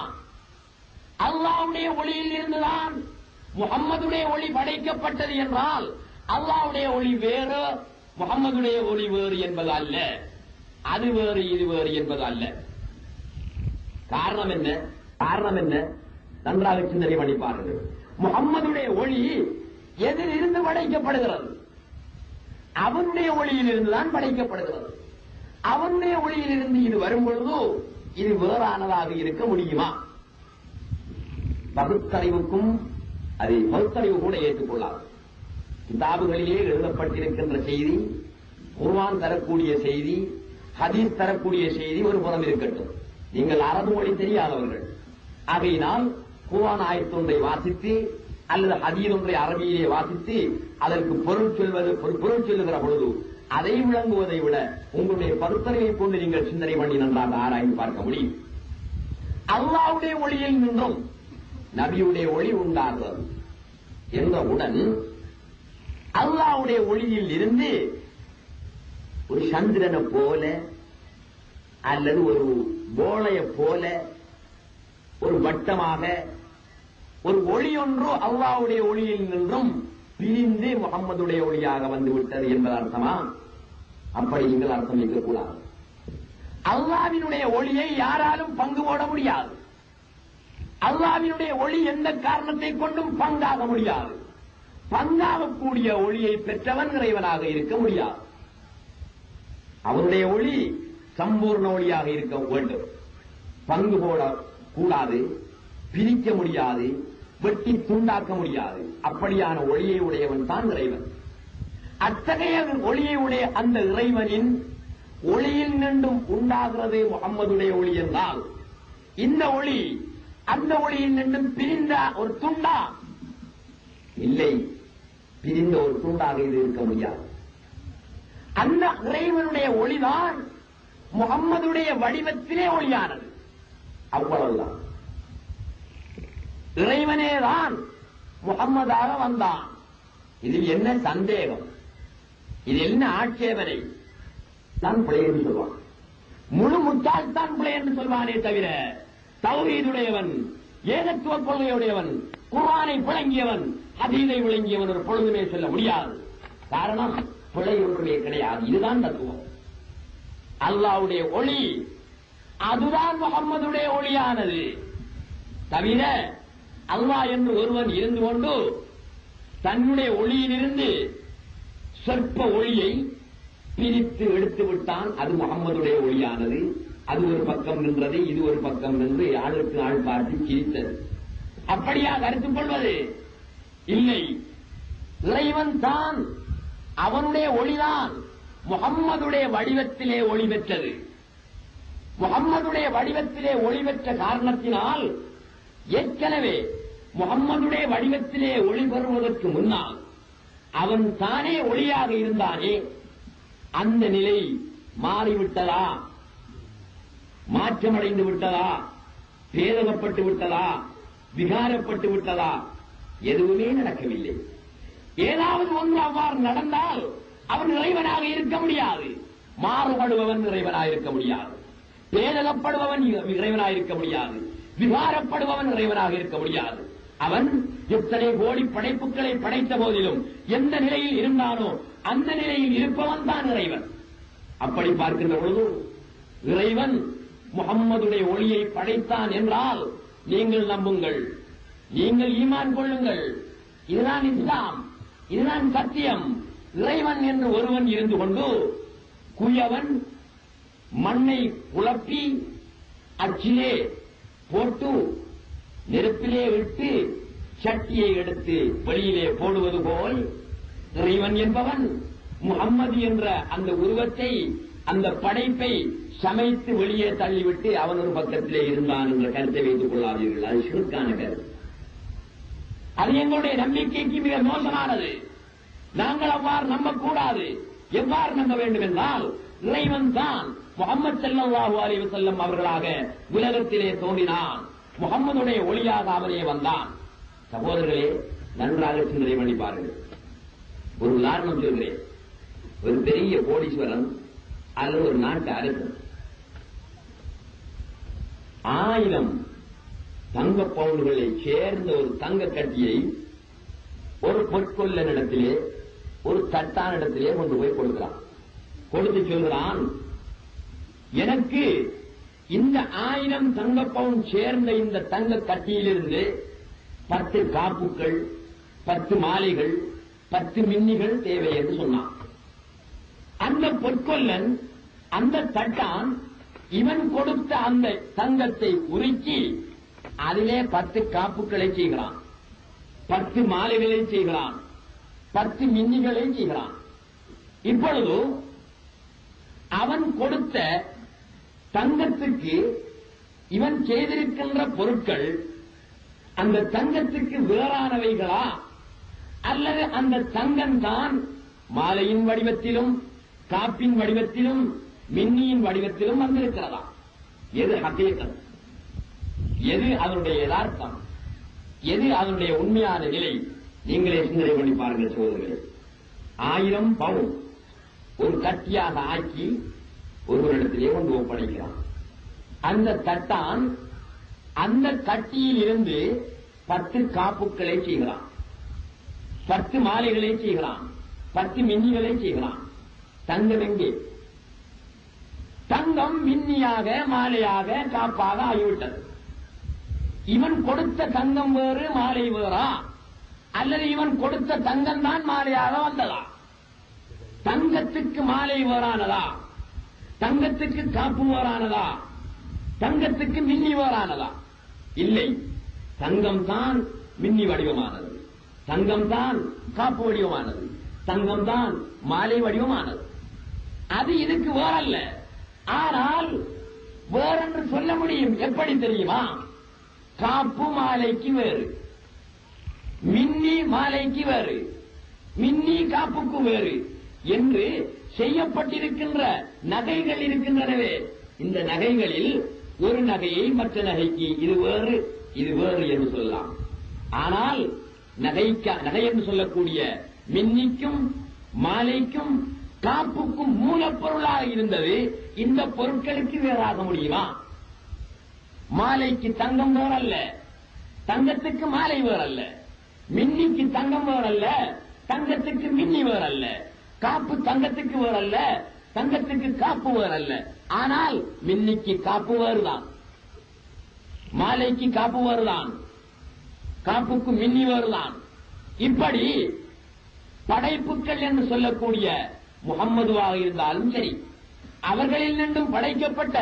அல்லாஹ்வுடைய ஒளியில் இருந்துதான் முஹம்மதுடைய ஒளி படைக்கப்பட்டது என்றால், அல்லாஹ்வுடைய ஒளி வேறு, முஹம்மதுடைய ஒளி வேறு என்பது அல்ல. அது வேறு இது வேறு என்பது அல்ல. காரணம் என்ன? காரணம் என்ன? நன்றாக சிந்தனை பண்ணி பாருங்கள். முஹம்மதுடைய ஒளி எதில் இருந்து படைக்கப்படுகிறது? அவனுடைய ஒளியில் இருந்துதான் படைக்கப்படுகிறது. அவனுடைய ஒளியில் இருந்து இது வரும் பொழுது இது வேறானதாக இருக்க முடியுமா? பகுத்தறிவுக்கும் அதை பகுத்தறிவு கூட ஏற்றுக்கொள்ளாது. கிதாபுகளிலே எழுதப்பட்டிருக்கின்ற செய்தி, குர்ஆன் தரக்கூடிய செய்தி, ஹதீஸ் தரக்கூடிய செய்தி ஒரு புறம் இருக்கட்டும். நீங்கள் அரபு மொழி தெரியாதவர்கள் ஆகையினால் குர்ஆன் ஆயத்து ஒன்றை வாசித்து அல்லது ஹதீஸ் ஒன்றை அரபியிலே வாசித்து அதற்கு பொருள் சொல்லுகிற பொழுது அதை விளங்குவதை விட உங்களுடைய பருத்தறிவை கொண்டு நீங்கள் சிந்தனை பண்ணி நன்றாக ஆராய்ந்து பார்க்க முடியும். அல்லாஹ்வுடைய ஒளியில் நின்றும் நபியுடைய ஒளி உண்டாகிறது என்றவுடன் அல்லாஹ்வுடைய ஒளியில் இருந்து ஒரு சந்திரனை போல அல்லது ஒரு போளைய போல ஒரு வட்டமாக ஒரு ஒளி ஒன்று அல்லாஹ்வுடைய ஒளியில் நின்றும் பிரிந்து முஹம்மதுடைய ஒளியாக வந்து விட்டது என்பது அர்த்தமா? அப்படி நீங்கள் அர்த்தம் இருக்கக்கூடாது. அல்லாஹ்வினுடைய ஒளியை யாராலும் பங்கு போட முடியாது. அல்லாஹ்வினுடைய ஒளி எந்த காரணத்தை கொண்டும் பங்காக முடியாது. பங்காகக்கூடிய ஒளியை பெற்றவன் இறைவனாக இருக்க முடியாது. அவருடைய ஒளி சம்பூர்ண ஒளியாக இருக்க வேண்டும். பங்கு போட கூடாது, பிரிக்க முடியாது, வெட்டி துண்டாக்க முடியாது. அப்படியான ஒளியை உடையவன் தான் இறைவன். அத்தகைய ஒளியை உடைய அந்த இறைவனின் ஒளியில் நின்றும் உண்டாகிறது முஹம்மதுடைய ஒளி என்றால், இந்த ஒளி அந்த ஒளியில் நின்றும் பிரிந்த ஒரு துண்டா? இல்லை, பிரிந்த ஒரு துண்டாக இது இருக்க முடியாது. அந்த இறைவனுடைய ஒளிதான் முஹம்மதுடைய வடிவத்திலே ஒளியானது. அவ்வளவுதான். இறைவனேதான் முஹம்மதாக வந்தான். இதில் என்ன சந்தேகம்? இது என்ன ஆட்சேபனை? தான் பிழை என்று சொல்வான். முழு முட்டாள் தான் பிழை என்று சொல்வானே தவிர, தௌஹீதுடையவன், ஏகத்துவ கொள்கையுடையவன், குர்ஆனை விளங்கியவன், ஹதீஸை விளங்கியவன் ஒரு பொழுதுமே சொல்ல முடியாது. காரணம், பிழை ஒன்றுமே கிடையாது. இதுதான் தத்துவம். அல்லாஹ்வுடைய ஒளி அதுதான் முஹம்மதுடைய ஒளியானது. தவிர அல்லாஹ் என்று ஒருவன் இருந்து கொண்டு தன்னுடைய ஒளியிலிருந்து சொற்ப ஒளியை பிரித்து எடுத்து விட்டான். அது முஹம்மதுடைய ஒளியானது. அது ஒரு பக்கம் நின்றது, இது ஒரு பக்கம் நின்று ஆளுக்கு ஆள் பார்த்து சிரித்தது. அப்படியா கருத்துக் கொள்வது? இல்லை. இறைவன் தான், அவனுடைய ஒளிதான் முஹம்மதுடைய வடிவத்திலே ஒளி பெற்றது. முஹம்மதுடைய வடிவத்திலே ஒளி பெற்ற காரணத்தினால் ஏற்கனவே முஹம்மதுடைய வடிவத்திலே ஒளி பெறுவதற்கு முன்னால் அவன் தானே ஒளியாக இருந்தானே, அந்த நிலை மாறிவிட்டதா? மாற்றமடைந்து விட்டதா? பேதகப்பட்டு விட்டதா? விகாரப்பட்டு விட்டதா? எதுவுமே நடக்கவில்லை. ஏதாவது ஒன்று அவ்வாறு நடந்தால் அவன் இறைவனாக இருக்க முடியாது. மாறுபடுபவன் இறைவனாக இருக்க முடியாது. பேதகப்படுபவன் இறைவனாக இருக்க முடியாது. விகாரப்படுபவன் இறைவனாக இருக்க முடியாது. அவன் எத்தனை கோடி படைப்புகளை படைத்த போதிலும் எந்த நிலையில் இருந்தானோ அந்த நிலையில் இருப்பவன் தான் இறைவன். அப்படி பார்க்கின்ற பொழுது இறைவன் முஹம்மதுடைய ஒளியை படைத்தான் என்றால் நீங்கள் நம்புங்கள், நீங்கள் ஈமான் கொள்ளுங்கள். இதுதான் இஸ்லாம், இதுதான் சத்தியம். இறைவன் என்று ஒருவன் இருந்து கொண்டு குயவன் மண்ணை குழப்பி அச்சிலே போட்டு நெருப்பிலே விட்டு சட்டியை எடுத்து வெளியிலே போடுவது போல் இறைவன் என்பவன் முஹம்மது என்ற அந்த உருவத்தை, அந்த படைப்பை சமைத்து வெளியே தள்ளிவிட்டு அவன் ஒரு பக்கத்திலே இருந்தான் என்ற கருத்தை வைத்துக் கொள்ளாதீர்கள். அது ஷிர்கான கருத்து. அது எங்களுடைய நம்பிக்கைக்கு மிக மோசமானது. நாங்கள் அவ்வாறு நம்பக்கூடாது. எவ்வாறு நம்ப வேண்டும் என்றால், இறைவன் தான் முஹம்மது ஸல்லல்லாஹு அலைஹி வஸல்லம் அவர்களாக உலகத்திலே தோன்றினான். முகம்மதுடைய ஒளியாக அவனே வந்தான். சகோதரர்களே, நன்றாக சிந்தனை பண்ணி பாருங்கள். ஒரு உதாரணம் சொல்கிறேன். ஒரு பெரிய கோடீஸ்வரன் அல்லது ஒரு நாட்டு அரசன் 1000 தங்க பவுன்களை சேர்ந்த ஒரு தங்க கட்டியை ஒரு பொற்கொல்லனிடத்திலே, ஒரு தட்டானிடத்திலே கொண்டு போய் கொடுக்கிறான். கொடுத்து சொல்கிறான், எனக்கு இந்த 1000 தங்க பவுன் சேர்ந்த இந்த தங்க கட்டியிலிருந்து 10 காப்புக்கள், 10 மாலைகள், 10 மின்னிகள் தேவை என்று சொன்னான். அந்த பொற்கொல்லன், அந்த தட்டான் இவன் கொடுத்த அந்த தங்கத்தை உருக்கி அதிலே 10 காப்புக்களை செய்கிறான், 10 மாலைகளை செய்கிறான், 10 மின்னிகளை செய்கிறான். இப்பொழுது அவன் கொடுத்த தங்கத்துக்கு இவன் செய்திருக்கின்ற பொருட்கள் அந்த தங்கத்துக்கு வேறானவைகளா, அல்லது அந்த தங்கம்தான் மாலையின் வடிவத்திலும் காப்பின் வடிவத்திலும் மின்னியின் வடிவத்திலும் வந்திருக்கிறதா? எது ஹகீகத்? எது அதனுடைய யதார்த்தம்? எது அதனுடைய உண்மையான நிலை? நீங்களே சிந்தனை பண்ணி பாருங்கள் சோதர்களே. 1000 பவுன் ஒரு கட்டியாக ஆக்கி ஒருவரிடத்திலே கொண்டு ஒப்படைக்கிறான். அந்த தட்டான் அந்த கட்டியில் இருந்து 10 காப்புக்களை செய்கிறான், 10 மாலைகளை செய்கிறான், 10 மின்னிகளை செய்கிறான். தங்கம் எங்கே? தங்கம் மின்னியாக, மாலையாக, காப்பாக ஆகிவிட்டது. இவன் கொடுத்த தங்கம் வேறு, மாலை வேறா? அல்லது இவன் கொடுத்த தங்கம் தான் மாலையாக வந்ததா? தங்கத்துக்கு மாலை வேறானதா? தங்கத்துக்கு காப்பு வேறானதா? தங்கத்துக்கு மின்னி வேறானதா? இல்லை, தங்கம் தான் மின்னி வடிவமானது, தங்கம் தான் காப்பு வடிவமானது, தங்கம் தான் மாலை வடிவமானது. அது இதுக்கு வேறல்ல. ஆனால் வேறென்று சொல்ல முடியும். எப்படி தெரியுமா? காப்பு மாலைக்கு வேறு, மின்னி மாலைக்கு வேறு, மின்னி காப்புக்கு வேறு என்று செய்யப்பட்டிருக்கின்ற நகைகள் இருக்கின்றனவே. இந்த நகைகளில் ஒரு நகையை மற்ற நகைக்கு இது வேறு, இது வேறு என்று சொல்லலாம். ஆனால் நகை என்று சொல்லக்கூடிய மின்னிக்கும் மாலைக்கும் காப்புக்கும் மூலப்பொருளாக இருந்தது இந்த பொருட்களுக்கு வேறாக முடியுமா? மாலைக்கு தங்கம் வேறல்ல, தங்கத்துக்கு மாலை வேறல்ல, மின்னிக்கு தங்கம் வேறல்ல, தங்கத்துக்கு மின்னி வேறல்ல, காப்பு தங்கத்துக்கு வேறல்ல, தங்கத்துக்கு காப்பு வேறல்ல. ஆனால் மின்னிக்கு காப்பு வேறுதான், மாலைக்கு காப்பு வேறுதான், காப்புக்கு மின்னி வேறுதான். இப்படி படைப்புகள் என்று சொல்லக்கூடிய முகம்மதுவாக இருந்தாலும் சரி, அவர்களில் நின்றும் படைக்கப்பட்ட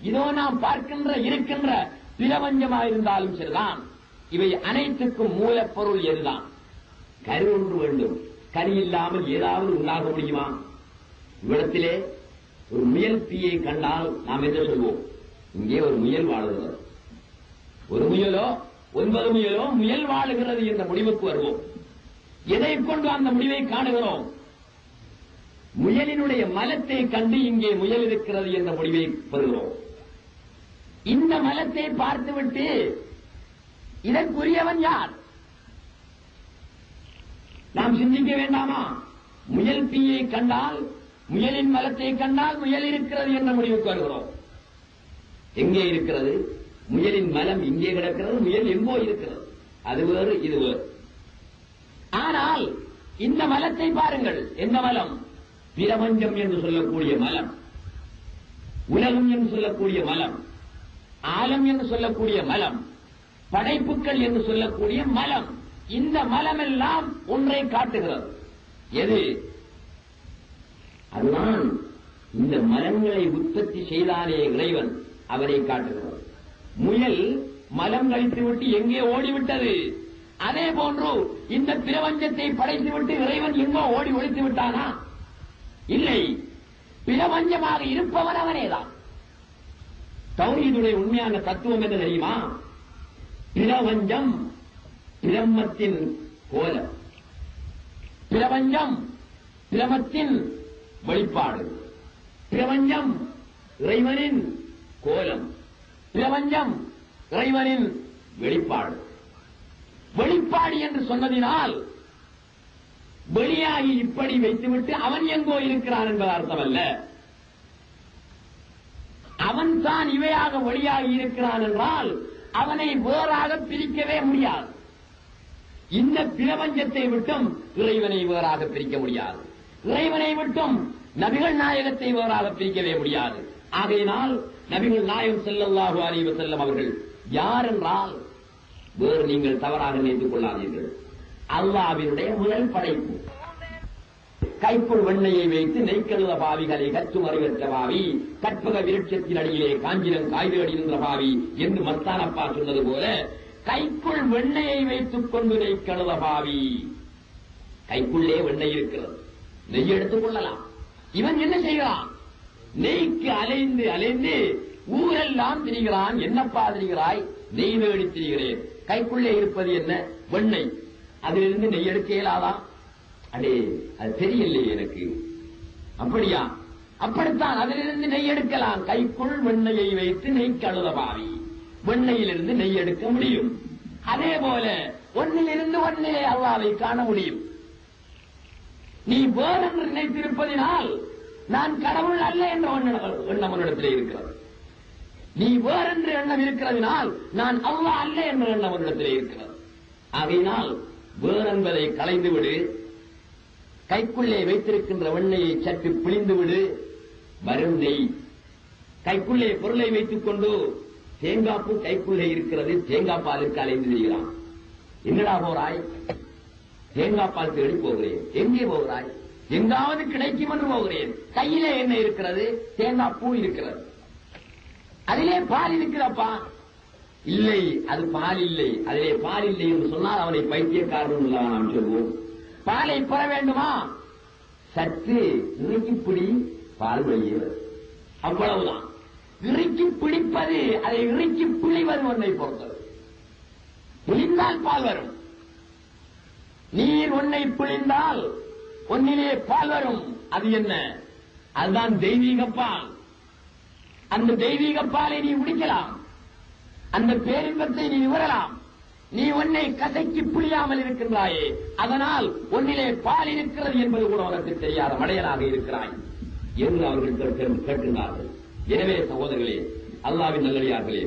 இதோ நாம் பார்க்கின்ற இருக்கின்ற பிரபஞ்சமாக இருந்தாலும் சரிதான், இவை அனைத்துக்கும் மூலப்பொருள் எதுதான்? கரு ஒன்று வேண்டும். கரு இல்லாமல் ஏதாவது உண்டாக முடியுமா? இவ்விடத்திலே ஒரு முயல் தீயை கண்டால் நாம் என்ன சொல்வோம்? இங்கே ஒரு முயல் வாழுகிறது, ஒரு முயலோ 9 முயலோ முயல் வாழுகிறது என்ற முடிவுக்கு வருவோம். எதை கொண்டு அந்த முடிவை காணுகிறோம்? முயலினுடைய மலத்தை கண்டு இங்கே முயல் இருக்கிறது என்ற முடிவை பெறுகிறோம். இந்த மலத்தை பார்த்துவிட்டு இதற்குரியவன் யார்? நாம் சிந்திக்க வேண்டாமா? முயல் தீயை கண்டால், முயலின் மலத்தை கண்டால் முயல் இருக்கிறது என்ற முடிவுக்கு வருகிறோம். எங்கே இருக்கிறது? முயலின் மலம் இங்கே கிடக்கிறது, முயல் எங்கோ இருக்கிறது. அது வேறு, இது வேறு. ஆனால் இந்த மலத்தை பாருங்கள். எந்த மலம்? பிரபஞ்சம் என்று சொல்லக்கூடிய மலம், உலகம் என்று சொல்லக்கூடிய மலம், ஆலம் என்று சொல்லக்கூடிய மலம், படைப்புகள் என்று சொல்லக்கூடிய மலம். இந்த மலம் எல்லாம் ஒன்றை காட்டுகிறது. எது? அதுதான் இந்த மலங்களை உற்பத்தி செய்தானே இறைவன், அவரை காட்டுகிறது. முயல் மலம் கழித்துவிட்டு எங்கே ஓடிவிட்டது? அதே போன்று இந்த பிரபஞ்சத்தை படைத்துவிட்டு இறைவன் எங்கோ ஓடி ஒழித்து விட்டானா? இல்லை, பிரபஞ்சமாக இருப்பவன் அவனேதான். தௌஹீதுடைய உண்மையான தத்துவம் என்ன தெரியுமா? பிரபஞ்சம் பிரம்மத்தின் கோலம், பிரபஞ்சம் பிரமத்தின் வெளிப்பாடு, பிரபஞ்சம் இறைவனின் கோலம், பிரபஞ்சம் இறைவனின் வெளிப்பாடு. வெளிப்பாடு என்று சொன்னதினால் வெளியாகி இப்படி வைத்துவிட்டு அவன் எங்கோ இருக்கிறான் என்பது அர்த்தமல்ல. அவன் தான் இவையாக வெளியாகி இருக்கிறான் என்றால் அவனை வேறாக பிரிக்கவே முடியாது. இந்த பிரபஞ்சத்தை விட்டும் இறைவனை வேறாக பிரிக்க முடியாது. இறைவனை விட்டும் நபிகள் நாயகத்தை வேறாக பிரிக்கவே முடியாது. ஆகையினால் நபிகள் நாயகம் ஸல்லல்லாஹு அலைஹி வஸல்லம் அவர்கள் யார் என்றால் வேறு நீங்கள் தவறாக நினைத்துக் கொள்ளாதீர்கள், அல்லாஹ்வினுடைய முதல் படைப்பு. கைக்குள் வெண்ணையை வைத்து நெய்க்கழுத பாவிகளை கற்று மறைவற்ற பாவி, கற்பக விருட்சத்தின் அடியிலே காஞ்சிரம் காய்து அடிகின்ற பாவி என்று மஸ்தானப்பா சொன்னது போல கைக்குள் வெண்ணையை வைத்துக் கொண்டு நெய்க்கழுத பாவி. கைக்குள்ளே வெண்ணெய் இருக்கிறது, நெய் எடுத்துக் கொள்ளலாம். இவன் என்ன செய்கிறான்? நெய்க்கு அலைந்து அலைந்து ஊரெல்லாம் திரிகிறான். என்னப்பா திரிகிறாய்? நெய் தேடி திரிகிறேன். கைக்குள்ளே இருப்பது என்ன? வெண்ணெய். அதிலிருந்து நெய் எடுக்க இயலாதா? அடே, அது தெரியலையே எனக்கு. அப்படியா? அப்படித்தான் அதிலிருந்து நெய் எடுக்கலாம். கைக்குள் வெண்ணெயை வைத்து நெய் கழுத பாவி, வெண்ணெயிலிருந்து நெய் எடுக்க முடியும். அதே போல ஒன்னிலிருந்து ஒன்னிலே அல்லாஹ்வை காண முடியும். நீ வேறென்று நினைத்திருப்பதினால் நான் கடவுள் அல்ல என்ற எண்ணம் உன்னிடத்திலே இருக்கிறது. நீ வேறென்று எண்ணம் இருக்கிறதினால் நான் அல்லாஹ் அல்ல என்ற எண்ணம் உன்னிடத்திலே இருக்கிறது. ஆகையினால் வேறென்பதை களைந்துவிடு. கைக்குள்ளே வைத்திருக்கின்ற வெண்ணையை சற்று பிழிந்துவிடு. வரும் நெய். கைக்குள்ளே பொருளை வைத்துக் கொண்டு தேங்காய் பூ கைக்குள்ளே இருக்கிறது, தேங்காய் பாலுக்கு அலைந்து திரிகிறான். என்னடா போறாய்? தேங்காய் பால் தேடி போகிறேன். எங்கே போகிறாய்? எங்காவது கிடைக்கும் என்று போகிறேன். கையிலே என்ன இருக்கிறது? தேங்காய் பூ இருக்கிறது. அதிலே பால் இருக்கிறப்பா? இல்லை, அது பால் இல்லை. அதிலே பால் இல்லை என்று சொன்னால் அவனை பைத்தியக்காரன் நாம் சொல்வோம். பாலை பெற வேண்டுமா? சற்று இறுக்கி பிடி, பால் வெளியே. அவ்வளவுதான். இறுக்கி பிடிப்பது, அதை இறுக்கி பிழிவது ஒன்றை பொறுத்தது. பிழிந்தால் பால் வரும். நீர் ஒன்னை பிழிந்தால் ஒன்னிலே பால் வரும். அது என்ன? அதுதான் தெய்வீக பால். அந்த தெய்வீக பாலை நீ குடிக்கலாம். அந்த பேரின்பத்தை நீ உணரலாம். நீ ஒன்னை கசைக்கு புளியாமல் இருக்கின்றாயே, அதனால் ஒன்னிலே பால் இருக்கிறது என்பது கூட உனக்கு தெரியாத மடையனாக இருக்கிறாய் என்று அவர்கள் கேட்கின்றார்கள். எனவே சகோதரர்களே, அல்லாஹ்வின் நல்லடியார்களே,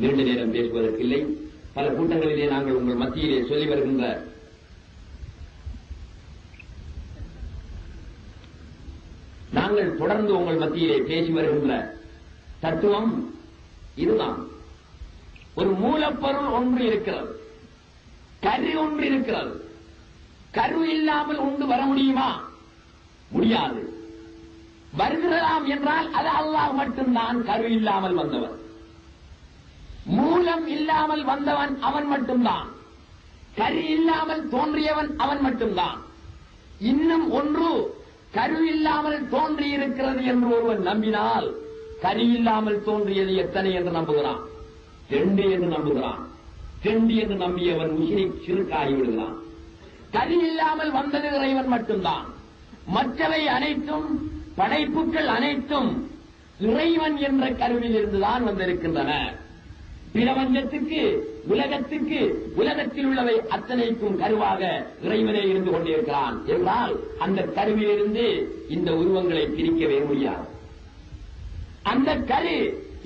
நீண்ட நேரம் பேசுவதற்கில்லை. பல கூட்டங்களிலே நாங்கள் உங்கள் மத்தியிலே சொல்லி வருகின்ற நாங்கள் தொடர்ந்து உங்கள் மத்தியிலே பேசி வருகின்ற தத்துவம் இதுதான். ஒரு மூலப்பொருள் ஒன்று இருக்கிறது, கரு ஒன்று இருக்கிறது. கரு இல்லாமல் உண்டு வர முடியுமா? முடியாது. வருகிறதாம் என்றால் அது அல்லாஹ் மட்டும்தான் கரு இல்லாமல் வந்தவன். மூலம் இல்லாமல் வந்தவன் அவன் மட்டும்தான். கரு இல்லாமல் தோன்றியவன் அவன் மட்டும்தான். இன்னும் ஒன்று, கரு இல்லாமல் தோன்றியிருக்கிறது என்று ஒருவன் நம்பினால் கரு இல்லாமல் தோன்றியது எத்தனை என்று நம்புகிறான்? 2 என்று நம்புகிறான். 2 என்று நம்பியவன் முஸ்லிம் சிறுக்காகி விடுகிறான். கரு இல்லாமல் வந்தது இறைவன் மட்டும்தான். மற்றவை அனைத்தும், படைப்புகள் அனைத்தும் இறைவன் என்ற கருவில் இருந்துதான் வந்திருக்கின்றன. பிரபஞ்சத்துக்கு, உலகத்துக்கு, உலகத்தில் உள்ளவை அத்தனைக்கும் கருவாக இறைவனே இருந்து கொண்டிருக்கிறான் என்றால் அந்த கருவிலிருந்து இந்த உருவங்களை பிரிக்கவே முடியாது. அந்த கரு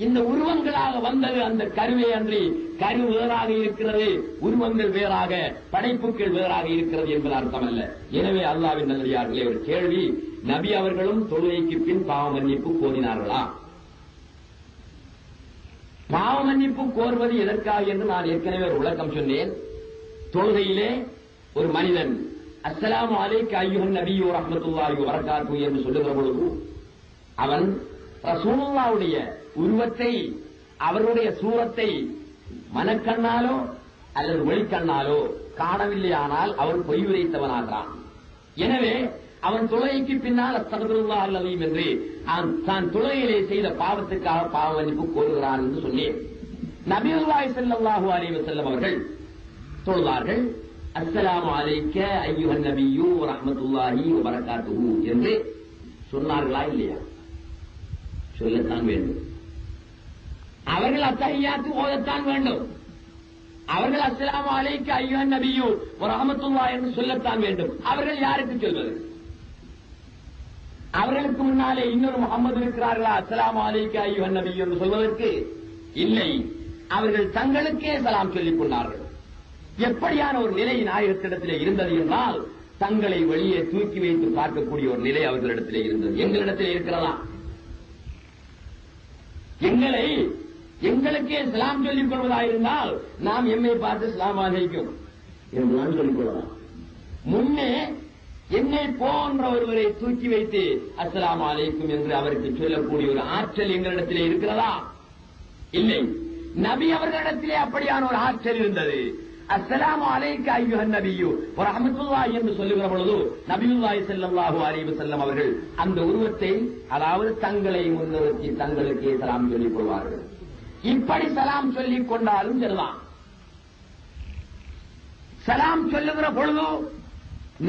இந்த உருவங்களாக வந்தது அந்த கருவே அன்றி கரு வேறாக இருக்கிறது, உருவங்கள் வேறாக, படைப்புகள் வேறாக இருக்கிறது என்பது அர்த்தமல்ல. எனவே அல்லாஹ்வின் நல்லடியார்களே, ஒரு கேள்வி. நபி அவர்களும் தொழுகைக்கு பின் பாவ மன்னிப்பு கோரினார்களா? பாவ மன்னிப்பு கோருவது எதற்காக என்று நான் ஏற்கனவே ஒரு விளக்கம் சொன்னேன். தொழுகையிலே ஒரு மனிதன் அஸ்ஸலாமு அலைக்க அய்யுஹன் நபியு ரஹ்மத்துல்லாஹி வ பரக்காத்துஹு என்று சொல்லுகிற பொழுது அவன் ரசூலுல்லாஹ்வுடைய உருவத்தை, அவருடைய சூரத்தை மனக்கண்ணாலோ அல்லது வெளிக்கண்ணாலோ காணவில்லையானால் அவன் பொய் உரைத்தவனாகிறான். எனவே அவன் தொழுகைக்கு பின்னால் அஸ்தக்ஃபிருல்லாஹ் அல்-அலீம் என்று தான் தொழுகையிலே செய்த பாவத்துக்காக பாவ மன்னிப்பு கோருகிறான் என்று சொன்னேன். நபியுல்லாஹி ஸல்லல்லாஹு அலைஹி வஸல்லம் அவர்கள் தொழுதார்கள். அஸ்ஸலாமு அலைக்க அய்யுஹன் நபியு ரஹ்மத்துல்லாஹி வ பரக்காத்துஹு என்று சொன்னார்களா இல்லையா? சொல்லத்தான் வேண்டும். அவர்கள் அத்தஹியாத்து ஓதத்தான் வேண்டும். அவர்கள் அஸ்ஸலாமு அலைக்க அய்யுஹன் நபியு வ ரஹ்மத்துல்லாஹி என்று சொல்லத்தான் வேண்டும். அவர்கள் யாருக்கு சொல்வது? அவர்களுக்கு முன்னாலே இன்னொரு முகமது இருக்கிறார்களா அஸ்ஸலாமு அலைக்க அய்யுஹன் நபியு என்று சொல்வதற்கு? இல்லை. அவர்கள் தங்களுக்கே சலாம் சொல்லிக் கொண்டார்கள். எப்படியான ஒரு நிலை நாயகத்திடத்திலே இருந்தது என்றால், தங்களை வெளியே தூக்கி வைத்து பார்க்கக்கூடிய ஒரு நிலை அவர்களிடத்திலே இருந்தது. எங்களிடத்திலே இருக்கிறதா? எங்களுக்கே சலாம் சொல்லிக் கொள்வதாயிருந்தால் நாம் எம்மை பார்த்து சலாம் அலைக்கும் என்றுதான் சொல்லிக் கொள்ளலாம். முன்னே என்னை போன்ற ஒருவரை தூக்கி வைத்து அஸ்ஸலாமு அலைக்கும் என்று அவருக்கு சொல்லக்கூடிய ஒரு ஆற்றல் எங்களிடத்திலே இருக்கிறதா? இல்லை. நபி அவர்களிடத்திலே அப்படியான ஒரு ஆற்றல் இருந்தது. அஸ்ஸலாமு அலைக்க அய்யுஹன் நபியு வ ரஹ்மத்துல்லாஹி என்று சொல்லுகிற பொழுது நபியுல்லாஹி ஸல்லல்லாஹு அலைஹி வஸல்லம் அவர்கள் அந்த உருவத்தை, அதாவது தங்களை முன்னிறுத்தி தங்களுக்கே சலாம் சொல்லிக் கொள்வார்கள். இப்படி சலாம் சொல்லிக் கொண்டாலும் சரிதான். சலாம் சொல்லுகிற பொழுது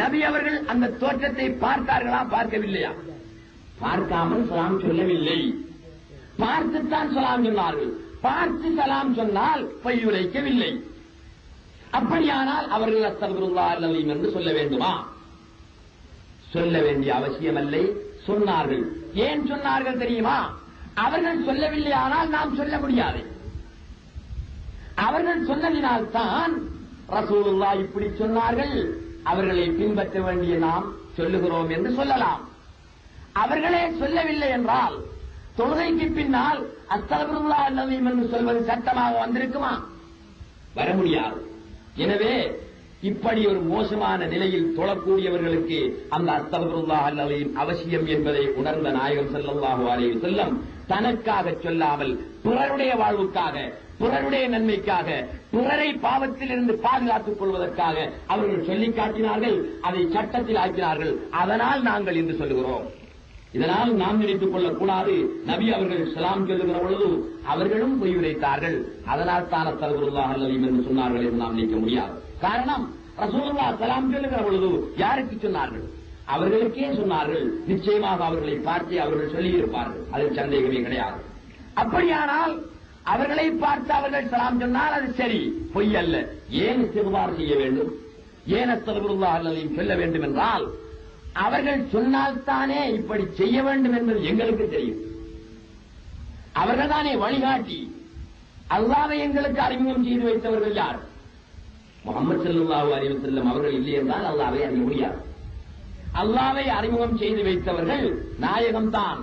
நபி அவர்கள் அந்த தோற்றத்தை பார்த்தார்களா, பார்க்கவில்லையா? பார்க்காமல் சலாம் சொல்லவில்லை. பார்த்துத்தான் சலாம் சொன்னார்கள். பார்த்து சலாம் சொன்னால் பொய் உரைக்கவில்லை. அப்படியானால் அவர்கள் அஸ்தக்ஃபிருல்லாஹ் அல்-அலீம் என்று சொல்ல வேண்டுமா? சொல்ல வேண்டிய அவசியமில்லை. சொன்னார்கள். ஏன் சொன்னார்கள் தெரியுமா? அவர்கள் சொல்லவில்லை, ஆனால் நாம் சொல்ல முடியாது. அவர்கள் சொன்னதினால் தான் ரசூலுல்லாஹ் இப்படி சொன்னார்கள், அவர்களை பின்பற்ற வேண்டிய நாம் சொல்லுகிறோம் என்று சொல்லலாம். அவர்களே சொல்லவில்லை என்றால் தொழுகைக்கு பின்னால் அஸ்தக்ஃபிருல்லாஹ் அல்-அலீம் என்று சொல்வது சட்டமாக வந்திருக்குமா? வர முடியாது. எனவே இப்படி ஒரு மோசமான நிலையில் தொழக்கூடியவர்களுக்கு அந்த அஸ்தக்ஃபிருல்லாஹ் அல்-அலீம் அவசியம் என்பதை உணர்ந்த நாயகம் ஸல்லல்லாஹு அலைஹி வஸல்லம் தனக்காக சொல்லாமல் பிறருடைய வாழ்வுக்காக, பிறருடைய நன்மைக்காக, பிறரை பாவத்திலிருந்து பாதுகாத்துக் கொள்வதற்காக அவர்கள் சொல்லிக் காட்டினார்கள். அதை சட்டத்தில் ஆக்கினார்கள். அதனால் நாங்கள் இன்று சொல்லுகிறோம். இதனால் நாம் நினைத்துக் கொள்ளக்கூடாது, நபி அவர்கள் சலாம் சொல்லுகிற பொழுது அவர்களும் பொய் உரைத்தார்கள், அதனால் தான் அஸ்தக்ஃபிருல்லாஹ் அல்-அலீம் என்று சொன்னார்கள் என்று நாம் நினைக்க முடியாது. காரணம், ரசூலுல்லாஹ் சலாம் சொல்லுகிற பொழுது யாருக்கு சொன்னார்கள்? அவர்களுக்கே சொன்னார்கள். நிச்சயமாக அவர்களை பார்த்து அவர்கள் சொல்லியிருப்பார்கள், அதில் சந்தேகமே கிடையாது. அப்படியானால் அவர்களை பார்த்து அவர்கள் சலாம் சொன்னால் அது சரி, பொய் அல்ல. ஏன் இஸ்திக்ஃபார் செய்ய வேண்டும்? ஏன் அஸ்தக்ஃபிருல்லாஹ் அல்-அலீம் சொல்ல வேண்டும் என்றால், அவர்கள் சொன்னால்தானே இப்படி செய்ய வேண்டும் என்பது எங்களுக்கு தெரியும். அவர்கள் தானே வழிகாட்டி. அல்லாஹ்வை எங்களுக்கு அறிமுகம் செய்து வைத்தவர்கள் யார்? முஹம்மது ஸல்லல்லாஹு அலைஹி வஸல்லம் அவர்கள் இல்லை என்றால் அல்லாஹ்வை அறிய முடியாது. அல்லாஹ்வை அறிமுகம் செய்து வைத்தவர்கள் நாயகம்தான்.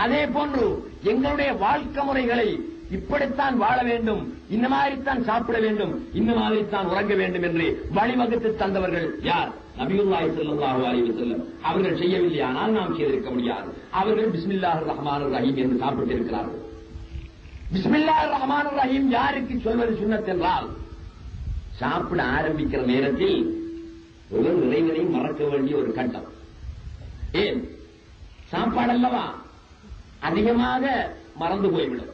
அதே போன்று எங்களுடைய வாழ்க்கை முறைகளை இப்படித்தான் வாழ வேண்டும், இந்த மாதிரித்தான் சாப்பிட வேண்டும், இந்த மாதிரித்தான் உறங்க வேண்டும் என்று வழிவகுத்து தந்தவர்கள் யார்? நபியுல்லாஹி ஸல்லல்லாஹு அலைஹி வஸல்லம் அவர்கள் செய்யவில்லை, ஆனால் நாம் செய்திருக்க முடியாது. அவர்கள் பிஸ்மில்லாஹிர் ரஹ்மானிர் ரஹீம் என்று சாப்பிட்டிருக்கிறார்கள். பிஸ்மில்லாஹிர் ரஹ்மானிர் ரஹீம் யாருக்கு சொல்வது சுன்னத் என்றால், சாப்பிட ஆரம்பிக்கிற நேரத்தில் ஒரு இறைவனை மறக்க வேண்டிய ஒரு கட்டம். ஏன்? சாப்பாடல்லவா, அதிகமாக மறந்து போய்விடும்.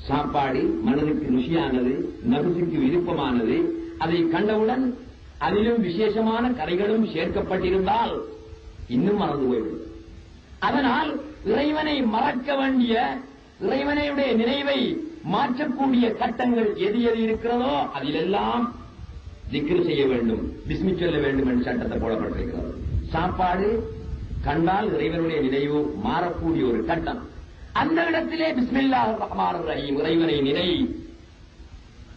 சாப்பாடு மனதுக்கு ருசியானது, நபுசுக்கு விருப்பமானது. அதை கண்டவுடன் அதிலும் விசேஷமான கரைகளும் சேர்க்கப்பட்டிருந்தால் இன்னும் மறந்து போய்விடும். அதனால் இறைவனை மறக்க வேண்டிய, இறைவனையுடைய நினைவை மாற்றக்கூடிய கட்டங்கள் எது எது இருக்கிறதோ அதிலெல்லாம் திக்ர் செய்ய வேண்டும், பிஸ்மி சொல்ல வேண்டும் என்று சட்டத்தை போடப்பட்டிருக்கிறது. சாப்பாடு கண்டால் இறைவனுடைய நினைவு மாறக்கூடிய ஒரு கட்டம். அந்த இடத்திலே பிஸ்மில்லாஹிர் ரஹ்மானிர் ரஹீம் இறைவனை நினை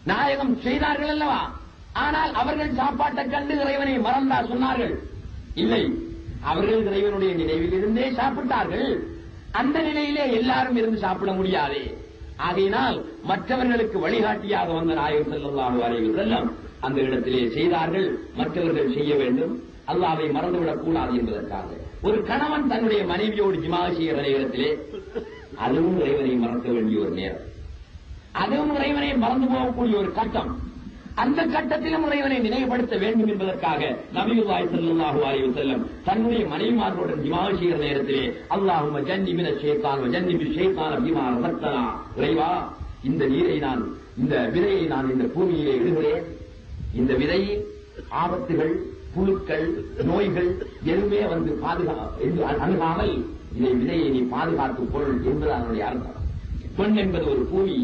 நாயகம் செய்தார்கள் அல்லவா? ஆனால் அவர்கள் சாப்பாட்டை கண்டு இறைவனை மறந்தா சொன்னார்கள்? இல்லை, அவர்கள் இறைவனுடைய நினைவில் இருந்தே சாப்பிட்டார்கள். அந்த நிலையிலே எல்லாரும் இருந்து சாப்பிட முடியாது. ஆகையினால் மற்றவர்களுக்கு வழிகாட்டியாக வந்த நாயகம் ஸல்லல்லாஹு அலைஹி வஸல்லம் அந்த இடத்திலே செய்தார்கள். மற்றவர்கள் செய்ய வேண்டும், அல்லாஹ்வை மறந்துவிடக் கூடாது என்பதற்காக. ஒரு கணவன் தன்னுடைய மனைவியோடு ஜிமா செய்கிற நேரத்திலே அதுவும் இறைவனை மறக்க வேண்டிய ஒரு நேரம், அதுவும் இறைவனை மறந்து போகக்கூடிய ஒரு கட்டம். அந்த கட்டத்திலும் இறைவனை நினைவுபடுத்த வேண்டும் என்பதற்காக நபியுல்லாஹி ஸல்லல்லாஹு அலைஹி வஸல்லம் தன்னுடைய மனைவிமார்களுடன் ஜிமா செய்கிற நேரத்திலே அல்லாஹும்ம ஜன்னிபின ஷைத்தான் வ ஜன்னிபி ஷைத்தான பிமா ரஸக்தனா, இறைவா இந்த நீரை நான், இந்த விதையை நான் இந்த பூமியிலே இடுகிறேன். இந்த விதை ஆபத்துகள், புழுக்கள், நோய்கள் எதுவுமே வந்து அணுகாமல் இதை விதையை நீ பாதுகாத்துக் கொள் என்பது அதனுடைய அர்த்தம். பெண் என்பது ஒரு பூமி,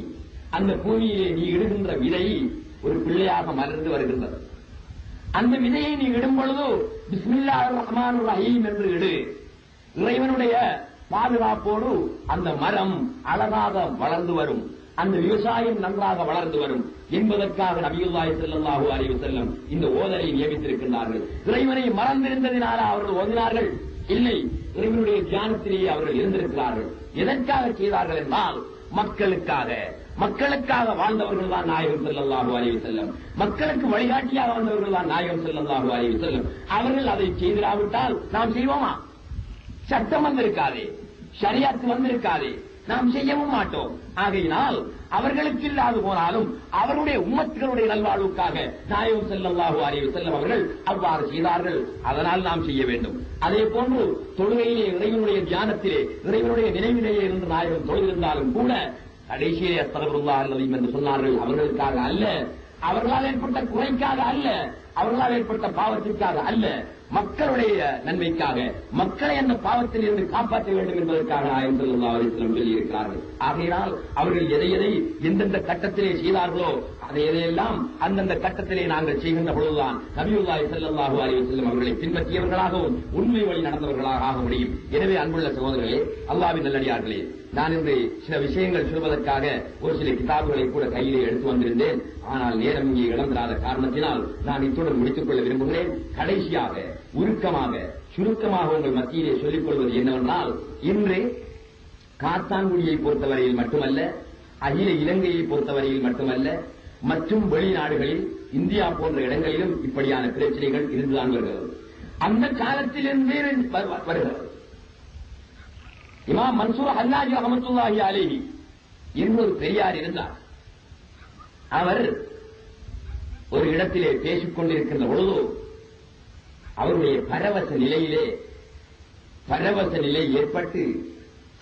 அந்த பூமியிலே நீ இடுகின்ற விதை ஒரு பிள்ளையாக மலர்ந்து வருகின்றது. அந்த விதையை நீ இடும் பொழுது பிஸ்மில்லாஹிர் ரஹ்மானிர் ரஹீம் என்று இடு. இறைவனுடைய பாதுகாப்போடு அந்த மரம் அழகாக வளர்ந்து வரும், அந்த விவசாயம் நன்றாக வளர்ந்து வரும் என்பதற்காக நபியுல்லாஹி ஸல்லல்லாஹு அலைஹி வஸல்லம் இந்த ஓதலை நியமித்திருக்கிறார்கள். இறைவனை மறந்திருந்ததினால அவர்கள் ஓதினார்கள்? இல்லை, இறைவனுடைய தியானத்திலேயே அவர்கள் இருந்திருக்கிறார்கள். எதற்காக செய்தார்கள் என்றால் மக்களுக்காக வாழ்ந்தவர்கள் தான் நாயகம் ஸல்லல்லாஹு அலைஹி வஸல்லம். மக்களுக்கு வழிகாட்டியாக வந்தவர்கள் தான் நாயகம் ஸல்லல்லாஹு அலைஹி வஸல்லம். அவர்கள் அதை செய்திராவிட்டால் நாம் செய்வோமா? சட்டம் வந்திருக்காதே, ஷரியத் வந்திருக்காதே, நாம் செய்யவும் மாட்டோம். ஆகையினால் அவர்களுக்கு இல்லாது போனாலும் அவருடைய உம்மத்துகளுடைய நல்வாழ்வுக்காக நாயகம் ஸல்லல்லாஹு அலைஹி வஸல்லம் அவர்கள் அவ்வாறு செய்தார்கள். அதனால் நாம் செய்ய வேண்டும். அதே போன்று தொழுகையிலே இறைவனுடைய தியானத்திலே இறைவனுடைய நினைவிலேயே இருந்து நாயகம் தொழுதிருந்தாலும் கூட கடைசியிலே அஸ்தக்ஃபிருல்லாஹ் அல்-அஸீம் என்று சொன்னார்கள். அவர்களுக்காக அல்ல, அவர்களால் ஏற்பட்ட குறைக்காக அல்ல, அவர்களால் ஏற்பட்ட பாவத்திற்காக அல்ல, மக்களுடைய நன்மைக்காக, மக்களை அந்த பாவத்தில் இருந்து காப்பாற்ற வேண்டும் என்பதற்காக நாயகம் ஸல்லல்லாஹு அலைஹி வஸல்லம் சொல்லியிருக்கிறார்கள். ஆகையினால் அவர்கள் எதை எந்தெந்த கட்டத்திலே செய்தார்களோ அதையெல்லாம் அந்தந்த கட்டத்திலே நாங்கள் செய்கின்ற பொழுதுதான் நபியுல்லாஹி ஸல்லல்லாஹு அலைஹி வஸல்லம் அவர்களை பின்பற்றியவர்களாகவும் உண்மை வழி நடந்தவர்களாக ஆக முடியும். எனவே அன்புள்ள சகோதரர்களே, அல்லாஹ்வின் நல்லடியார்களே, நான் இன்று சில விஷயங்கள் சொல்வதற்காக ஒரு சில கிதாபுகளை கூட கையிலே எடுத்து வந்திருந்தேன். ஆனால் நேரம் இங்கே இழந்திராத காரணத்தினால் நான் இத்துடன் முடித்துக் கொள்ள விரும்புகிறேன். கடைசியாக உருக்கமாக சுருக்கமாக உங்கள் மத்தியிலே சொல்லிக் கொள்வது என்னவென்றால், இன்று காத்தான்குடியை பொறுத்தவரையில் மட்டுமல்ல, அகில இலங்கையை பொறுத்தவரையில் மட்டுமல்ல, மற்றும் வெளிநாடுகளில் இந்தியா போன்ற இடங்களிலும் இப்படியான பிரச்சனைகள் இருந்துதான் வருகிறது. அந்த காலத்திலிருந்தே வருகிறது. இமாம் மன்சூர் ஹல்லாஜி ரஹ்மத்துல்லாஹி அலைஹி இன்னொரு பெரியார் இருந்தார். அவர் ஒரு இடத்திலே பேசிக் கொண்டிருக்கின்ற பொழுது அவருடைய பரவச நிலை ஏற்பட்டு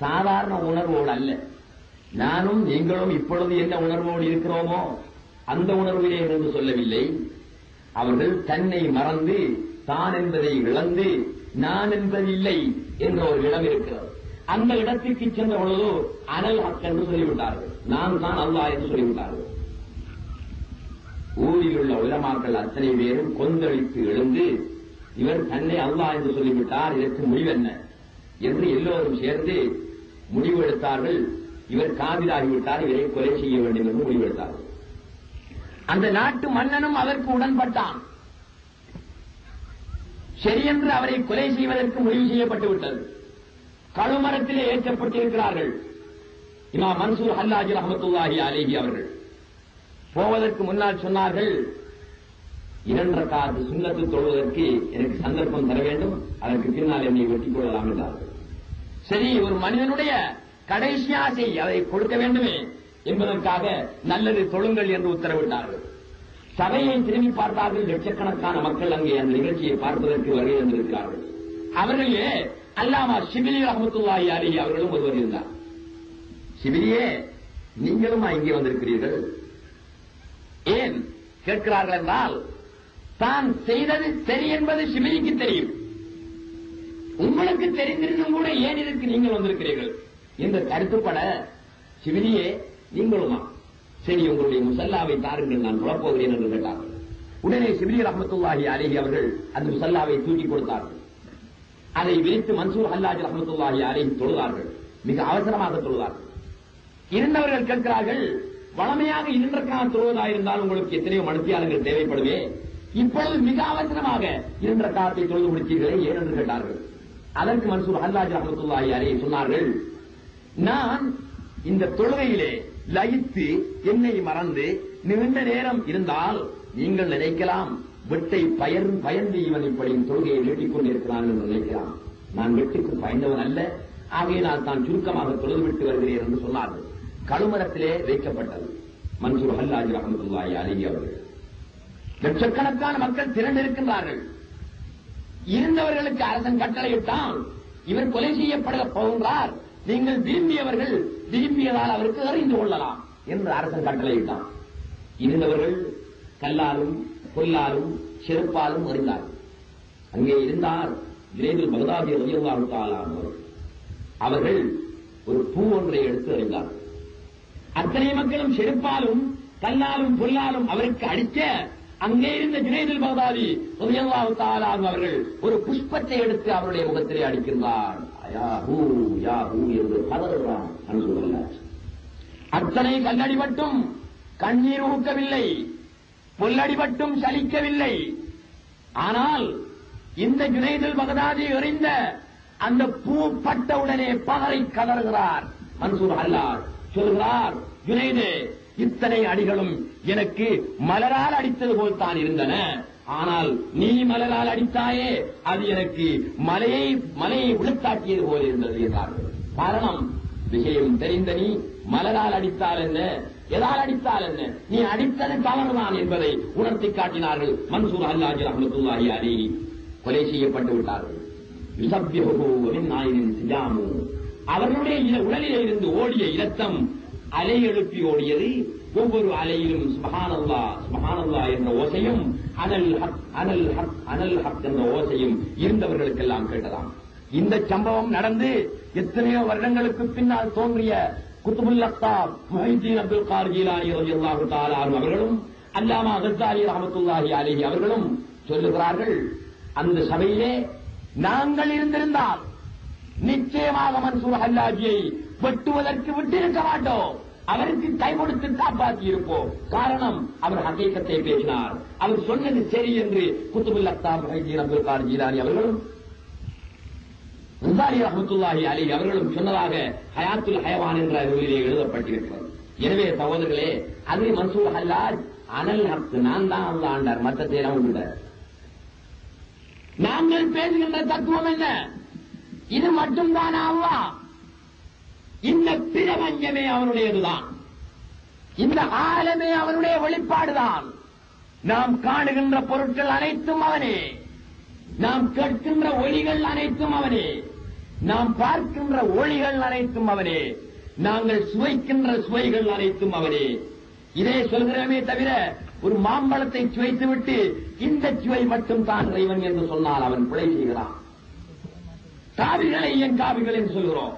சாதாரண உணர்வோடு அல்ல, நானும் நீங்களும் இப்பொழுது என்ன உணர்வோடு இருக்கிறோமோ அந்த உணர்விலே இருந்து சொல்லவில்லை. அவர்கள் தன்னை மறந்து தான் என்பதை இழந்து நான் என்பதில்லை என்ற ஒரு இடம் இருக்கிறது. அந்த இடத்திற்கு சென்ற பொழுது அனல் ஹக் என்று சொல்லிவிட்டார்கள், நான் தான் அல்லாஹ் என்று சொல்லிவிட்டார்கள். ஊரில் உள்ள உலமாக்கள் அத்தனை பேரும் கொந்தளித்து எழுந்து, இவர் தன்னை அல்லாஹ் என்று சொல்லிவிட்டார், இதற்கு முடிவென்ன என்று எல்லோரும் சேர்ந்து முடிவு எடுத்தார்கள். இவர் காவிராகிவிட்டார், இவரை கொலை செய்ய வேண்டும் என்று முடிவெடுத்தார்கள். அந்த நாட்டு மன்னனும் அதற்கு உடன்பட்டான். சரியென்று அவரை கொலை செய்வதற்கு முடிவு செய்யப்பட்டு விட்டது. கழுமரத்திலே ஏற்றப்பட்டிருக்கிறார்கள். இமாம் மன்சூர் ஹல்லாஜி ரஹ்மத்துல்லாஹி அலைஹி அவர்கள் போவதற்கு முன்னால் சொன்னார்கள், 2 ரக்காத் சுன்னத்து தொழுவதற்கு எனக்கு சந்தர்ப்பம் தர வேண்டும், அதற்கு பின்னால் என்னை வெட்டிக் கொள்ளலாம் என்றார்கள். சரி, ஒரு மனிதனுடைய கடைசி ஆசை அதை கொடுக்க வேண்டுமே என்பதற்காக நல்லது தொழுங்கள் என்று உத்தரவிட்டார்கள். சபையை திரும்பி பார்த்தார்கள். லட்சக்கணக்கான மக்கள் அங்கே அந்த நிகழ்ச்சியை பார்ப்பதற்கு வருகை வந்திருக்கிறார்கள். அவர்களே அல்லாமா ஷிபிலி ரஹ்மத்துல்லாஹி அலைஹி அவர்களும் ஒருவர் இருந்தார். ஷிபிலியே, நீங்களும் இங்கே வந்திருக்கிறீர்கள், ஏன் கேட்கிறார்கள் என்றால், தான் செய்தது சரி என்பது ஷிபிலிக்கு தெரியும், உங்களுக்கு தெரிந்திருந்தும் கூட ஏன் இதற்கு நீங்கள் வந்திருக்கிறீர்கள் என்று கருத்துப்பட, ஷிபிலியே நீங்களுமா, சரி உங்களுடைய முசல்லாவை தாருங்கள், நான் புறப்போகிறேன் என்று கேட்டார்கள். உடனே ஷிபிலி ரஹ்மத்துல்லாஹி அலைஹி அவர்கள் அந்த முசல்லாவை தூக்கி கொடுத்தார்கள். அதை விரித்து மன்சூர் ஹல்லாஜி ரஹ்மத்துல்லாஹி அலைஹி தொழுதார்கள். மிக அவசரமாக தொழுதார்கள். இருந்தவர்கள் கேட்கிறார்கள், வளமையாக 2 ரக்காத் தொழுவதாயிருந்தால் உங்களுக்கு எத்தனையோ மணித்தியாலங்கள் தேவைப்படுமே, இப்பொழுது மிக அவசரமாக 2 ரக்காத்தை தொழுது முடித்தீர்களே ஏன் என்று கேட்டார்கள். அதற்கு மன்சூர் ஹல்லாஜி ரஹ்மத்துல்லாஹி அலைஹி சொன்னார்கள், நான் இந்த தொழுகையிலே லயித்து என்னை மறந்து நீண்ட நேரம் இருந்தால் நீங்கள் நினைக்கலாம், வெட்டை பயந்து இவன் இப்படி தொழுகையை நீட்டிக் கொண்டிருக்கிறான் என்று நினைக்கிறான். நான் வெட்டுக்கு பயந்தவன் அல்ல, ஆகையினால் தான் சுருக்கமாக தொழுதுவிட்டு வருகிறேன் என்று சொன்னார்கள். கழுமரத்திலே வைக்கப்பட்டது மன்சூர் ஹல்லாஜி ரஹ்மத்துல்லாஹி அலைஹி அவர்கள். லட்சக்கணக்கான மக்கள் திரண்டிருக்கின்றார்கள். இருந்தவர்களுக்கு அரசன் கட்டளையிட்டான், இவர் கொலை செய்யப்பட போகின்றார், நீங்கள் விரும்பியவர்கள் விரும்பியதால் அவருக்கு அறிந்து கொள்ளலாம் என்று அரசன் கட்டளையிட்டான். இருந்தவர்கள் கல்லாலும் பொல்லாலும் செருப்பாலும் அறிந்தார்கள். அங்கே இருந்தார் ஜுனைதுல் பக்தாதி ரலியல்லாஹு தஆலா அன்ஹு. அவர்கள் ஒரு பூ ஒன்றை எடுத்து அறிந்தார்கள். அத்தனை மக்களும் செருப்பாலும் கல்லாலும் பொல்லாலும் அவருக்கு அடிக்க அங்கே இருந்த ஜுனைதுல் பக்தாதி ரலியல்லாஹு தஆலா அவர்கள் ஒரு புஷ்பத்தை எடுத்து அவருடைய முகத்திலே அடிக்கின்றார். யாஹூ யாஹூ என்று பதறுகிறான். அத்தனை கல்லடிபட்டும் கண்ணீர் ஊக்கவில்லை, பொல்லடிபட்டும் சலிக்கவில்லை. ஆனால் இந்த ஜுனைதுல் பக்தாதி எறிந்த அந்த பூ பட்டவுடனே பதறி கதறுகிறார். மன்சூர் ஹல்லாஜ் சொல்கிறார், ஜுனைதே, இத்தனை அடிகளும் எனக்கு மலரால் அடித்தது போல் தான் இருந்தன. ஆனால் நீ மலரால் அடித்தாயே, அது எனக்கு மலையை உளுத்தாக்கியது போல் இருந்தது என்றார்கள். காரணம், விஷயம் தெரிந்த நீ மலரால் அடித்தால் என்ன, எதால் அடித்தால் என்ன, நீ அடித்தது தவறுதான் என்பதை உணர்த்தி காட்டினார்கள். மன்சூர் ஹல்லாஜ் ரஹ்மத்துல்லாஹி அலைஹி கொலை செய்யப்பட்டு விட்டார்கள். அவர்களுடைய உடலிலே இருந்து ஓடிய இரத்தம் அலை எழுப்பி ஓடியது. ஒவ்வொரு அலையிலும் சுப்ஹானல்லாஹ் சுப்ஹானல்லாஹ் என்ற ஓசையும் அனல் ஹக் அனல் ஹக் அனல் ஹக் என்ற ஓசையும் இருந்தவர்களுக்கெல்லாம் கேட்டதாம். இந்த சம்பவம் நடந்து எத்தனையோ வருடங்களுக்கு பின்னால் தோன்றிய குத்துபுல் அக்தாப் முஹைதீன் அப்துல் கார் ஜீலானி ரலியல்லாஹு தஆலா அவர்களும் அல்லாமா கஸ்ஸாலி ரஹ்மத்துல்லாஹி அலைஹி அவர்களும் சொல்லுகிறார்கள், அந்த சபையிலே நாங்கள் இருந்திருந்தால் நிச்சயமாக மன்சூர் ஹல்லாஜியை வெட்டுவதற்கு விட்டிருக்க மாட்டோம், அவருக்கு கை கொடுத்து காப்பாற்றி இருப்போம். காரணம், அவர் ஹகீகத்தை பேசினார், அவர் சொன்னது சரி என்று குத்துபுல் அக்தாப் முஹைதீன் அப்துல் கார் ஜீலானி அவர்களும் கஸ்ஸாலி ரஹ்மத்துல்லாஹி அலைஹி அவர்களும் சொன்னதாக ஹயாத்துல் ஹயவான் என்ற நூலிலே எழுதப்பட்டிருக்கிறது. எனவே சகோதரர்களே, அது மன்சூர் ஹல்லாஜ் அனல் ஹக், நான் தான் அல்லாஹ் ஆண்டார், மற்றத்தை எல்லாம் விட்டார். நாங்கள் பேசுகின்ற தத்துவம் என்ன? இது மட்டும்தான் அல்லாஹ். இந்த பிரபஞ்சமே அவனுடையதுதான், இந்த ஆலமே அவனுடைய வெளிப்பாடுதான். நாம் காணுகின்ற பொருட்கள் அனைத்தும் அவனே, நாம் கேட்கின்ற ஒலிகள் அனைத்தும் அவனே, நாம் பார்க்கின்ற ஒளிகள் அனைத்தும் அவனே, நாங்கள் சுவைக்கின்ற சுவைகள் அனைத்தும் அவனே. இதே சொல்கிறோமே தவிர ஒரு மாம்பழத்தை சுவைத்துவிட்டு இந்த சுவை மட்டும் தான் இறைவன் என்று சொன்னால் அவன் பிழை செய்கிறான். காவிகளை ஏன் காவிகள் என்று சொல்கிறோம்?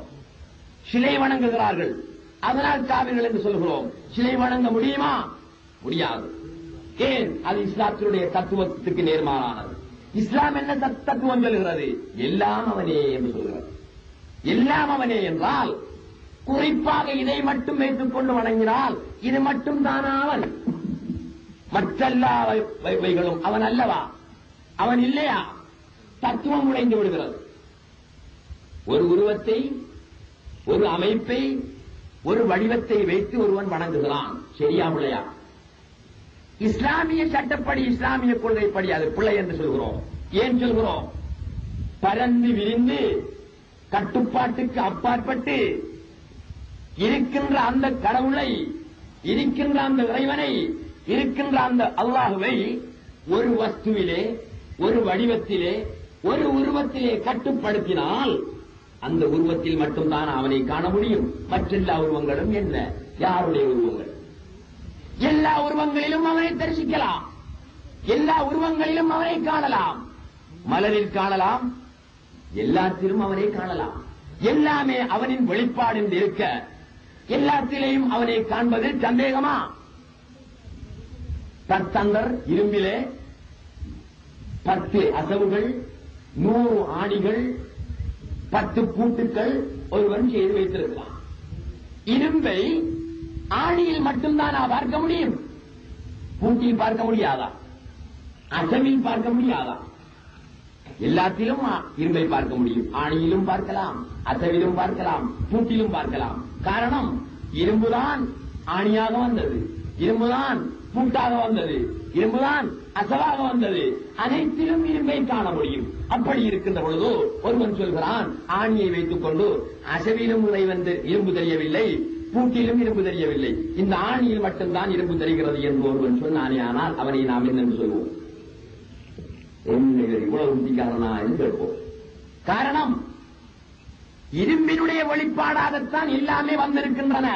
சிலை வணங்குகிறார்கள், அதனால் காவிர்கள் என்று சொல்கிறோம். சிலை வணங்க முடியுமா? முடியாது. ஏன்? அது இஸ்லாத்தினுடைய தத்துவத்துக்கு நேர்மாறானது. இஸ்லாம் என்ன தத்துவம் சொல்கிறது? எல்லாம் அவனே என்று சொல்கிறது. எல்லாம் அவனே என்றால் குறிப்பாக இதை மட்டும் வைத்துக் கொண்டு வணங்கினால் இது மட்டும் தானா அவன்? மற்றெல்லா வைகளும் அவன் அல்லவா? அவன் இல்லையா? தத்துவம் உடைந்து விடுகிறது. ஒரு உருவத்தை, ஒரு அமைப்பை, ஒரு வடிவத்தை வைத்து ஒருவன் வணங்குகிறான், சரியா பிள்ளையா? இஸ்லாமிய சட்டப்படி, இஸ்லாமிய கொள்கைப்படி அது பிள்ளை என்று சொல்கிறோம். ஏன் சொல்கிறோம்? பரந்து விரிந்து கட்டுப்பாட்டுக்கு அப்பாற்பட்டு இருக்கின்ற அந்த கடவுளை, இருக்கின்ற அந்த இறைவனை, இருக்கின்ற அந்த அல்லாஹுவை ஒரு வஸ்துவிலே, ஒரு வடிவத்திலே, ஒரு உருவத்திலே கட்டுப்படுத்தினால் அந்த உருவத்தில் மட்டும்தான் அவனை காண முடியும். மற்றெல்லா உருவங்களும் என்ன? யாருடைய உருவங்கள்? எல்லா உருவங்களிலும் அவனை தரிசிக்கலாம், எல்லா உருவங்களிலும் அவனை காணலாம். மலரில் காணலாம், எல்லாத்திலும் அவனை காணலாம். எல்லாமே அவனின் வெளிப்பாடு என்று இருக்க எல்லாத்திலேயும் அவனை காண்பது சந்தேகமா? தத்தங்கர் இரும்பிலே 10 அசவுகள், 100 ஆணிகள், 10 பூட்டுக்கள் ஒருவன் செய்து வைத்திருக்கலாம். இரும்பை ஆணியில் மட்டும்தான் நான் பார்க்க முடியும், பூட்டியில் பார்க்க முடியாதா? அசவில் பார்க்க முடியாதா? எல்லாத்திலும் இரும்பை பார்க்க முடியும். ஆணியிலும் பார்க்கலாம், அசவிலும் பார்க்கலாம், பூட்டிலும் பார்க்கலாம். காரணம், இரும்புதான் ஆணியாக வந்தது, இரும்புதான் பூட்டாக வந்தது, இரும்புதான் அசவாக வந்தது. அனைத்திலும் இரும்பை காண முடியும். அப்படி இருக்கின்ற பொழுது ஒருவன் சொல்கிறான், ஆணியை வைத்துக் கொண்டு அசவிலும் இரும்பு தெரியவில்லை, பூட்டிலும் இரும்பு தெரியவில்லை, இந்த ஆணியில் மட்டும்தான் இரும்பு தெரிகிறது என்று ஒருவன் சொன்னானே, ஆனால் அவனை நாம் என்னென்று சொல்வோம்? இவ்வளவு புத்திக்காரனா என்று கேட்போம். காரணம், இரும்பினுடைய வெளிப்பாடாகத்தான் எல்லாமே வந்திருக்கின்றன.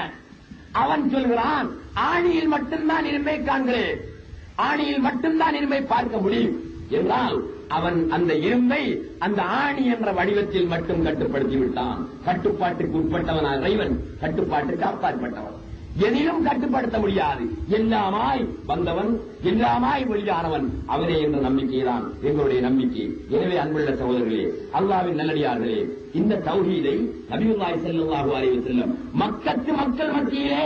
அவன் சொல்கிறான், ஆணியில் மட்டும்தான் இரும்பை காண்கிறேன், ஆணியில் மட்டும்தான் இரும்பை பார்க்க முடியும் என்றால் அவன் அந்த இரும்பை அந்த ஆணி என்ற வடிவத்தில் மட்டும் கட்டுப்படுத்தி விட்டான். கட்டுப்பாட்டுக்கு உட்பட்டவன் இறைவன், கட்டுப்பாட்டுக்கு அப்பாற்பட்டவன். எதிலும் கட்டுப்படுத்த முடியாது. எல்லாமாய் வந்தவன், எல்லாமாய் வெளியானவன் அவனே என்ற நம்பிக்கைதான் எங்களுடைய நம்பிக்கை. எனவே அன்புள்ள சகோதரர்களே, அல்லாஹ்வின் நல்லடியார்களே, இந்த தௌஹீதை நபியுல்லாஹி ஸல்லல்லாஹு அலைஹி வஸல்லம் மக்கள் மத்தியிலே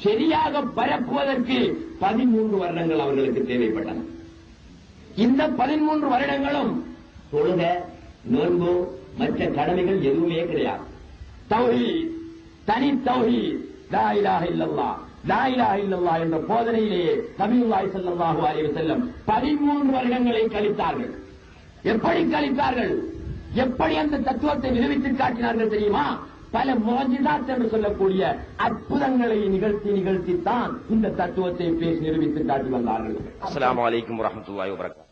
சரியாக பரப்புவதற்கு 13 வருடங்கள் அவர்களுக்கு தேவைப்பட்டன. இந்த 13 வருடங்களும் தொழுக, நோன்பு, மற்ற கடமைகள் எதுவுமே கிடையாது. தௌஹீத், தனி தௌஹீத், லா இலாஹ இல்லல்லாஹ், லா இலாஹ இல்லல்லாஹ் என்ற போதனையிலேயே நபியுல்லாஹி ஸல்லல்லாஹு அலைஹி வஸல்லம் 13 வருடங்களை கழித்தார்கள். எப்படி கழித்தார்கள்? எப்படி அந்த தத்துவத்தை நிரூபித்து காட்டினார்கள் தெரியுமா? பல முஅஜிஸாத் என்று சொல்லக்கூடிய அற்புதங்களை நிகழ்த்தித்தான் இந்த தத்துவத்தை பேசி நிரூபித்து காட்டி வந்தார்கள். அஸ்ஸலாமு அலைக்கும் வரஹ்மத்துல்லாஹி வபரகாத்துஹு.